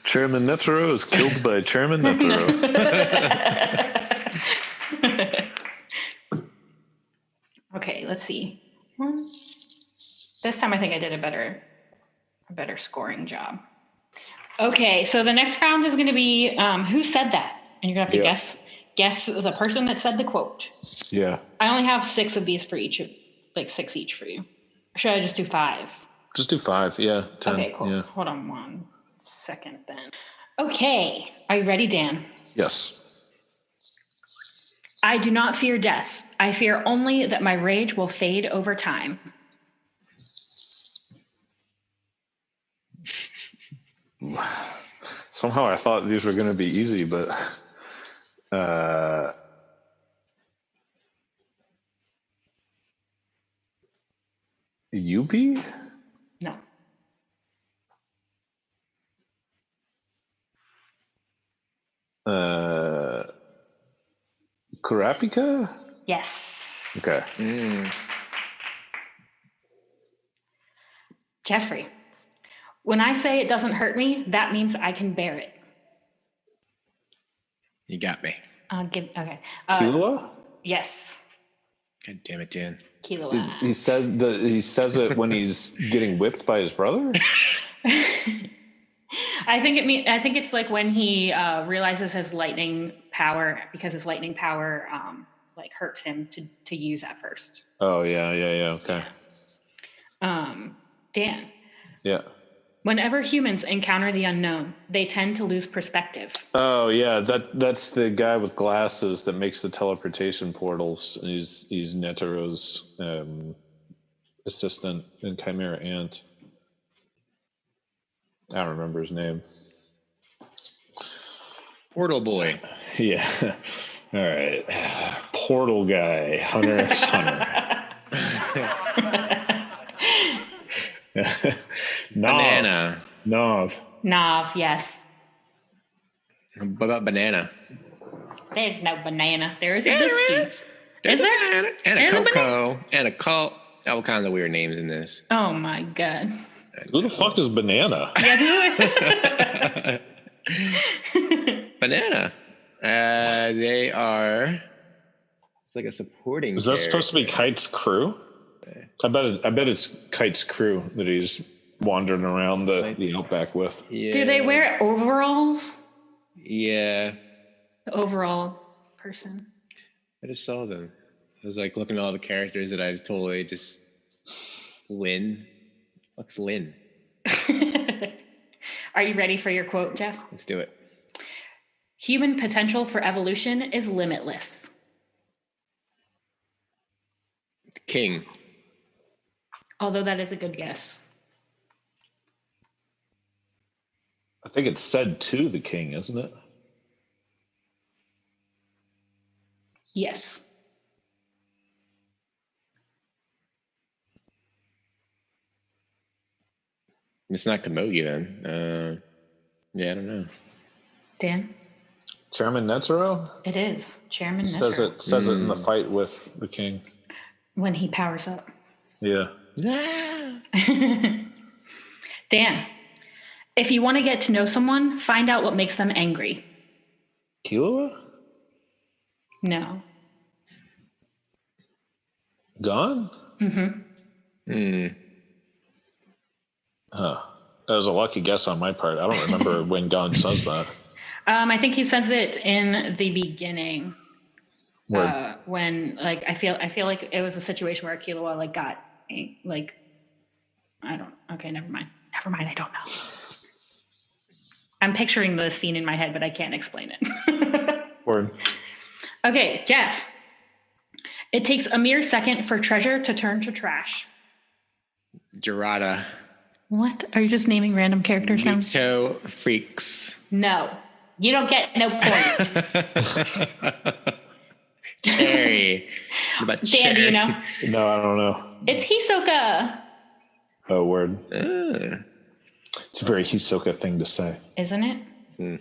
Chairman Netero is killed by Chairman Netero. Okay, let's see. This time I think I did a better scoring job. Okay, so the next round is going to be who said that? And you're going to have to guess the person that said the quote. Yeah. I only have 6 of these for each, like 6 each for you. Or should I just do 5? Just do 5, yeah. 10, okay, cool. Yeah. Hold on 1 second then. Okay, are you ready, Dan? Yes. I do not fear death. I fear only that my rage will fade over time. Somehow I thought these were going to be easy, but Yubi? No. Kurapika? Yes. Okay. Jeffrey, when I say it doesn't hurt me, that means I can bear it. You got me. Okay. Killua? Yes. God damn it, Dan. Killua. He says it when he's getting whipped by his brother? I think it's like when he realizes his lightning power, because his lightning power like hurts him to use at first. Oh yeah, okay. Dan. Yeah. Whenever humans encounter the unknown, they tend to lose perspective. Oh yeah, that's the guy with glasses that makes the teleportation portals. He's Netero's assistant in Chimera Ant. I don't remember his name. Portal Boy. Yeah. All right. Portal guy. Hunter x Hunter. Banana. Nav. Nav, yes. What about banana? There's no banana. There is a Yeah, there biscuit. is. There's Is a there? banana and a There's a banana? cocoa and a cult. All kinds of weird names in this. Oh my god. Who the fuck is Banana? Yeah, Banana. They are. It's like a supporting. Is that supposed to be character. Kite's crew? I bet it's Kite's crew that he's wandering around the outback with. Yeah. Do they wear overalls? Yeah. The overall person. I just saw them. I was like looking at all the characters that I totally just. Lynn. What's Lynn? Are you ready for your quote, Geoff? Let's do it. Human potential for evolution is limitless. King. Although that is a good guess. I think it's said to the king, isn't it? Yes. It's not Komogi then. Yeah, I don't know. Dan? Chairman Netero? It is. Chairman Says Netero. it says it in the fight with the king. When he powers up. Yeah. Dan, if you want to get to know someone, find out what makes them angry. Killua? No. Gone? Mm-hmm. Huh. That was a lucky guess on my part. I don't remember when Gon says that. I think he says it in the beginning. Where When like I feel like it was a situation where Killua like got like never mind, I don't know. I'm picturing the scene in my head, but I can't explain it. Word. Okay, Geoff. It takes a mere second for treasure to turn to trash. Gerada. What? Are you just naming random characters now? Mito Freaks. No. You don't get no point. Cherry. What about Dan, do you know? No, I don't know. It's Hisoka. Oh, word. Ah. It's a very Hisoka thing to say. Isn't it? Hmm.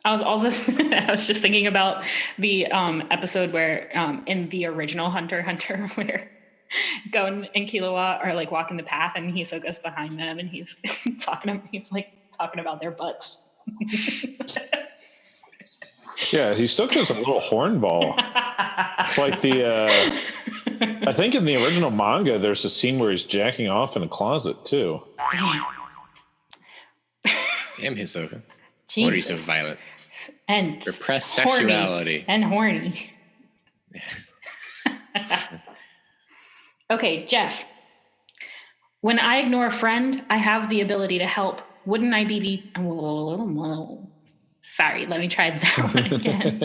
I was also I was just thinking about the episode where in the original Hunter x Hunter where Gon and Killua are like walking the path and Hisoka's behind them and he's talking about their butts. Yeah, Hisoka's a little hornball. Like I think in the original manga, there's a scene where he's jacking off in a closet too. Damn Hisoka. Why are you so Jesus. violent? And Repressed horny. sexuality. And horny. Okay, Geoff. When I ignore a friend, I have the ability to help. Wouldn't I be Sorry, let me try that one again.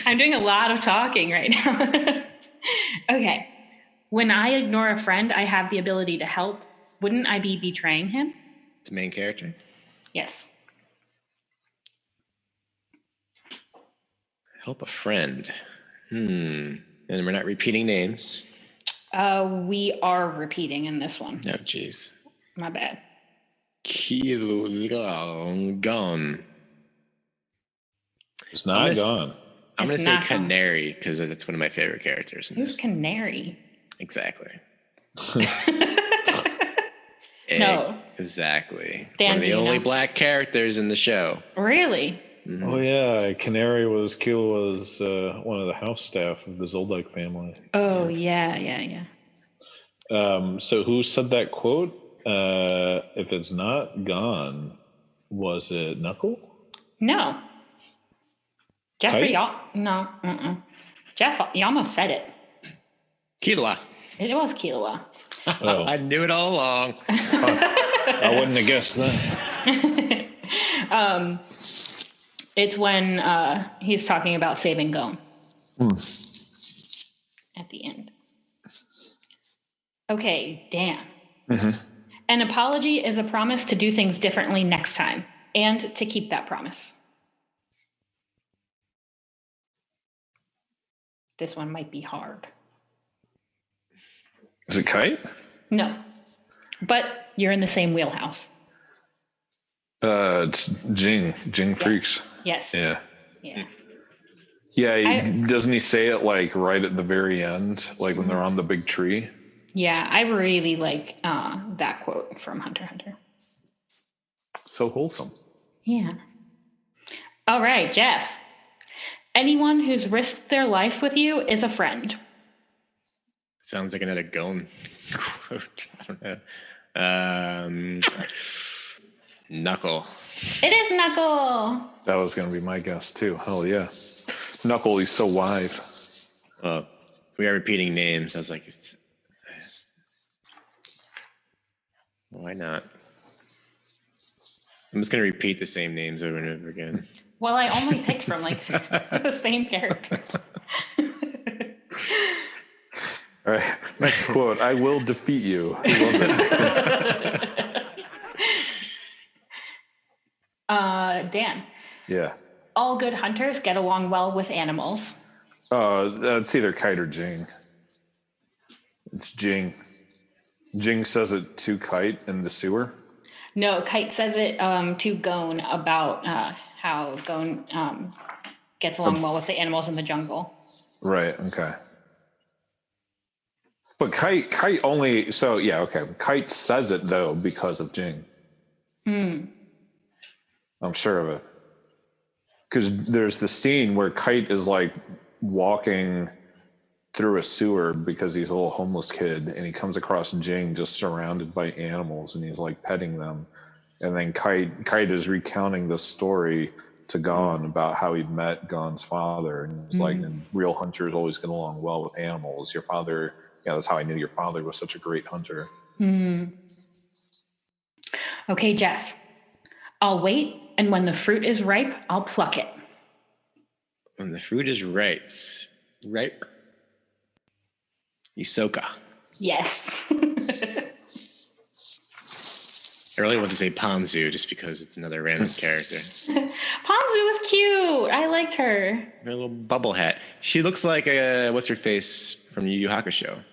I'm doing a lot of talking right now. Okay. When I ignore a friend, I have the ability to help. Wouldn't I be betraying him? The main character? Yes. Help a friend. And we're not repeating names. We are repeating in this one. Oh, jeez. My bad. Gone. It's not It's- gone. I'm going to It's say not Gone. Canary because that's one of my favorite characters. In Who's this. Canary? Exactly. No. Exactly. Dan, One of do the you only know? black characters in the show. Really? Mhm. Oh yeah, Canary was Killua's one of the house staff of the Zoldyck family. Oh, yeah. So who said that quote? If it's not gone, was it Knuckle? No. Jeffrey, Kite? no. Geoff, you almost said it. Killua. It was Killua. Oh. I knew it all along. I wouldn't have guessed that. It's when he's talking about saving Gon at the end. Okay, Dan. An apology is a promise to do things differently next time and to keep that promise. This one might be hard. Is it Kite? No. But you're in the same wheelhouse. It's Jing Freaks. Yes. Yeah. Yeah. Doesn't he say it like right at the very end, like when they're on the big tree? Yeah, I really like that quote from Hunter x Hunter. So wholesome. Yeah. All right, Geoff. Anyone who's risked their life with you is a friend. Sounds like another Gon quote. I don't know. Knuckle. It is Knuckle. That was going to be my guess too. Hell yeah. Knuckle, he's so wise. Well, we are repeating names. I was like, why not? I'm just going to repeat the same names over and over again. Well, I only picked from like the same characters. All right, next quote. I will defeat you. I love it. Dan. Yeah. All good hunters get along well with animals. It's either Kite or Jing. It's Jing. Jing says it to Kite in the sewer. No, Kite says it to Gon about how Gon gets along well with the animals in the jungle. Right. Okay. But Kite only. So yeah. Okay. Kite says it though because of Jing. I'm sure of it. Because there's the scene where Kite is like walking through a sewer because he's a little homeless kid, and he comes across Jing just surrounded by animals, and he's like petting them. And then Kite is recounting the story to Gon about how he met Gon's father, and he's like, and real hunters always get along well with animals. Your father, yeah, that's how I knew your father was such a great hunter. Okay, Geoff. I'll wait, and when the fruit is ripe, I'll pluck it. When the fruit is ripe. Hisoka. Yes. I really want to say Panzu just because it's another random character. Panzu was cute. I liked her. Her little bubble hat. She looks like what's her face from Yu Yu Hakusho.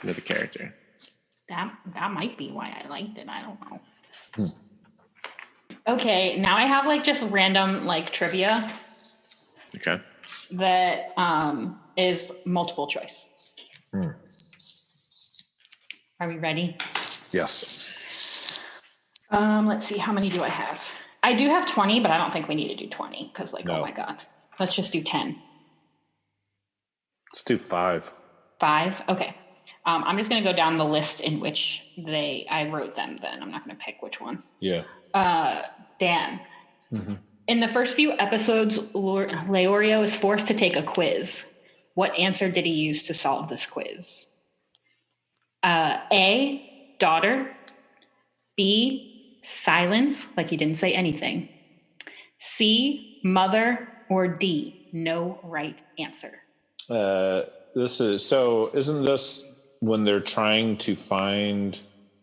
Another character. That might be why I liked it. I don't know. Okay, now I have like just random like trivia. Okay. That is multiple choice. Are we ready? Yes. Let's see, how many do I have? I do have 20, but I don't think we need to do 20 because oh my God. Let's just do 10. Let's do 5. 5? Okay. I'm just going to go down the list in which I wrote them then. I'm not going to pick which one. Yeah. Dan. In the first few episodes, Leorio is forced to take a quiz. What answer did he use to solve this quiz? A, daughter. B, silence, like he didn't say anything. C, mother. Or D, no right answer. Isn't this when they're trying to find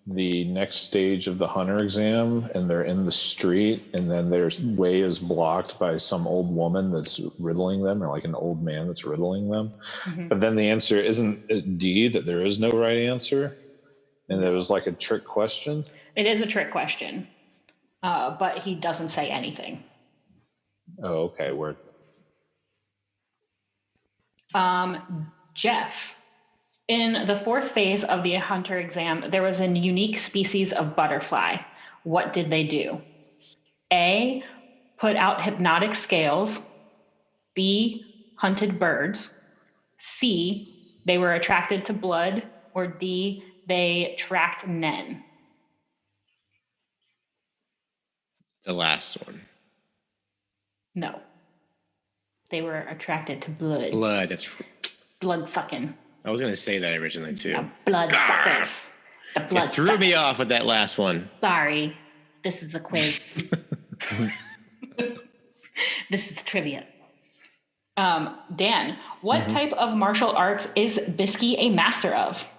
the next stage of the hunter exam and they're in the street and then their way is blocked by some old woman that's riddling them, or like an old man that's riddling them? But then the answer isn't D, that there is no right answer, and it was like a trick question? It is a trick question, but he doesn't say anything. Oh, okay. Word. Geoff, in the fourth phase of the hunter exam, there was a unique species of butterfly. What did they do? A, put out hypnotic scales. B, hunted birds. C, they were attracted to blood. Or D, they tracked Nen. The last one. No. They were attracted to blood. Blood. That's Blood sucking. I was gonna say that originally too. The blood suckers. The blood You threw me off with that last one. Sorry. This is a quiz. This is trivia. Dan, what type of martial arts is Bisky a master of?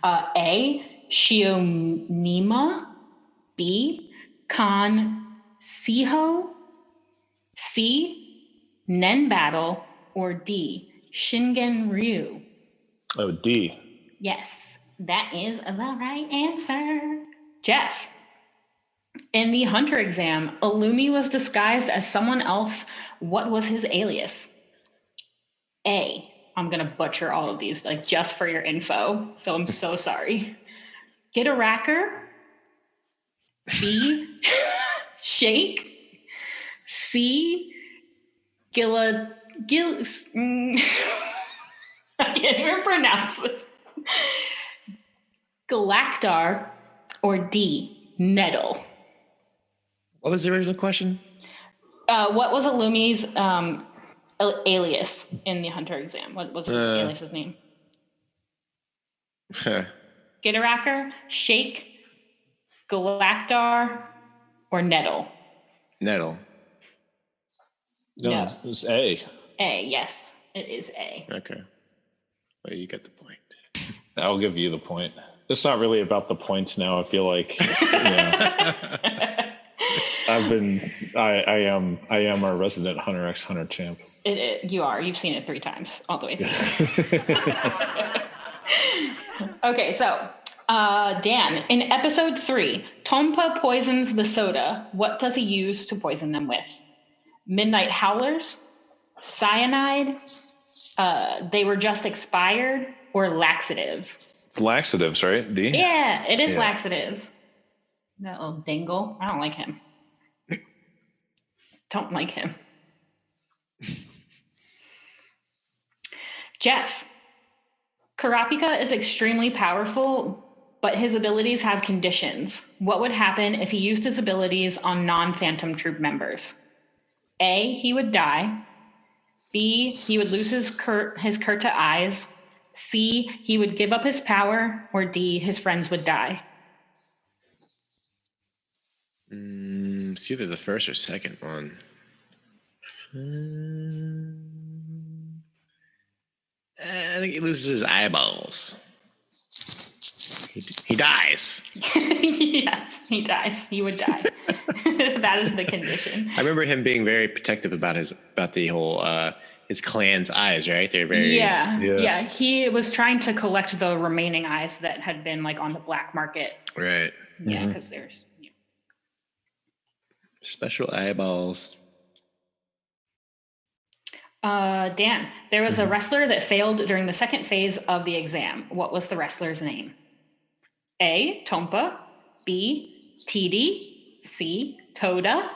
A, Shionima. B, Kan Siho. C, Nen battle. Or D, Shingen Ryu. Oh, D. Yes. That is the right answer. Geoff. In the Hunter exam, Illumi was disguised as someone else. What was his alias? A. I'm going to butcher all of these, like, just for your info, so I'm so sorry. Get a racker. B. Shake. C. I can't even pronounce this. Galactar. Or D. Nettle. What was the original question? What was Illumi's alias in the Hunter exam? What was his alias's name? Gitaracker, Shake, Galactar, or Nettle? Nettle. No, it was A. A, yes. It is A. Okay. Well, you get the point. I'll give you the point. It's not really about the points now. I feel like, I am our resident Hunter x Hunter champ. You are. You've seen it 3 times all the way through. Okay, so Dan, in episode 3, Tompa poisons the soda. What does he use to poison them with? Midnight Howlers, cyanide, they were just expired, or laxatives? It's laxatives, right? D? Yeah, it is laxatives. That little dingle. I don't like him. Don't like him. Geoff. Karapika is extremely powerful, but his abilities have conditions. What would happen if he used his abilities on non-Phantom Troop members? A, he would die. B, he would lose his Kurta eyes. C, he would give up his power. Or D, his friends would die. It's either the first or second one. I think he loses his eyeballs. He dies. Yes, he dies. He would die. That is the condition. I remember him being very protective about the whole his clan's eyes, right? They're very yeah. He was trying to collect the remaining eyes that had been like on the black market. right. Yeah, because there's Special eyeballs. Dan, there was a wrestler that failed during the second phase of the exam. What was the wrestler's name? A, Tompa. B, TD. C, Toda.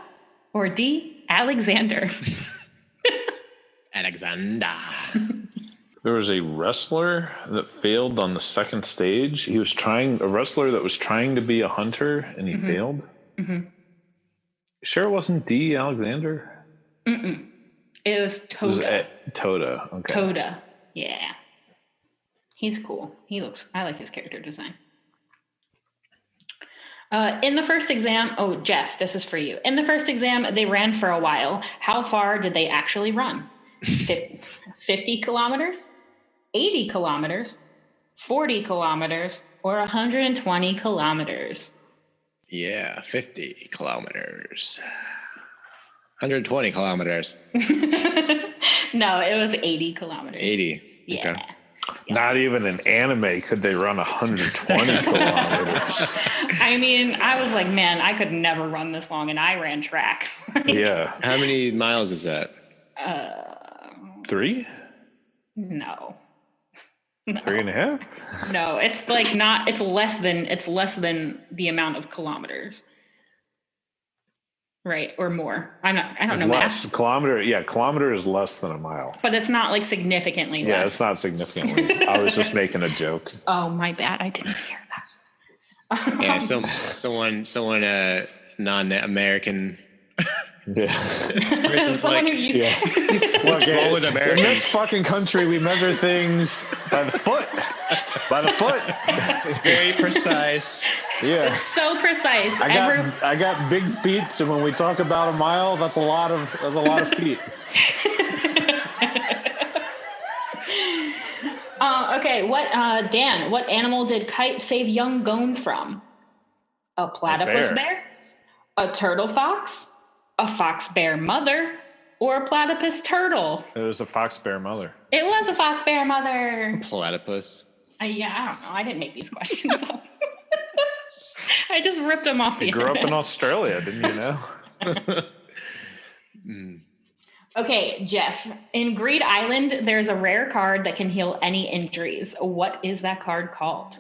Or D, Alexander. Alexander. There was a wrestler that failed on the second stage. A wrestler that was trying to be a hunter, and he failed. Mm-hmm. Sure, it wasn't D. Alexander. Mm-mm. It was Toda. Toda. Okay. Toda. Yeah. He's cool. I like his character design. In the first exam, Geoff, this is for you. In the first exam, they ran for a while. How far did they actually run? 50 kilometers, 80 kilometers, 40 kilometers, or 120 kilometers? Yeah, 50 kilometers. 120 kilometers. No, it was 80 kilometers. 80. Yeah. Okay. Not even in anime could they run 120 kilometers. I mean, I was like, man, I could never run this long, and I ran track. Yeah. How many miles is that? 3? No. 3.5? No, it's like not. It's less than the amount of kilometers. Right, or more. I don't know less. math. Kilometer is less than a mile. But it's not like significantly less. Yeah, it's not significantly. I was just making a joke. Oh, my bad. I didn't hear that. Yeah, someone non-American. Yeah. Someone who you. Yeah. Look, in this fucking country, we measure things by the foot. It's very precise. Yeah. It's so precise. I got big feet, so when we talk about a mile, that's a lot of feet. Okay, Dan, what animal did Kite save young Gon from? A platypus bear? A turtle fox? A fox bear mother? Or a platypus turtle? It was a fox bear mother. It was a fox bear mother. Platypus. I don't know. I didn't make these questions up. I just ripped them off the You grew up in internet. Australia, didn't you know? Okay, Geoff. In Greed Island, there's a rare card that can heal any injuries. What is that card called?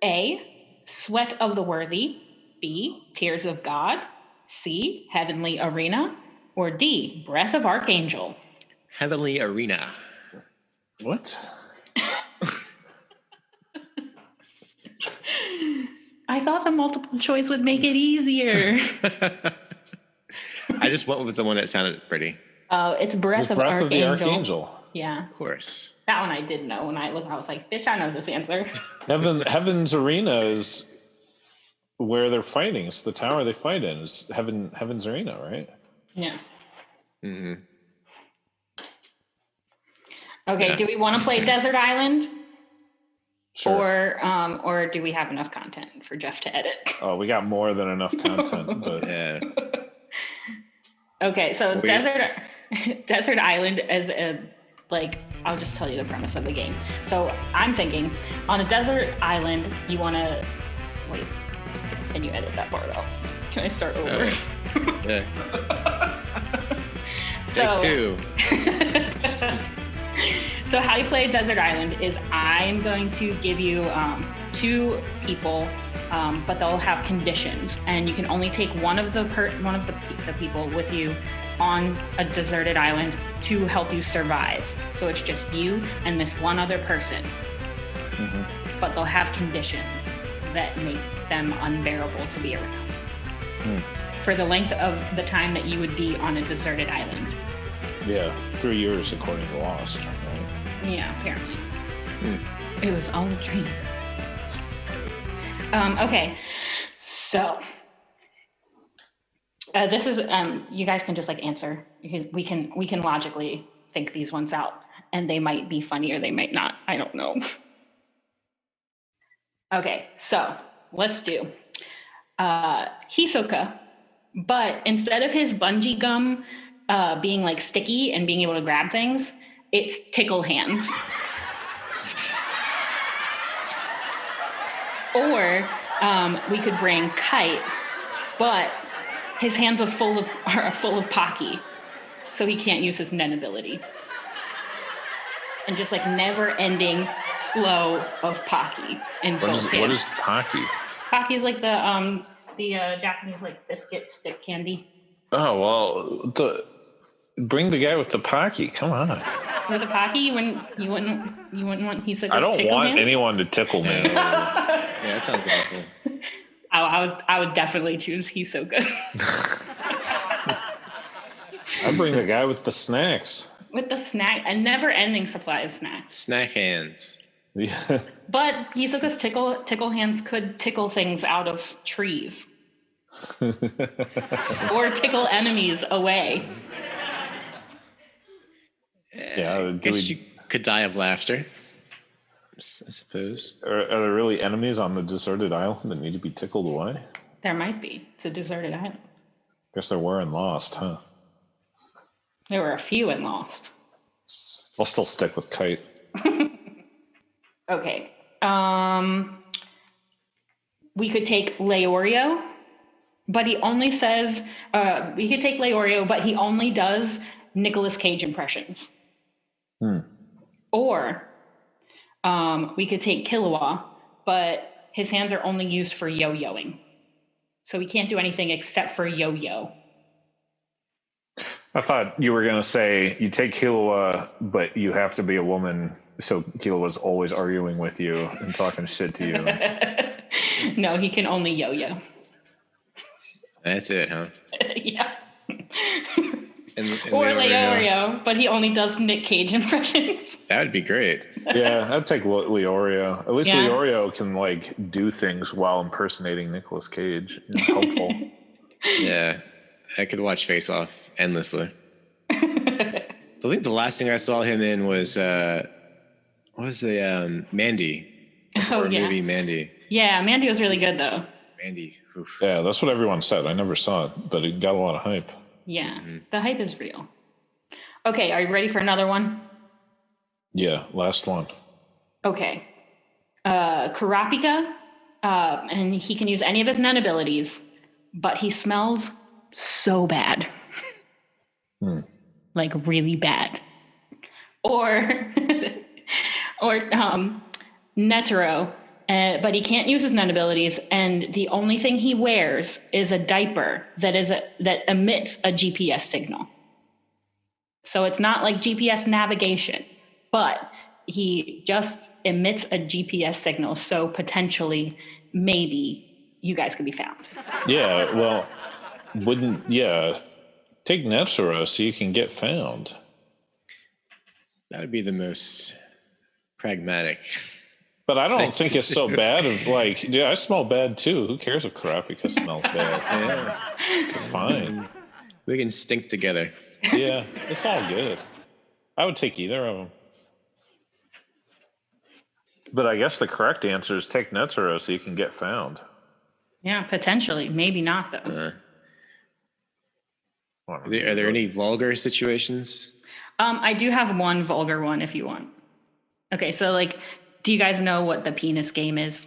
A, Sweat of the Worthy. B, Tears of God. C, Heavenly Arena. Or D, Breath of Archangel. Heavenly Arena. What? I thought the multiple choice would make it easier. I just went with the one that sounded pretty. Oh, it's Breath of Breath of the Archangel. Archangel. Yeah, Of course. that one I did know. When I looked, I was like, bitch, I know this answer. Heaven's Arena is where they're fighting. It's the tower they fight in. Is Heaven's Arena, right? Yeah. Mm-hmm. Okay, Yeah. do we want to play Desert Island? Sure. Or do we have enough content for Geoff to edit? Oh, we got more than enough content, but Yeah. Okay, so We- Desert Island is I'll just tell you the premise of the game. So I'm thinking on a desert island, you want to wait. Can you edit that part out? Can I start over? Yeah. So- Take two. So how you play Desert Island is I'm going to give you two people, but they'll have conditions, and you can only take one of the people with you on a deserted island to help you survive. So it's just you and this one other person, but they'll have conditions that make them unbearable to be around for the length of the time that you would be on a deserted island. yeah, 3 years according to Lost, right? Yeah, apparently. It was all a dream. Okay, so this is you guys can just answer. We can logically think these ones out, and they might be funny or they might not. I don't know. Okay, so let's do Hisoka, but instead of his bungee gum being sticky and being able to grab things, it's tickle hands. Or we could bring Kite, but his hands are full of Pocky, so he can't use his Nen ability. And just never-ending flow of Pocky in both hands. What is Pocky? Pocky is the Japanese biscuit stick candy. Oh well, bring the guy with the Pocky. Come on. With a Pocky, you wouldn't want Hisoka's I don't tickle want hands? anyone to tickle me. Yeah, that sounds awful. I would definitely choose Hisoka. I bring the guy with the snacks. With the snack, a never-ending supply of snacks. Snack hands. Yeah. But Hisoka's tickle hands could tickle things out of trees. Or tickle enemies away. Yeah, I guess you could die of laughter, I suppose. Are there really enemies on the deserted island that need to be tickled away? There might be. It's a deserted island. Guess there were in Lost, huh? There were a few in Lost. I'll still stick with Kite. Okay. We could take Leorio, but he only says, we could take Leorio, but he only does Nicolas Cage impressions. Or we could take Killua, but his hands are only used for yo-yoing. So he can't do anything except for yo-yo. I thought you were going to say you take Killua, but you have to be a woman, so Killua's always arguing with you and talking shit to you. No, he can only yo-yo. That's it, huh? Yeah. And Or Leorio, but he only does Nick Cage impressions. That would be great. Yeah, I'd take Leorio. At least Yeah. Leorio can do things while impersonating Nicolas Cage. It's helpful. Yeah, I could watch Face Off endlessly. I think the last thing I saw him in was what was the Mandy? Oh, yeah. Movie Mandy. Yeah, Mandy was really good, though. Mandy. Oof. Yeah, that's what everyone said. I never saw it, but it got a lot of hype. Yeah, the hype is real. Okay, are you ready for another one? Yeah, last one. Okay. Kurapika, and he can use any of his nen abilities, but he smells so bad. Like really bad. Or Netero, but he can't use his nen abilities, and the only thing he wears is a diaper that emits a GPS signal. So it's not like GPS navigation, but he just emits a GPS signal. So potentially, maybe you guys could be found. Yeah, well, take Netero so you can get found. That would be the most pragmatic. But I don't think it's so bad of like, dude, I smell bad too. Who cares if Kurapika smells bad? Yeah. It's fine. We can stink together. Yeah, it's all good. I would take either of them. But I guess the correct answer is take Netero so you can get found. Yeah, potentially. Maybe not, though. Are there any vulgar situations? I do have one vulgar one if you want. Okay, so like, do you guys know what the penis game is?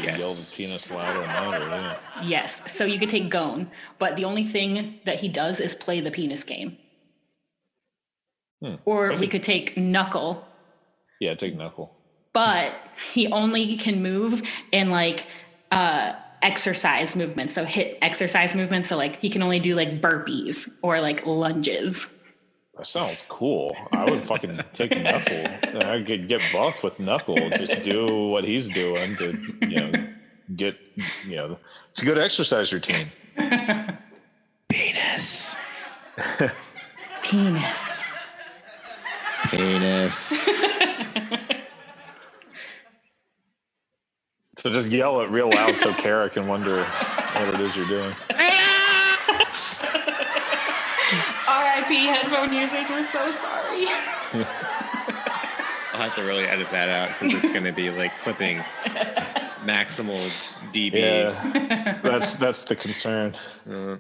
Yes. Yell the penis louder and louder, yeah. Yes, so you could take Gon, but the only thing that he does is play the penis game. Or we could take Knuckle. Yeah, take Knuckle. But he only can move in like exercise movements, so hit exercise movements. So like he can only do like burpees or like lunges. That sounds cool. I would fucking take Knuckle. I could get buff with Knuckle. Just do what he's doing to, get, it's a good exercise routine. Penis. Penis. So just yell it real loud so Kara can wonder what it is you're doing. R.I.P. headphone users, we're so sorry. I'll have to really edit that out because it's going to be like clipping maximal dB. Yeah, that's the concern. I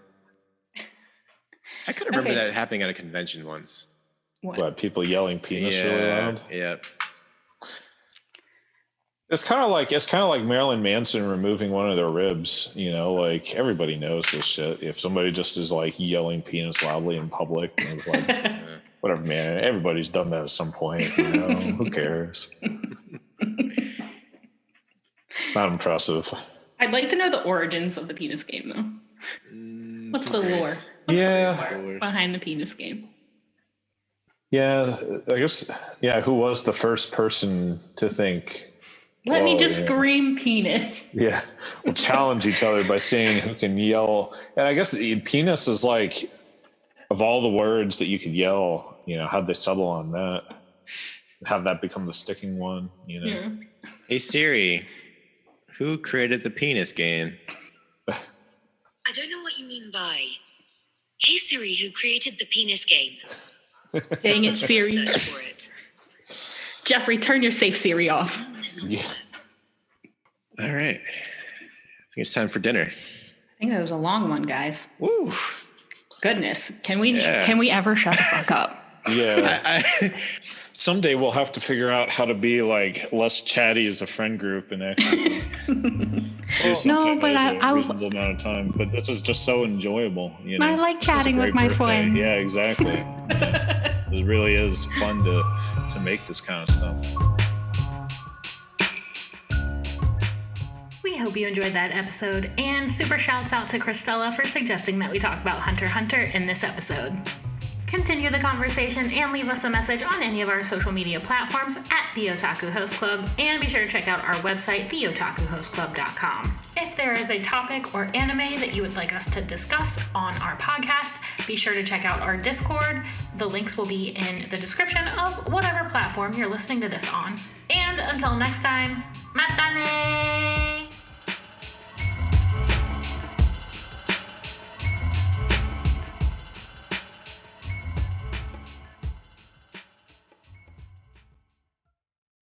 kind of remember that happening at a convention once. What, people yelling penis really loud? Yeah. It's kind of like Marilyn Manson removing one of their ribs. Like everybody knows this shit. If somebody just is like yelling penis loudly in public, it's like whatever, man. Everybody's done that at some point. Who cares? It's not impressive. I'd like to know the origins of the penis game, though. What's the lore? What's the lore behind the penis game? Yeah, I guess. Yeah, who was the first person to think? Let me just scream penis. Yeah, we'll challenge each other by seeing who can yell. And I guess penis is like, of all the words that you could yell, how'd they settle on that? Have that become the sticking one, Yeah. Hey Siri, who created the penis game? I don't know what you mean by, hey Siri, who created the penis game? Dang it, Siri. Search for it. Jeffrey, turn your safe Siri off. Yeah. All right. I think it's time for dinner. I think that was a long one, guys. Woo. Goodness. Can we ever shut the fuck up? Yeah. Someday we'll have to figure out how to be like less chatty as a friend group and actually do something a reasonable amount of time. But this is just so enjoyable. I like chatting with my friends. Yeah, exactly. It really is fun to make this kind of stuff. We hope you enjoyed that episode, and super shouts out to Christella for suggesting that we talk about Hunter x Hunter in this episode. Continue the conversation and leave us a message on any of our social media platforms at the Otaku Host Club, and be sure to check out our website, theotakuhostclub.com. If there is a topic or anime that you would like us to discuss on our podcast, be sure to check out our Discord. The links will be in the description of whatever platform you're listening to this on. And until next time, matane!